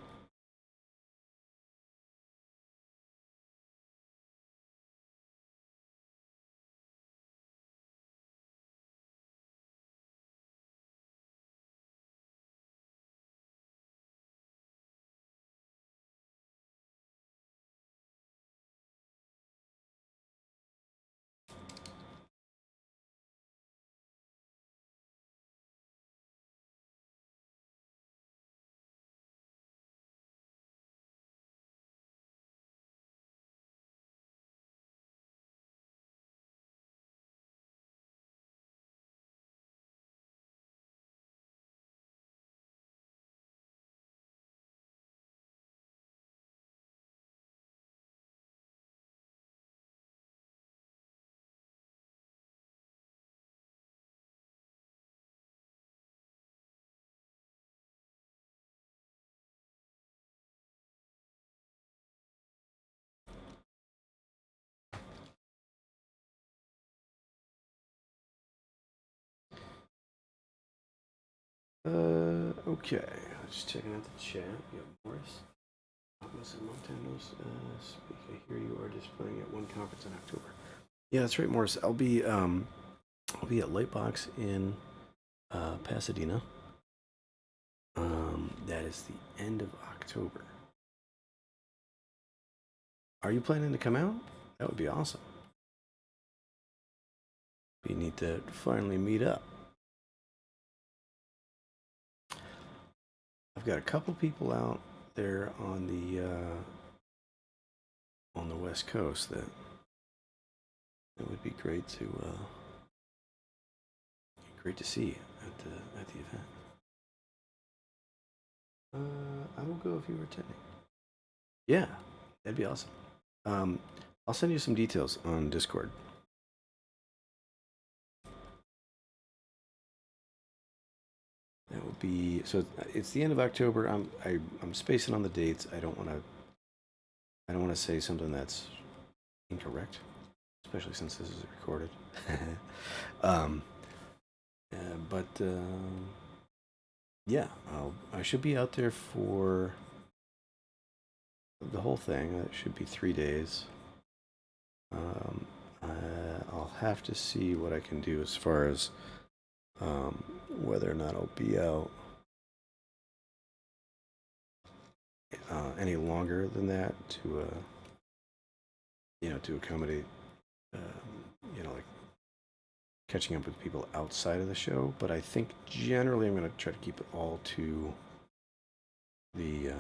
Okay. Just checking out the chat. We got Morris. Thomas and Montanos speak. I hear you are displaying at one conference in October. Yeah, that's right, Morris. I'll be at Lightbox in Pasadena. That is the end of October. Are you planning to come out? That would be awesome. We need to finally meet up. I've got a couple people out there on the West Coast that would be great to see at the event. I will go if you were attending. Yeah, that'd be awesome. I'll send you some details on Discord. That would be so. It's the end of October. I'm spacing on the dates. I don't want to say something that's incorrect, especially since this is recorded. But yeah, I should be out there for the whole thing. It should be 3 days. I'll have to see what I can do as far as whether or not I'll be out any longer than that to to accommodate like catching up with people outside of the show. But I think generally I'm going to try to keep it all to the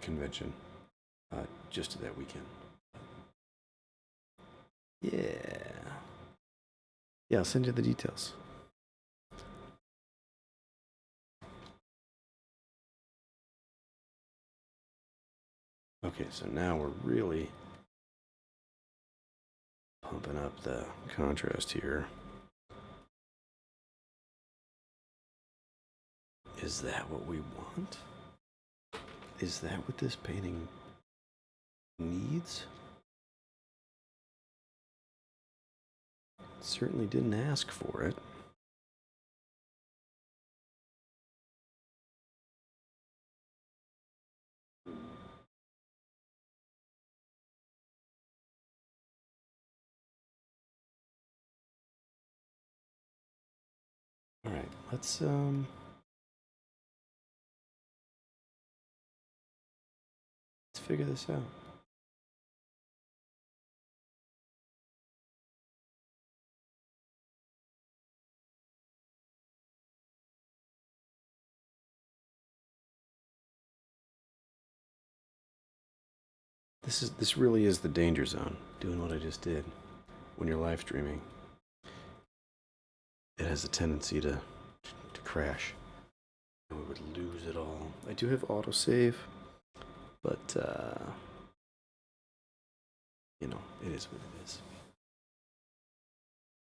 convention, just to that weekend. Yeah, I'll send you the details. Okay, so now we're really pumping up the contrast here. Is that what we want? Is that what this painting needs? It certainly didn't ask for it. All right, let's figure this out. This really is the danger zone, doing what I just did. When you're live streaming, it has a tendency to crash. And we would lose it all. I do have autosave, but you know, it is what it is.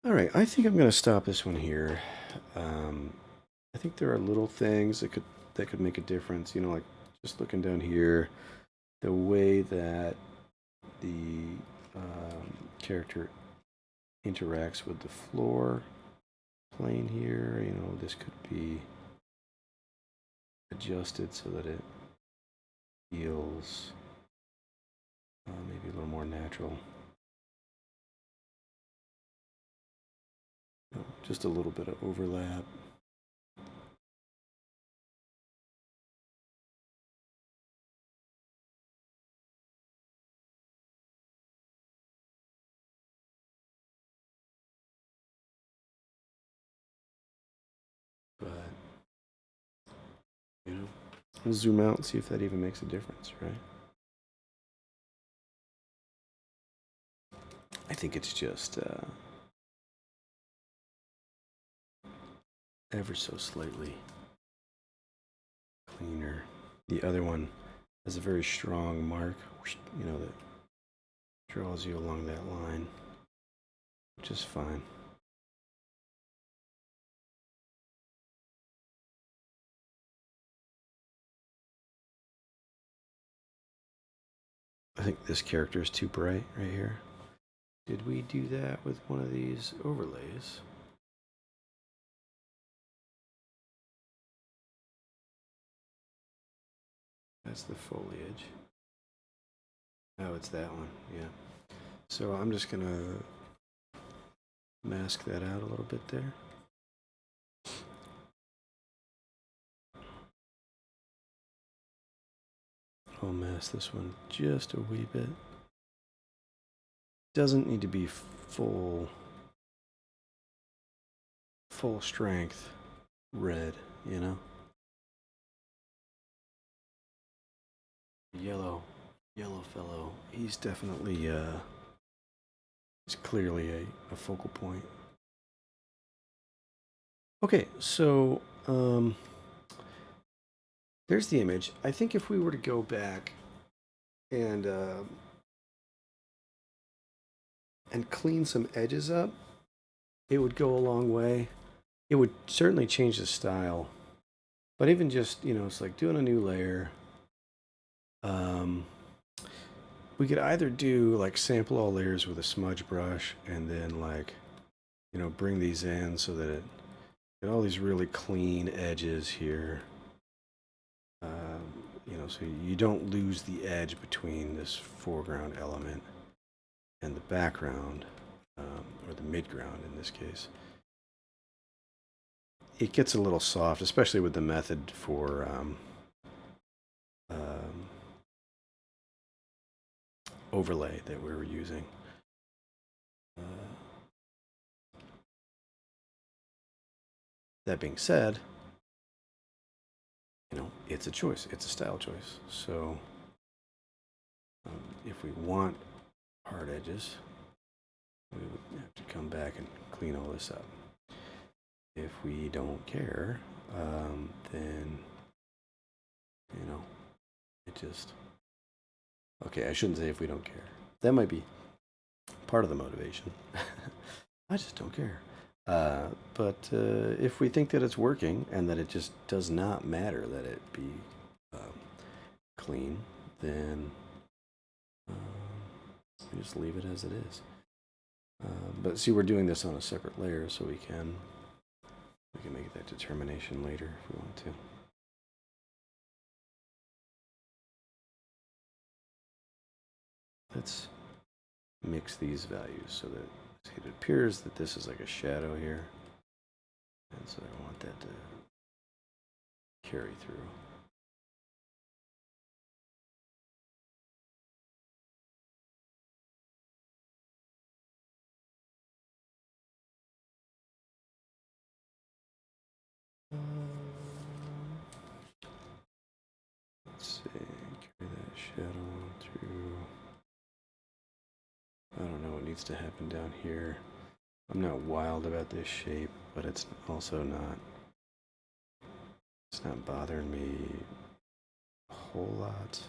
All right, I think I'm going to stop this one here. I think there are little things that could make a difference. You know, like just looking down here, the way that the character interacts with the floor plane here. You know, this could be adjusted so that it feels maybe a little more natural. Just a little bit of overlap. But, you know, we'll zoom out and see if that even makes a difference, right? I think it's just ever so slightly cleaner. The other one has a very strong mark, you know, that draws you along that line, which is fine. I think this character is too bright right here. Did we do that with one of these overlays? That's the foliage. Oh, it's that one, yeah. So I'm just gonna mask that out a little bit there. I'll mask this one just a wee bit. Doesn't need to be full strength red, you know? Yellow fellow. He's definitely he's clearly a focal point. Okay, so there's the image. I think if we were to go back and clean some edges up, it would go a long way. It would certainly change the style. But even just, you know, it's like doing a new layer. We could either do like sample all layers with a smudge brush and then like, you know, bring these in so that it get all these really clean edges here. You know, so you don't lose the edge between this foreground element and the background, or the midground in this case. It gets a little soft, especially with the method for overlay that we were using. That being said, you know, it's a choice. It's a style choice. So if we want hard edges, we would have to come back and clean all this up. If we don't care, then, you know, it just... Okay, I shouldn't say if we don't care. That might be part of the motivation. I just don't care. But if we think that it's working and that it just does not matter that it be clean, then we just leave it as it is. But see, we're doing this on a separate layer, so we can make that determination later if we want to. Let's mix these values so that it appears that this is like a shadow here. And so I want that to carry through. Let's see, carry that shadow through. needs to happen down here. I'm not wild about this shape, but it's also not, it's not bothering me a whole lot.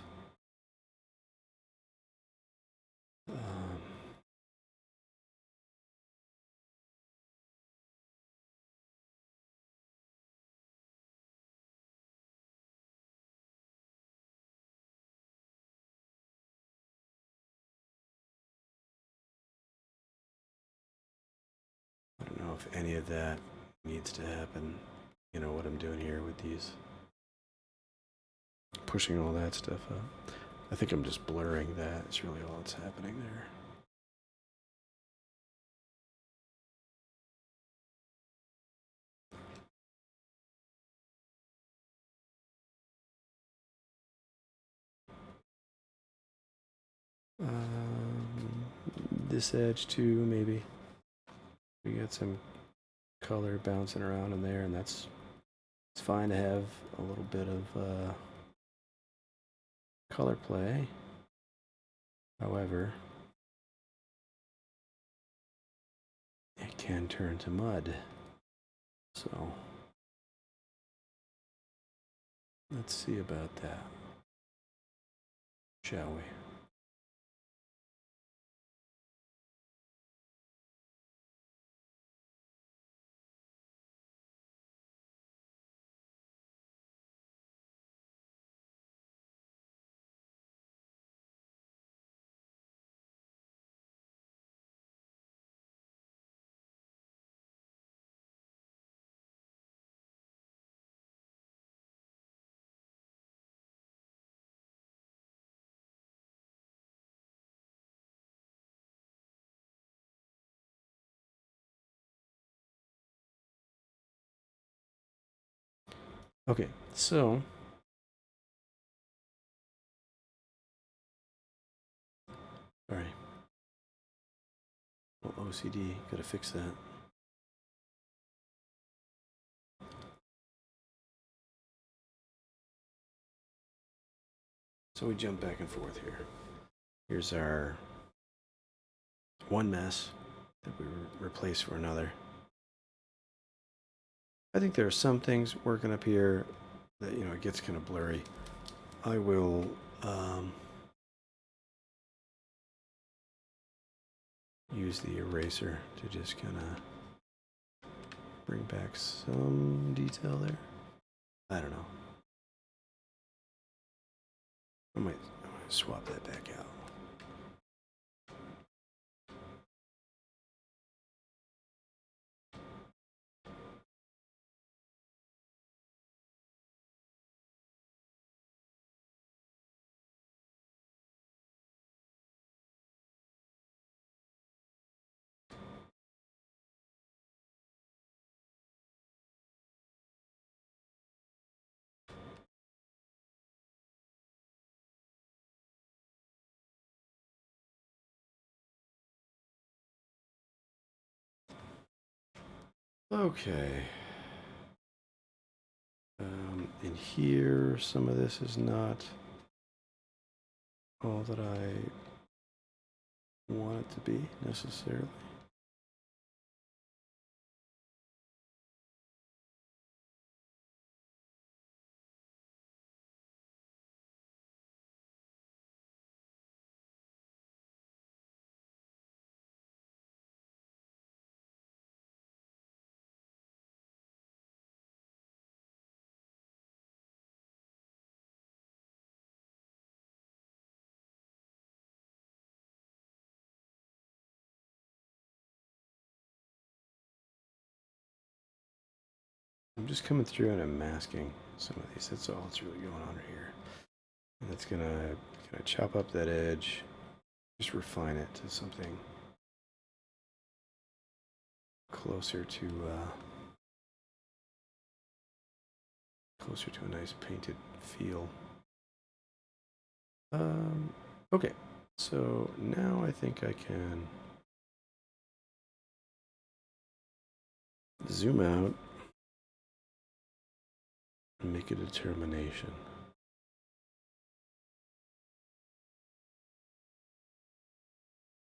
I don't know if any of that needs to happen. You know what I'm doing here with these, pushing all that stuff up. I think I'm just blurring that. It's really all that's happening there. This edge too, maybe. We got some color bouncing around in there, and it's fine to have a little bit of color play. However, it can turn to mud. So let's see about that, shall we? Okay, so sorry. Well, OCD, gotta fix that. So we jump back and forth here. Here's our one mess that we replace for another. I think there are some things working up here that, you know, it gets kind of blurry. I will use the eraser to just kind of bring back some detail there. I don't know. I might swap that back out. Okay. In here, some of this is not all that I want it to be necessarily. I'm just coming through and I'm masking some of these. That's all that's really going on here. And it's gonna kind of chop up that edge, just refine it to something closer to a nice painted feel. Okay, so now I think I can zoom out and make a determination.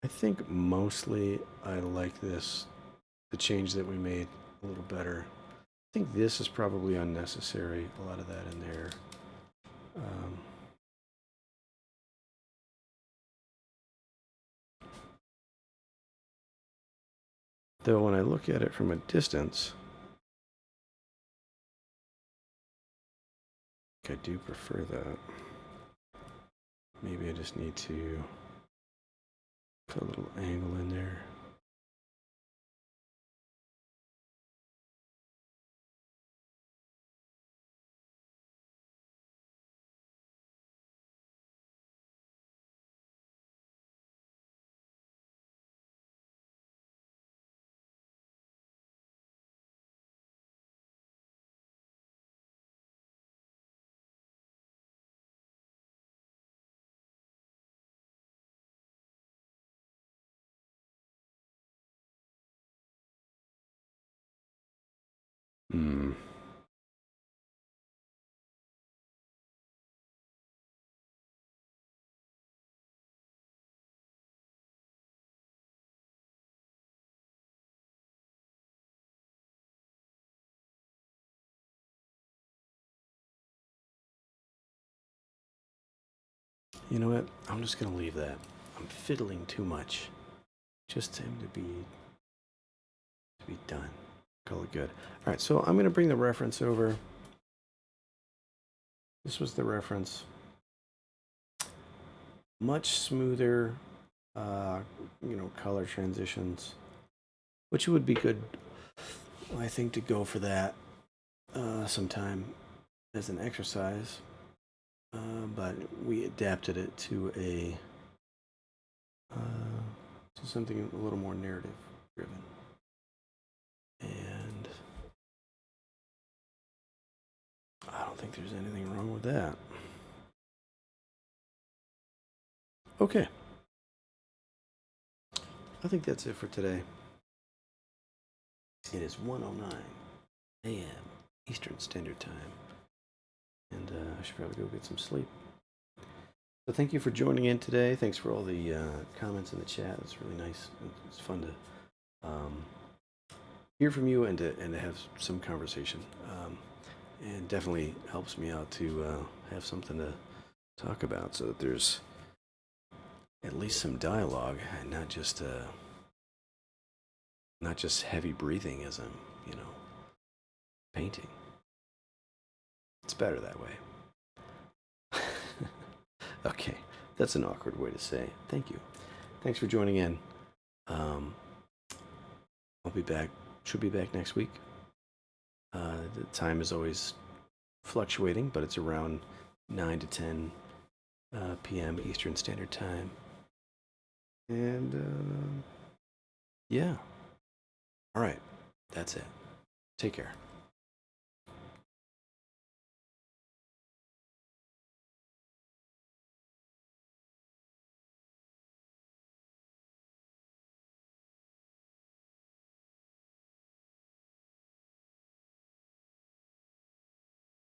I think mostly I like this, the change that we made a little better. I think this is probably unnecessary, a lot of that in there. Though when I look at it from a distance, I do prefer that. Maybe I just need to put a little angle in there. Hmm. You know what? I'm just gonna leave that. I'm fiddling too much. Just him to be done. Call it good. All right, so I'm gonna bring the reference over. This was the reference. Much smoother, color transitions, which would be good, I think, to go for that sometime as an exercise. But we adapted it to something a little more narrative driven. And I don't think there's anything wrong with that. Okay. I think that's it for today. It is 1:09 a.m. Eastern Standard Time. And I should probably go get some sleep. So thank you for joining in today. Thanks for all the comments in the chat. It's really nice. It's fun to hear from you and to have some conversation. And definitely helps me out to have something to talk about, so that there's at least some dialogue and not just heavy breathing as I'm painting. It's better that way. Okay, that's an awkward way to say thank you. Thanks for joining in. I'll be back. Should be back next week. The time is always fluctuating, but it's around 9 to 10 p.m. Eastern Standard Time. And yeah. All right. That's it. Take care.